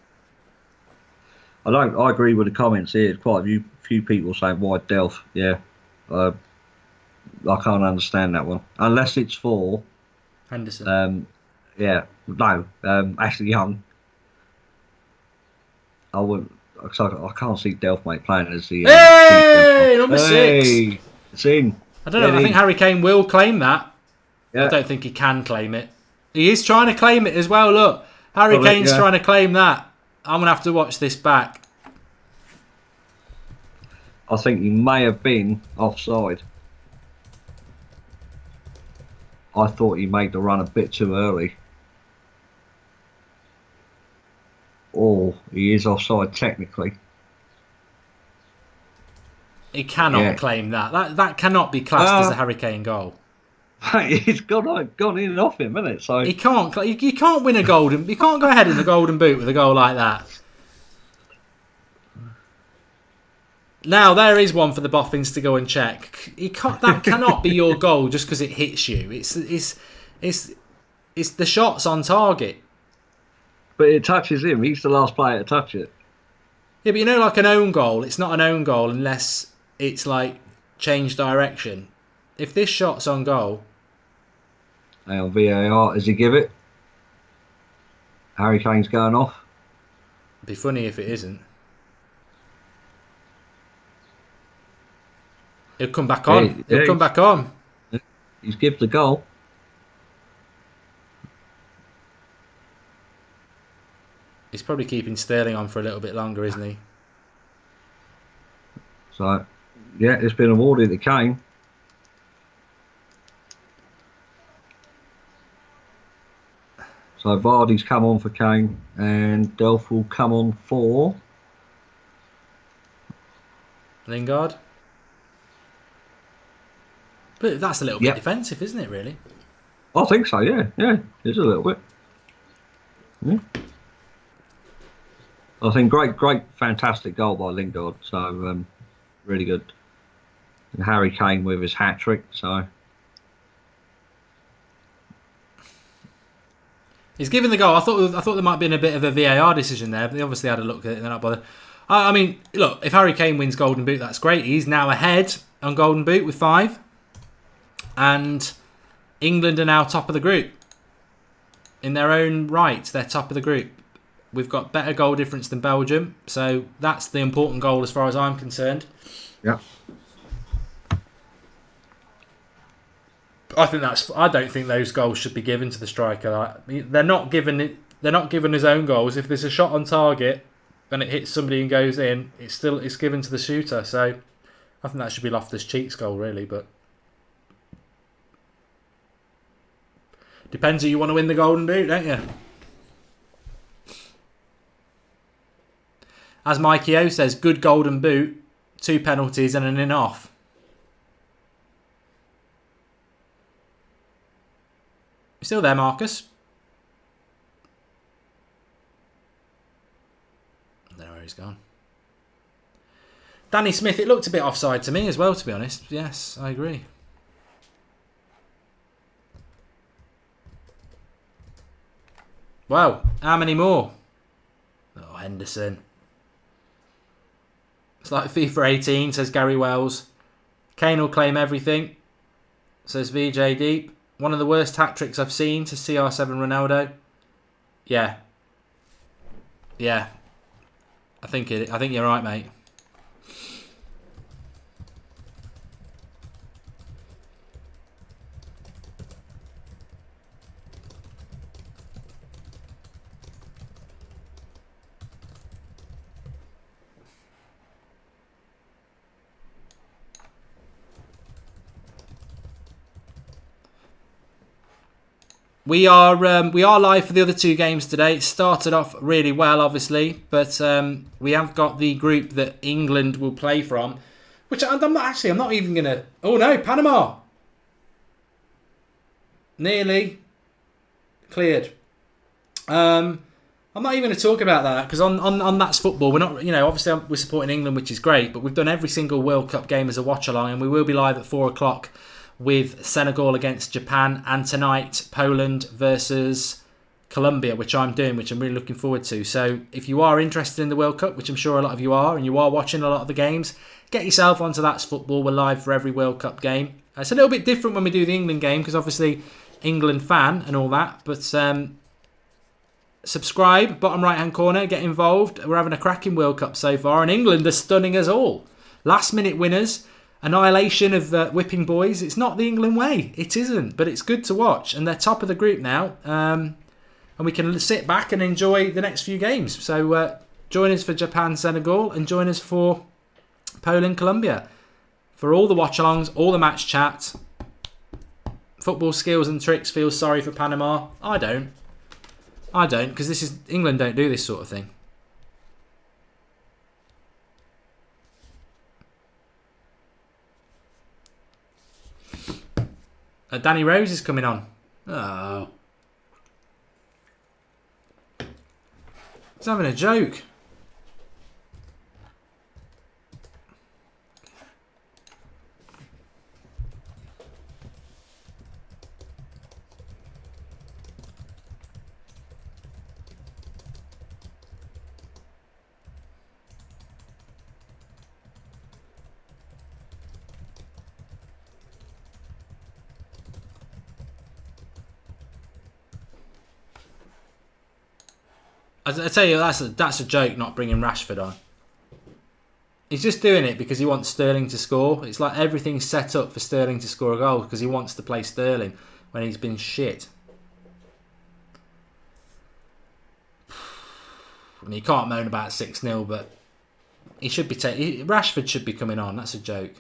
I agree with the comments here. Quite a few people saying why Delph. Yeah. I can't understand that one. Unless it's for Henderson. yeah. No. Ashley Young. I wouldn't. I can't see Delph mate playing as the. Hey! Number 6! Hey! It's in. I don't know. I think Harry Kane will claim that. Yeah. I don't think he can claim it. He is trying to claim it as well. Look, Harry Kane's trying to claim that. I'm going to have to watch this back. I think he may have been offside. I thought he made the run a bit too early. Or he is offside technically. He cannot claim that. That cannot be classed as a Harry Kane goal. It's gone in and off him, isn't it? So he can't. You can't win a golden. You can't go ahead in the golden boot with a goal like that. Now there is one for the boffins to go and check. That cannot be your goal just because it hits you. It's the shots on target. But it touches him. He's the last player to touch it. Yeah, but like an own goal, it's not an own goal unless it's like change direction. If this shot's on goal, hang on, VAR, does he give it? Harry Kane's going off. It'd be funny if it isn't. He'll come back on. He'll come back on. He's given the goal. He's probably keeping Sterling on for a little bit longer, isn't he? So, yeah, it's been awarded to Kane. So Vardy's come on for Kane, and Delph will come on for Lingard. But that's a little bit defensive, isn't it, really? I think so, yeah. Yeah, it's a little bit. Yeah. I think great, fantastic goal by Lingard. So, really good. And Harry Kane with his hat-trick, so... He's given the goal. I thought there might have been a bit of a VAR decision there, but they obviously had a look at it and they're not bothered. I mean, look, if Harry Kane wins Golden Boot, that's great. He's now ahead on Golden Boot with 5. And England are now top of the group. In their own right, they're top of the group. We've got better goal difference than Belgium, so that's the important goal as far as I'm concerned. Yeah. I don't think those goals should be given to the striker. They're not given his own goals. If there's a shot on target and it hits somebody and goes in, it's given to the shooter. So I think that should be Loftus-Cheek's goal, really. But depends who you want to win the Golden Boot, don't you? As Mikey O says, good Golden Boot, 2 penalties and an in-off. You still there, Marcus? I don't know where he's gone. Danny Smith, it looked a bit offside to me as well, to be honest. Yes, I agree. Wow, how many more? Oh, Henderson. It's like FIFA 18, says Gary Wells. Kane will claim everything, says VJ Deep. One of the worst hat-tricks I've seen to CR7 Ronaldo. Yeah. Yeah. I think you're right, mate. We are live for the other two games today. It started off really well, obviously, but we have got the group that England will play from, which I'm not even gonna. Oh no, Panama nearly cleared. I'm not even going to talk about that because on That's Football, we're not, obviously we're supporting England, which is great, but we've done every single World Cup game as a watch along, and we will be live at 4 o'clock with Senegal against Japan, and tonight Poland versus Colombia, which I'm doing, which I'm really looking forward to. So if you are interested in the World Cup, which I'm sure a lot of you are, and you are watching a lot of the games, get yourself onto That's Football. We're live for every World Cup game. It's a little bit different when we do the England game because obviously England fan and all that, but subscribe, bottom right hand corner, get involved. We're having a cracking World Cup so far, and England are stunning us all. Last minute winners, annihilation of whipping boys. It's not the England way, it isn't, but it's good to watch, and they're top of the group now, and we can sit back and enjoy the next few games. So join us for Japan Senegal, and join us for Poland Colombia, for all the watch alongs, all the match chat, football skills and tricks. Feel sorry for Panama. I don't, because this is England. Don't do this sort of thing. Danny Rose is coming on. Oh, he's having a joke. I tell you, that's a joke not bringing Rashford on. He's just doing it because he wants Sterling to score. It's like everything's set up for Sterling to score a goal because he wants to play Sterling when he's been shit. I mean, you can't moan about 6-0, but he should be Rashford should be coming on. That's a joke.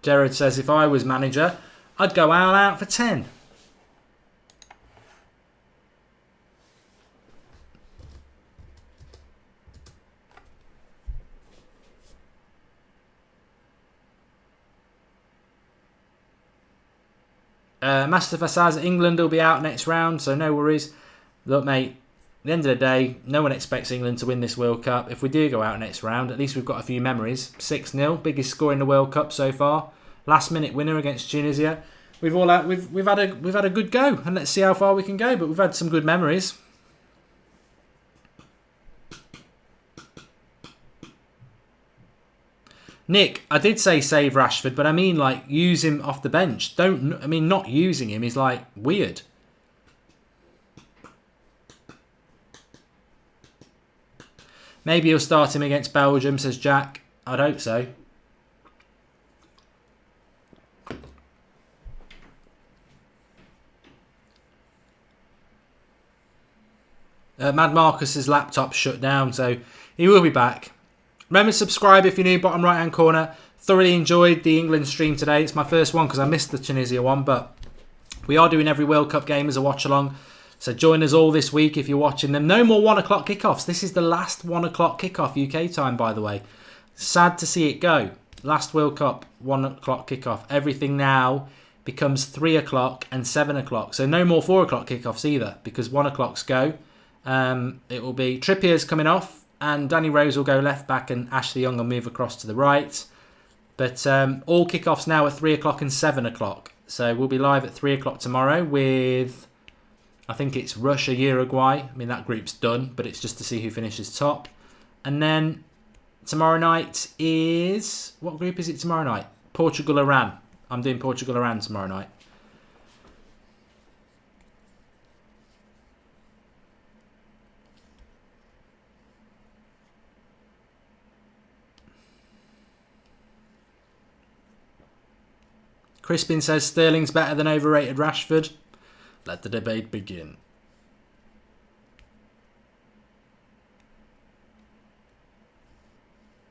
Jared says, if I was manager, I'd go all out for 10. Mustafa says England will be out next round, so no worries. Look, mate, at the end of the day, no one expects England to win this World Cup. If we do go out next round, at least we've got a few memories. 6-0, biggest score in the World Cup so far. Last minute winner against Tunisia. We've had a good go, and let's see how far we can go. But we've had some good memories. Nick, I did say save Rashford, but I mean like use him off the bench. Not using him is like weird. Maybe he'll start him against Belgium, says Jack. I'd hope so. Mad Marcus's laptop shut down, so he will be back. Remember to subscribe if you're new, bottom right hand corner. Thoroughly enjoyed the England stream today. It's my first one because I missed the Tunisia one, but we are doing every World Cup game as a watch along. So join us all this week if you're watching them. No more 1 o'clock kickoffs. This is the last 1 o'clock kickoff UK time, by the way. Sad to see it go. Last World Cup, 1 o'clock kickoff. Everything now becomes 3 o'clock and 7 o'clock. So no more 4 o'clock kickoffs either, because 1 o'clock's go. It will be Trippier's coming off, and Danny Rose will go left back, and Ashley Young will move across to the right. But all kickoffs now are 3 o'clock and 7 o'clock. So we'll be live at 3 o'clock tomorrow with, I think it's Russia, Uruguay. I mean, that group's done, but it's just to see who finishes top. And then tomorrow night is, what group is it tomorrow night? Portugal, Iran. I'm doing Portugal, Iran tomorrow night. Crispin says Sterling's better than overrated Rashford. Let the debate begin.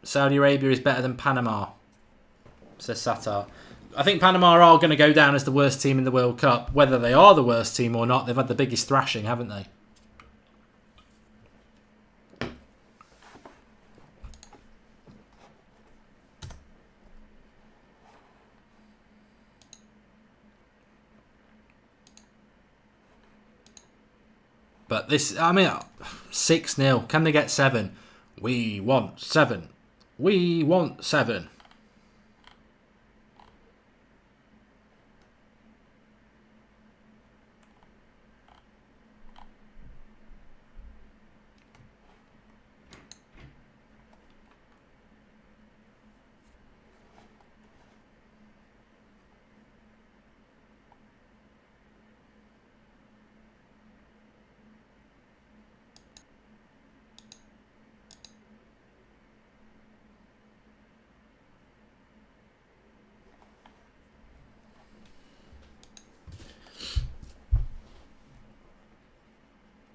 Saudi Arabia is better than Panama, says Satar. I think Panama are going to go down as the worst team in the World Cup. Whether they are the worst team or not, they've had the biggest thrashing, haven't they? But this, I mean, 6-0. Can they get 7? We want 7. We want 7.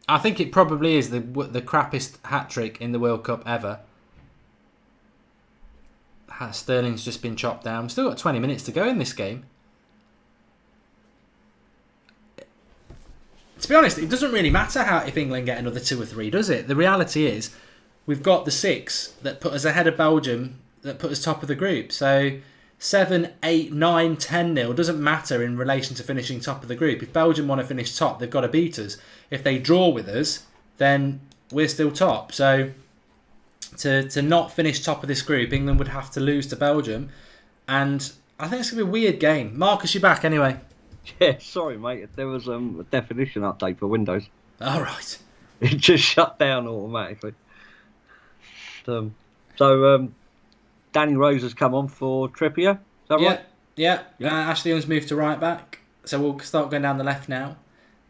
I think it probably is the crappiest hat-trick in the World Cup ever. Sterling's just been chopped down. We've still got 20 minutes to go in this game. To be honest, it doesn't really matter if England get another 2 or 3, does it? The reality is, we've got the 6 that put us ahead of Belgium, that put us top of the group. So 7, 8, 9, 10-0 doesn't matter in relation to finishing top of the group. If Belgium want to finish top, they've got to beat us. If they draw with us, then we're still top. So to not finish top of this group, England would have to lose to Belgium. And I think it's going to be a weird game. Marcus, you back anyway? Yeah, sorry, mate. There was a definition update for Windows. All right. It just shut down automatically. Danny Rose has come on for Trippier. Is that right? Yeah. Ashley Young's moved to right back. So we'll start going down the left now.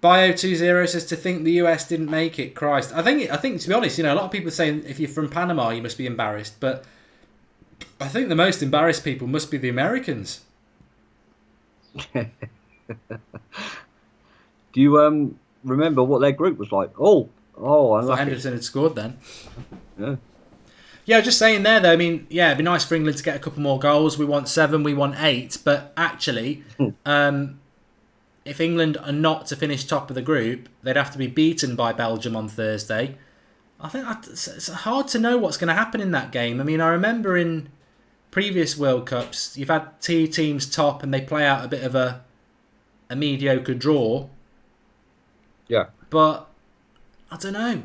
Bio20 says to think the US didn't make it. Christ. I think to be honest, a lot of people say if you're from Panama you must be embarrassed, but I think the most embarrassed people must be the Americans. Do you remember what their group was like? I thought Henderson had scored then. Yeah. Yeah, just saying there though, I mean, yeah, it'd be nice for England to get a couple more goals. We want 7, we want 8, but actually, if England are not to finish top of the group, they'd have to be beaten by Belgium on Thursday. I think it's hard to know what's going to happen in that game. I mean, I remember in previous World Cups, you've had 2 teams top and they play out a bit of a mediocre draw. Yeah. But, I don't know.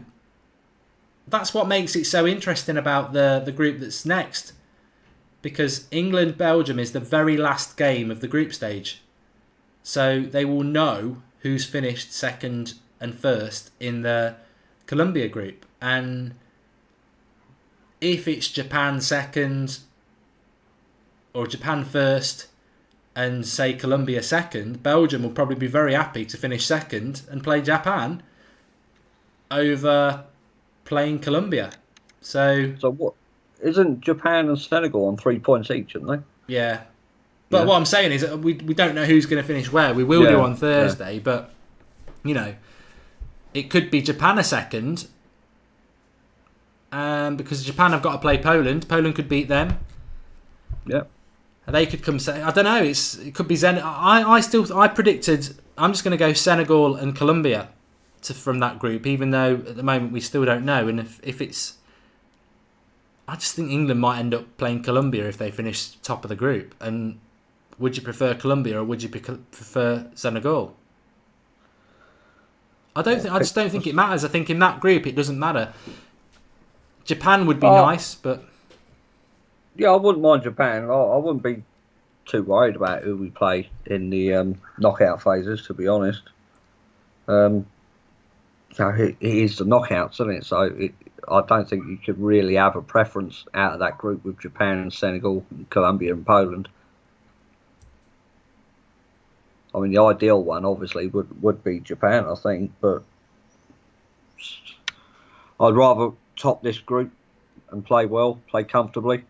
That's what makes it so interesting about the group that's next. Because England-Belgium is the very last game of the group stage. So they will know who's finished second and first in the Colombia group. And if it's Japan second or Japan first and say Colombia second, Belgium will probably be very happy to finish second and play Japan over playing Colombia. So what? Isn't Japan and Senegal on 3 points each, aren't they? Yeah. But what I'm saying is we don't know who's going to finish where. We will do on Thursday, but, it could be Japan a second because Japan have got to play Poland. Poland could beat them. Yeah. They could come... I don't know. It could be Zen. I predicted... I'm just going to go Senegal and Colombia from that group, even though at the moment we still don't know. And if it's... I just think England might end up playing Colombia if they finish top of the group. And would you prefer Colombia or would you prefer Senegal? I just don't think it matters. I think in that group it doesn't matter. Japan would be nice, but yeah, I wouldn't mind Japan. I wouldn't be too worried about who we play in the knockout phases, to be honest. So it is the knockouts, isn't it? So I don't think you could really have a preference out of that group with Japan and Senegal, and Colombia and Poland. I mean, the ideal one obviously would be Japan, I think, but I'd rather top this group and play well, play comfortably.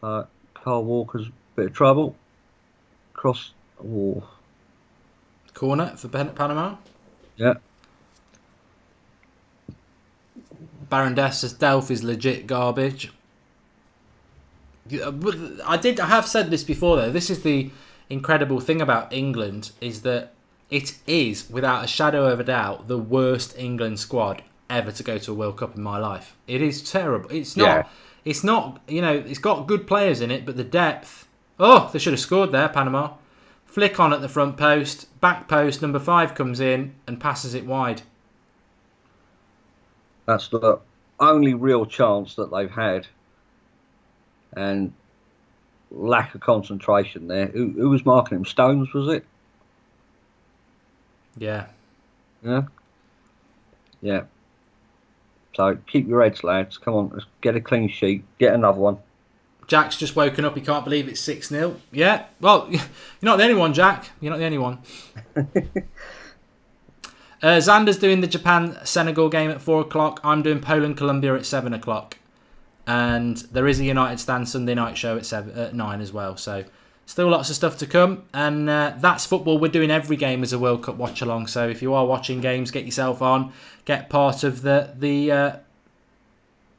So Carl Walker's a bit of trouble. Cross. Oh. Corner for Panama. Yeah. Baron Des says Delph is legit garbage. I have said this before though. This is the incredible thing about England is that it is, without a shadow of a doubt, the worst England squad ever to go to a World Cup in my life. It is terrible. It's not. Yeah. It's not. It's got good players in it, but the depth. Oh, they should have scored there, Panama. Flick on at the front post, back post. Number 5 comes in and passes it wide. That's the only real chance that they've had, and lack of concentration there. Who was marking him? Stones, was it? Yeah. Yeah. Yeah. So keep your heads, lads. Come on, let's get a clean sheet. Get another one. Jack's just woken up. He can't believe it's 6-0. Yeah. Well, you're not the only one, Jack. You're not the only one. Xander's doing the Japan-Senegal game at 4 o'clock. I'm doing Poland-Colombia at 7 o'clock. And there is a United Stand Sunday night show at 9 as well. So still lots of stuff to come. And that's football. We're doing every game as a World Cup watch-along. So if you are watching games, get yourself on. Get part of the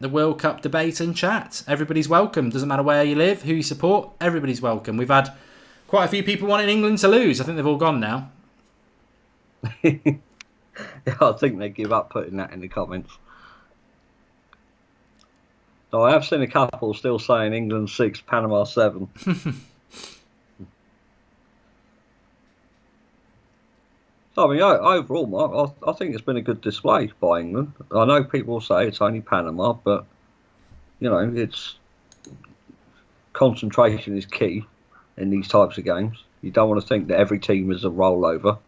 World Cup debate and chat. Everybody's welcome. Doesn't matter where you live, who you support. Everybody's welcome. We've had quite a few people wanting England to lose. I think they've all gone now. Yeah, I think they give up putting that in the comments. So I have seen a couple still saying England 6, Panama 7. So, I mean, overall, Mark, I think it's been a good display by England. I know people say it's only Panama, but, it's concentration is key in these types of games. You don't want to think that every team is a rollover.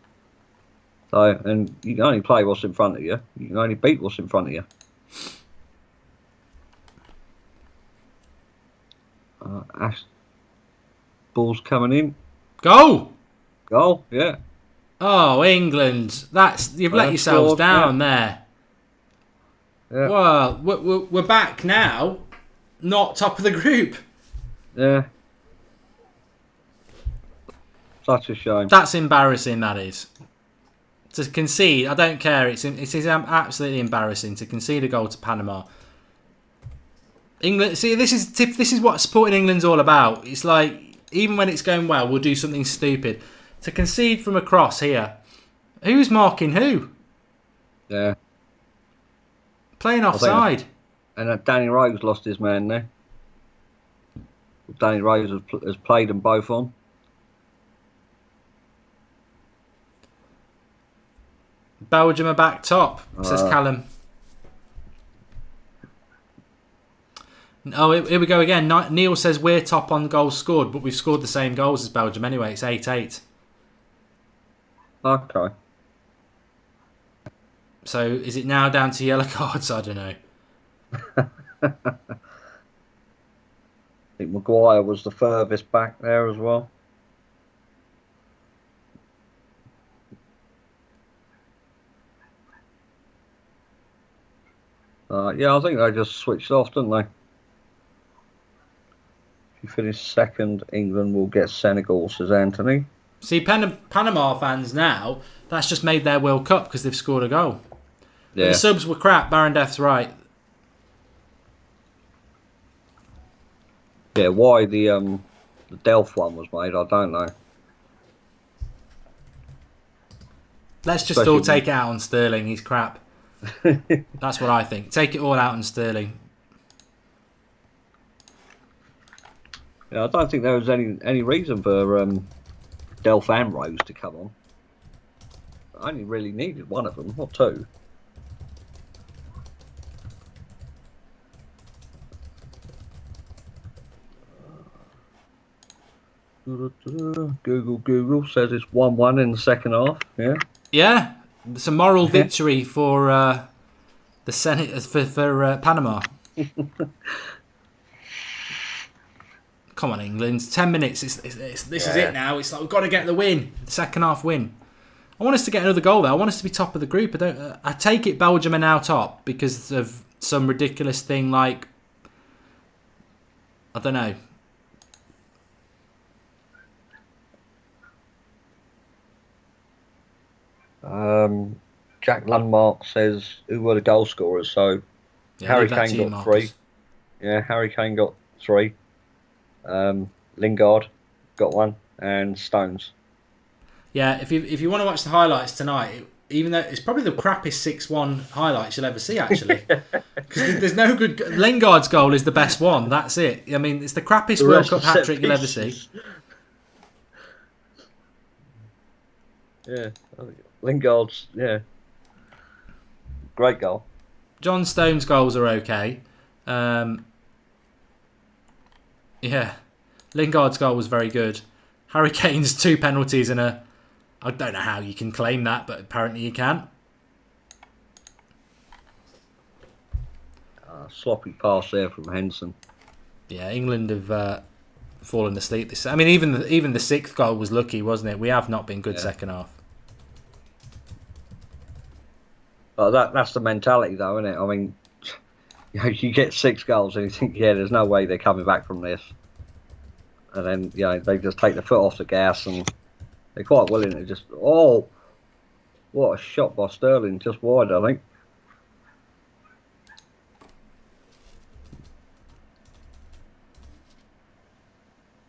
So, and you can only play what's in front of you. You can only beat what's in front of you. Ash, ball's coming in. Go! Goal, yeah. Oh, England! You've let yourselves down there. Yeah. Well, we're back now. Not top of the group. Yeah. Such a shame. That's embarrassing. That is. To concede, I don't care. It's absolutely embarrassing to concede a goal to Panama. England. See, this is what supporting England's all about. It's like even when it's going well, we'll do something stupid. To concede from across here, who's marking who? Yeah. Playing offside. And Danny Rose lost his man there. Danny Rose has played them both on. Belgium are back top, says Callum. Oh, here we go again. Neil says we're top on goals scored, but we've scored the same goals as Belgium anyway. It's 8-8. Okay. So is it now down to yellow cards? I don't know. I think Maguire was the furthest back there as well. Yeah, I think they just switched off, didn't they? If you finish second, England will get Senegal, says Anthony. See, Panama fans now, that's just made their World Cup because they've scored a goal. Yeah. But the subs were crap, Baron Death's right. Yeah, why the Delph one was made, I don't know. Let's just all take it out on Sterling, he's crap. That's what I think. Take it all out on Sterling. Yeah, I don't think there was any reason for Delph and Rose to come on. I only really needed one of them, not two. Google says it's 1-1 in the second half. Yeah. Yeah, it's a moral victory for the Senate for Panama. Come on, England! 10 minutes. This is it now. It's like we've got to get the win, the second half win. I want us to get another goal though. I want us to be top of the group. I take it Belgium are now top because of some ridiculous thing like I don't know. Jack Landmark says who were the goal scorers? So Yeah, Harry Kane got 3. Yeah, Harry Kane got 3. Lingard got one, and Stones. Yeah, if you want to watch the highlights tonight, even though it's probably the crappiest 6-1 highlights you'll ever see, actually. Because there's no good... Lingard's goal is the best one, that's it. I mean, it's the crappiest World Cup hat-trick you'll ever see. Yeah, Lingard's, great goal. John Stones' goals are okay. Lingard's goal was very good. Harry Kane's 2 penalties and a... I don't know how you can claim that, but apparently you can. Sloppy pass there from Henson. Yeah, England have fallen asleep. I mean, even the 6th goal was lucky, wasn't it? We have not been good second half. But that's the mentality, though, isn't it? I mean, you get 6 goals and you think, there's no way they're coming back from this. And then, they just take the foot off the gas and they're quite willing to just... Oh! What a shot by Sterling, just wide, I think.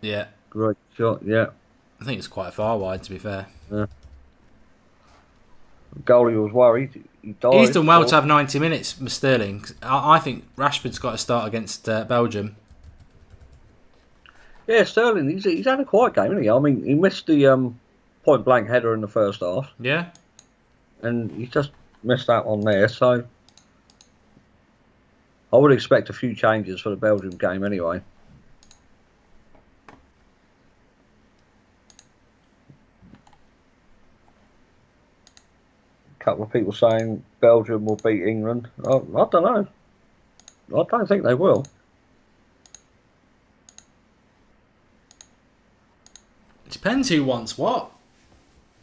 Yeah. Great shot, yeah. I think it's quite far wide, to be fair. Yeah. Goalie was worried. He died. He's done well to have 90 minutes, Sterling. I think Rashford's got to start against Belgium. Yeah, Sterling, he's had a quiet game, hasn't he? I mean, he missed the point-blank header in the first half. Yeah. And he just missed that one there, so... I would expect a few changes for the Belgium game anyway. A couple of people saying Belgium will beat England. I don't know. I don't think they will. It depends who wants what.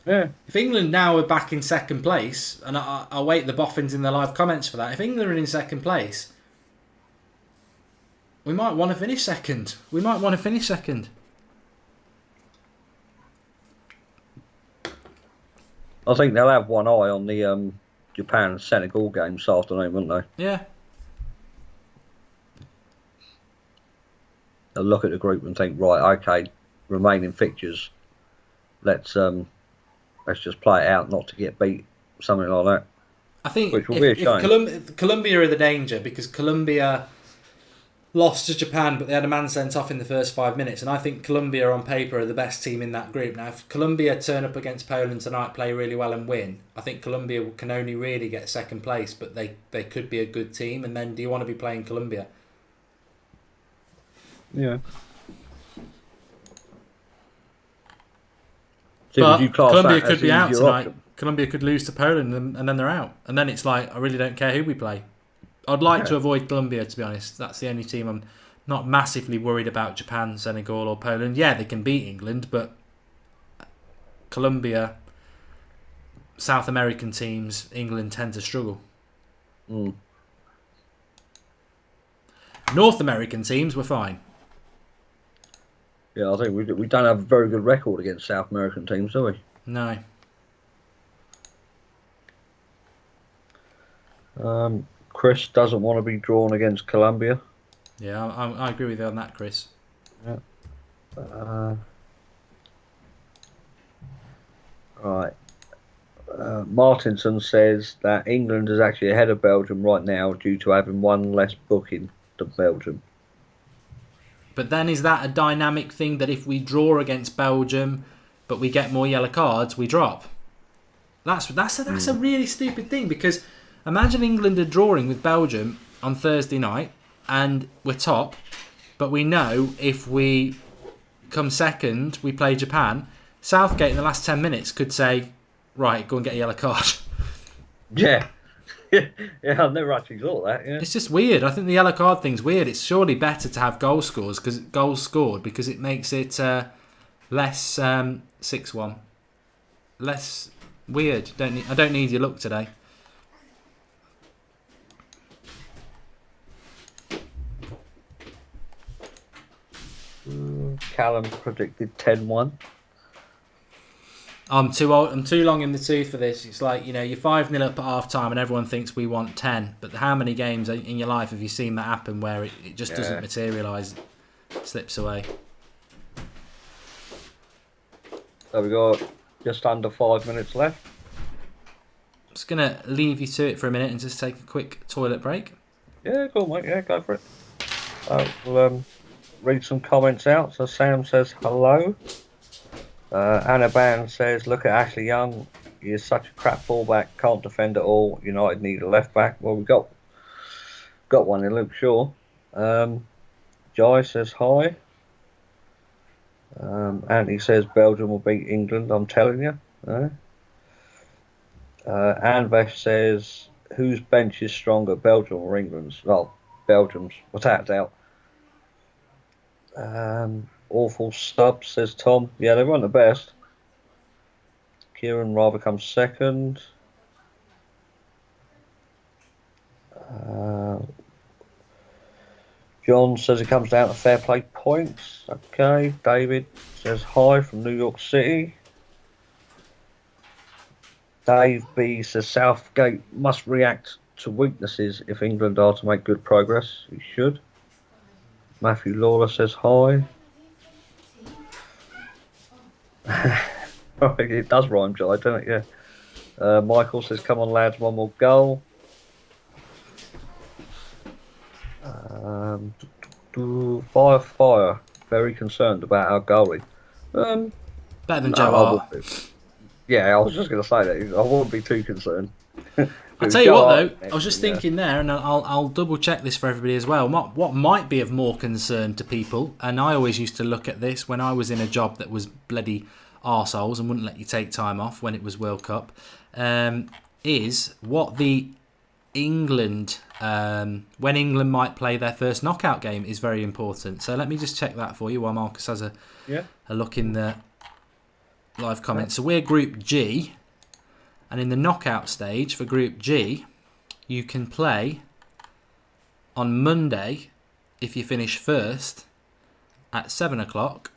Yeah. If England now are back in second place, and I'll wait the boffins in the live comments for that. If England are in second place, we might want to finish second. I think they'll have one eye on the Japan-Senegal game this afternoon, won't they? Yeah. They'll look at the group and think, right, okay, remaining fixtures, let's just play it out, not to get beat, something like that. I think which will be a shame. If Colombia are the danger, because Colombia lost to Japan, but they had a man sent off in the first 5 minutes, and I think Colombia on paper are the best team in that group. Now, if Colombia turn up against Poland tonight, play really well and win, I think Colombia can only really get second place, but they could be a good team, and then do you want to be playing Colombia? Yeah. But Colombia could be out tonight. Colombia could lose to Poland and then they're out. And then it's like, I really don't care who we play. I'd like to avoid Colombia, to be honest. That's the only team I'm not massively worried about. Japan, Senegal or Poland. Yeah, they can beat England, but Colombia, South American teams, England tend to struggle. North American teams were fine. Yeah, I think we don't have a very good record against South American teams, do we? No. Chris doesn't want to be drawn against Colombia. Yeah, I agree with you on that, Chris. Yeah. Right. Martinson says that England is actually ahead of Belgium right now due to having one less booking than Belgium. But then is that a dynamic thing that if we draw against Belgium but we get more yellow cards, we drop? That's a really stupid thing, because imagine England are drawing with Belgium on Thursday night and we're top, but we know if we come second, we play Japan. Southgate in the last 10 minutes could say, right, go and get a yellow card. Yeah. Yeah, I've never actually thought that. Yeah. It's just weird. I think the yellow card thing's weird. It's surely better to have goals scored because it makes it less 6-1. Less weird. I don't need your look today. Callum predicted 10-1. I'm too old. I'm too long in the tooth for this. It's like, you're 5-0 up at half time and everyone thinks we want 10. But how many games in your life have you seen that happen where it just doesn't materialise, slips away? So we got just under 5 minutes left. Just going to leave you to it for a minute and just take a quick toilet break. Yeah, cool, mate. Yeah, go for it. We'll read some comments out. So Sam says hello. Anna Ban says, look at Ashley Young. He is such a crap fullback. Can't defend at all. United need a left back. Well, we got one in Luke Shaw. Jai says hi. Anthony says Belgium will beat England. I'm telling you. Anvesh says, whose bench is stronger, Belgium or England's? Well, Belgium's, without doubt. Awful sub, says Tom. Yeah, they weren't the best. Kieran rather comes second. John says it comes down to fair play points. Okay. David says hi from New York City. Dave B says Southgate must react to weaknesses if England are to make good progress. He should. Matthew Lawler says hi. It does rhyme, Jai, doesn't it? Yeah. Michael says, come on, lads, one more goal. Fire. Very concerned about our goalie. Better than Joe Hart. Yeah, I was just going to say that. I wouldn't be too concerned. I'll tell you what, though. I was just thinking there, and I'll double check this for everybody as well. What might be of more concern to people, and I always used to look at this when I was in a job that was bloody arseholes and wouldn't let you take time off when it was World Cup, is what the England, when England might play their first knockout game is very important. So let me just check that for you while Marcus has a look in the live comments. So we're Group G, and in the knockout stage for Group G, you can play on Monday if you finish first at 7 o'clock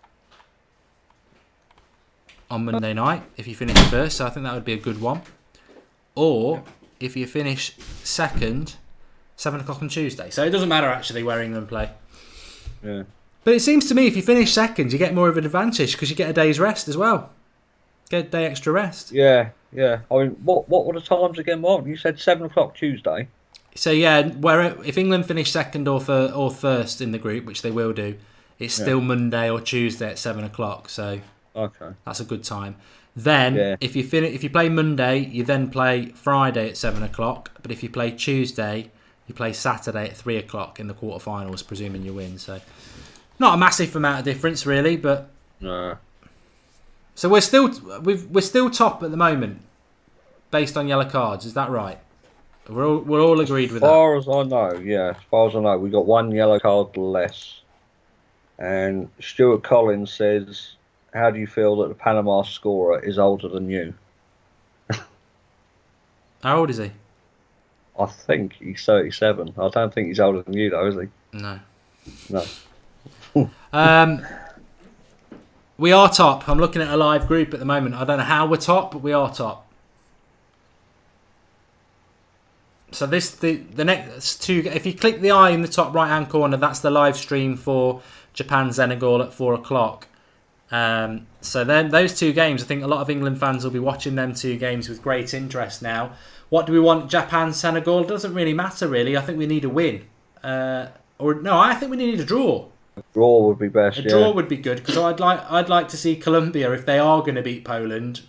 on Monday night if you finish first. So I think that would be a good one. Or if you finish second, 7 o'clock on Tuesday. So it doesn't matter actually where England play. Yeah. But it seems to me if you finish second, you get more of an advantage because you get a day's rest as well. Get a day extra rest. Yeah. I mean, what were the times again, Mark? You said 7 o'clock Tuesday. So yeah, if England finish second or first in the group, which they will do, it's still Monday or Tuesday at 7 o'clock. So that's a good time. Then if you play Monday, you then play Friday at 7 o'clock. But if you play Tuesday, you play Saturday at 3 o'clock in the quarterfinals, presuming you win. So not a massive amount of difference really, but no. So we're still top at the moment, based on yellow cards. Is that right? We're all agreed with that. As far as I know, we got one yellow card less. And Stuart Collins says, how do you feel that the Panama scorer is older than you? How old is he? I think he's 37. I don't think he's older than you, though, is he? No. We are top. I'm looking at a live group at the moment. I don't know how we're top, but we are top. So the next two. If you click the eye in the top right hand corner, that's the live stream for Japan Senegal at 4 o'clock. So then those two games, I think a lot of England fans will be watching them two games with great interest now. What do we want? Japan Senegal? It doesn't really matter really. I think we need a win. I think we need a draw. A draw would be best. A draw would be good because I'd like to see Colombia if they are going to beat Poland.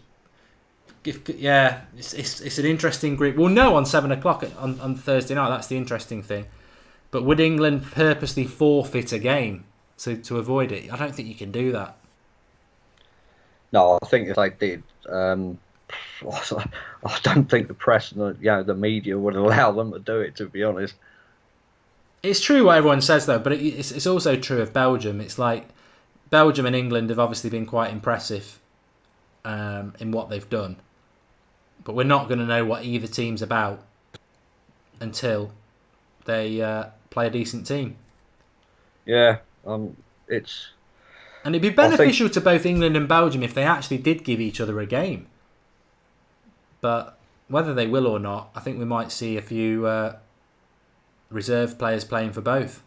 It's an interesting group. We'll know on 7 o'clock on Thursday night. That's the interesting thing. But would England purposely forfeit a game to avoid it? I don't think you can do that. No, I think if they did, I don't think the press and the media would allow them to do it. To be honest. It's true what everyone says, though, but it's also true of Belgium. It's like Belgium and England have obviously been quite impressive in what they've done. But we're not going to know what either team's about until they play a decent team. Yeah, And it'd be beneficial to both England and Belgium if they actually did give each other a game. But whether they will or not, I think we might see a few reserve players playing for both.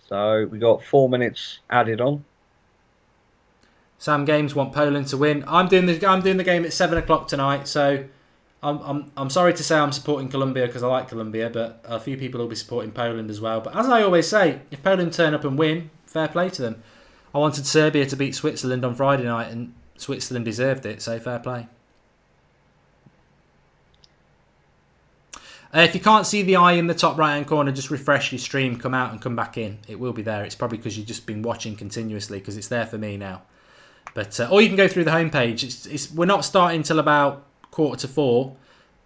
So we got 4 minutes added on. Sam Games want Poland to win. I'm doing the game at 7 o'clock tonight, so I'm sorry to say I'm supporting Colombia because I like Colombia, but a few people will be supporting Poland as well. But as I always say, if Poland turn up and win, fair play to them. I wanted Serbia to beat Switzerland on Friday night, and Switzerland deserved it, so fair play. If you can't see the eye in the top right hand corner, just refresh your stream, come out and come back in. It will be there. It's probably because you've just been watching continuously, because it's there for me now. But or you can go through the homepage. We're not starting till about 3:45,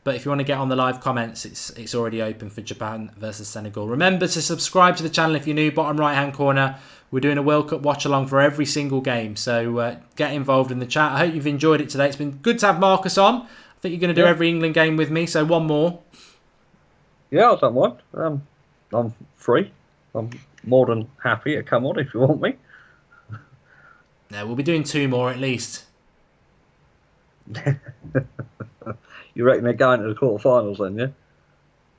but if you want to get on the live comments, it's already open for Japan versus Senegal. Remember to subscribe to the channel if you're new. Bottom right hand corner, we're doing a World Cup watch along for every single game, so get involved in the chat. I hope you've enjoyed it today. It's been good to have Marcus on. I think you're going to do every England game with me, so one more. Yeah, I don't mind. I'm free. I'm more than happy to come on if you want me. No, we'll be doing 2 more at least. You reckon they're going to the quarterfinals then, yeah?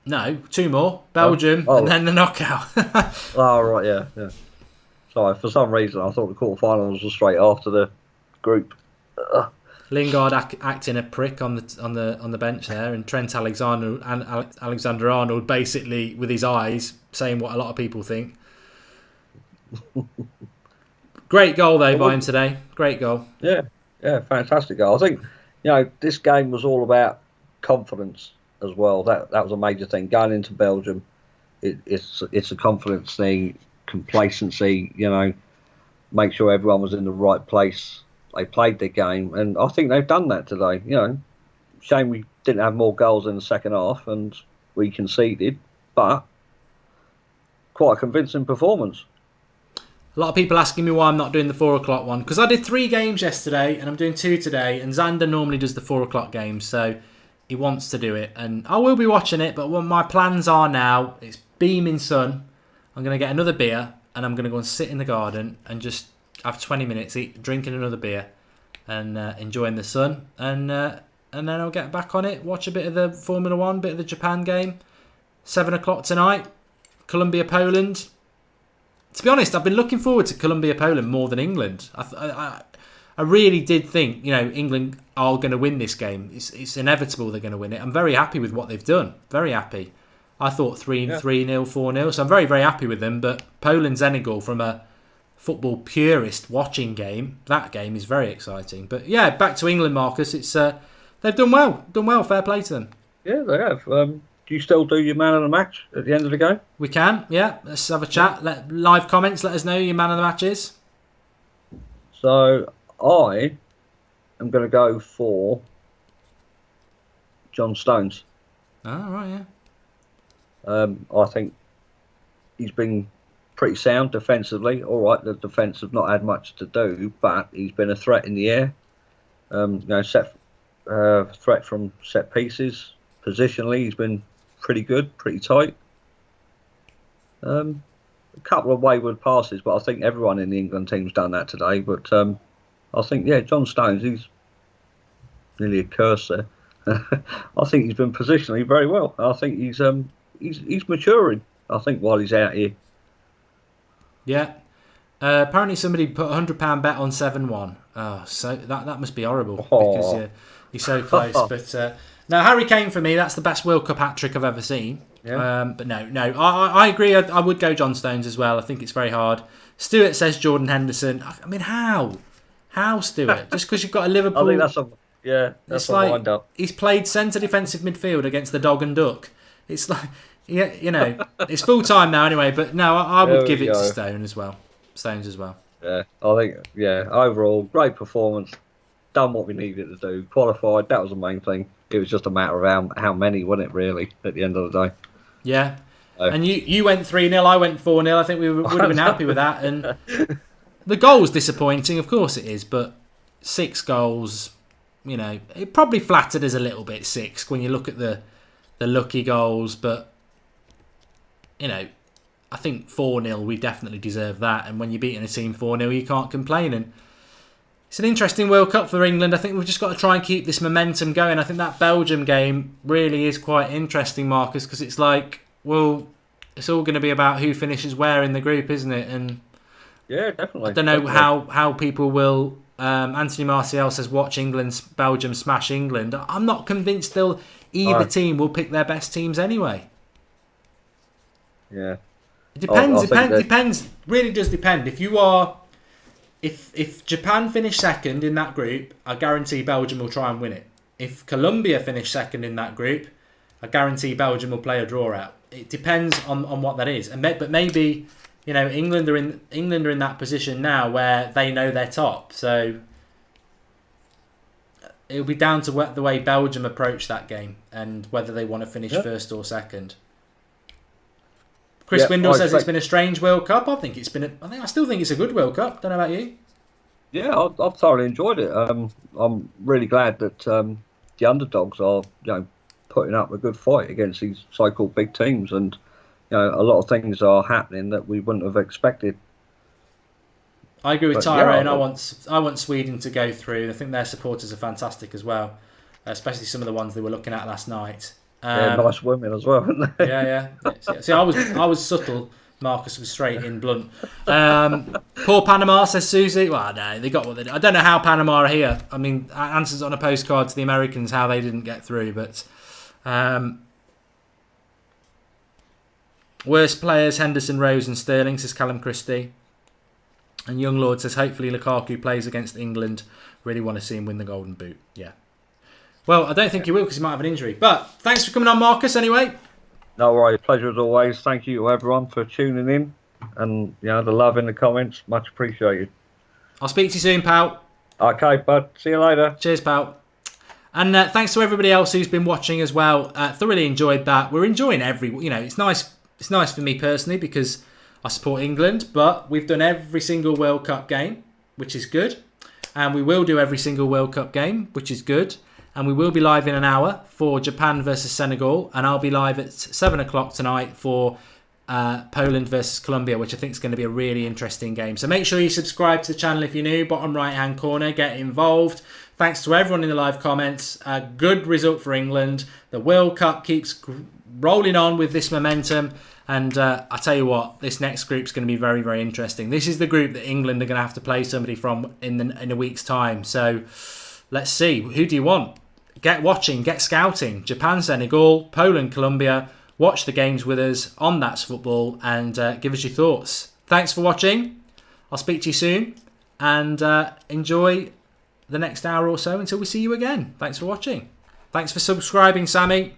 No, 2 more. Belgium and then the knockout. Oh, right, yeah. Sorry, for some reason I thought the quarterfinals were straight after the group. Lingard acting a prick on the bench there, and Trent Alexander-Arnold basically with his eyes saying what a lot of people think. Great goal though by him today. Great goal. Yeah, fantastic goal. I think this game was all about confidence as well. That was a major thing going into Belgium. It's a confidence thing, complacency. Make sure everyone was in the right place. They played their game, and I think they've done that today. Shame we didn't have more goals in the second half, and we conceded, but quite a convincing performance. A lot of people asking me why I'm not doing the 4 o'clock one, because I did 3 games yesterday, and I'm doing 2 today, and Xander normally does the 4 o'clock games, so he wants to do it, and I will be watching it, but what my plans are now, it's beaming sun, I'm going to get another beer, and I'm going to go and sit in the garden, and just have 20 minutes drinking another beer and enjoying the sun, and then I'll get back on it, watch a bit of the Formula 1, bit of the Japan game. 7 o'clock tonight, Colombia-Poland. To be honest, I've been looking forward to Colombia-Poland more than England. I really did think England are going to win this game. It's inevitable they're going to win it. I'm very happy with what they've done, very happy. I thought 3-0, 4-0, so I'm very, very happy with them, but Poland-Senegal from a football purist watching game, that game is very exciting. But yeah, back to England, Marcus. It's they've done well. Fair play to them. Yeah, they have. Do you still do your man of the match at the end of the game? We can. Yeah, let's have a chat. Live comments. Let us know who your man of the match is. So I am going to go for John Stones. Oh, right, yeah. I think he's been pretty sound defensively. All right, the defence have not had much to do, but he's been a threat in the air. Threat from set pieces. Positionally, he's been pretty good, pretty tight. A couple of wayward passes, but I think everyone in the England team's done that today. But I think, John Stones, he's nearly a curse there. I think he's been positionally very well. I think he's maturing. I think while he's out here. Yeah. Apparently somebody put a £100 bet on 7-1. Oh, so that must be horrible because you're so close. But no, Harry Kane for me, that's the best World Cup hat-trick I've ever seen. Yeah. But no, I agree. I would go John Stones as well. I think it's very hard. Stuart says Jordan Henderson. I mean, how? How, Stuart? Just because you've got a Liverpool... I think that's a wind-up. He's played centre defensive midfield against the Dog and Duck. It's like... Yeah, it's full time now anyway. But no, I would give it to Stones as well. Yeah, I think overall great performance. Done what we needed to do. Qualified. That was the main thing. It was just a matter of how many, wasn't it? Really, at the end of the day. Yeah. And you went 3-0. I went 4-0. I think we would have been happy with that. And the goal's disappointing, of course it is. But 6 goals, it probably flattered us a little bit. 6 when you look at the lucky goals, but. I think 4-0, we definitely deserve that. And when you're beating a team 4-0, you can't complain. And it's an interesting World Cup for England. I think we've just got to try and keep this momentum going. I think that Belgium game really is quite interesting, Marcus, because it's like, well, it's all going to be about who finishes where in the group, isn't it? And yeah, definitely. I don't know how people will Anthony Martial says, watch Belgium smash England. I'm not convinced either team will pick their best teams anyway. Yeah. It depends. Really does depend. If Japan finish second in that group, I guarantee Belgium will try and win it. If Colombia finish second in that group, I guarantee Belgium will play a draw out. It depends on what that is. But maybe, England are in that position now where they know they're top. So it'll be down to the way Belgium approach that game and whether they want to finish first or second. Chris Windle says it's been a strange World Cup. I still think it's a good World Cup. Don't know about you. Yeah, I've thoroughly enjoyed it. I'm really glad that the underdogs are, putting up a good fight against these so-called big teams, and a lot of things are happening that we wouldn't have expected. I agree with Tyra, and I want Sweden to go through. I think their supporters are fantastic as well, especially some of the ones they were looking at last night. Nice women as well, aren't they? Yeah. See, I was subtle. Marcus was straight in blunt. Poor Panama, says Susie. Well, no, they got what they did. I don't know how Panama are here. I mean, answers on a postcard to the Americans how they didn't get through, but worst players: Henderson, Rose, and Sterling, says Callum Christie. And Young Lord says hopefully Lukaku plays against England. Really want to see him win the Golden Boot. Yeah. Well, I don't think he will because he might have an injury. But thanks for coming on, Marcus, anyway. No worries. Pleasure as always. Thank you to everyone for tuning in. And, the love in the comments. Much appreciated. I'll speak to you soon, pal. Okay, bud. See you later. Cheers, pal. And thanks to everybody else who's been watching as well. Thoroughly enjoyed that. We're enjoying it's nice. It's nice for me personally because I support England. But we've done every single World Cup game, which is good. And we will do every single World Cup game, which is good. And we will be live in an hour for Japan versus Senegal. And I'll be live at 7 o'clock tonight for Poland versus Colombia, which I think is going to be a really interesting game. So make sure you subscribe to the channel if you're new. Bottom right-hand corner, get involved. Thanks to everyone in the live comments. A good result for England. The World Cup keeps rolling on with this momentum. And I tell you what, this next group is going to be very, very interesting. This is the group that England are going to have to play somebody from in a week's time. So let's see. Who do you want? Get watching, get scouting. Japan, Senegal, Poland, Colombia. Watch the games with us on That's Football and give us your thoughts. Thanks for watching. I'll speak to you soon and enjoy the next hour or so until we see you again. Thanks for watching. Thanks for subscribing, Sammy.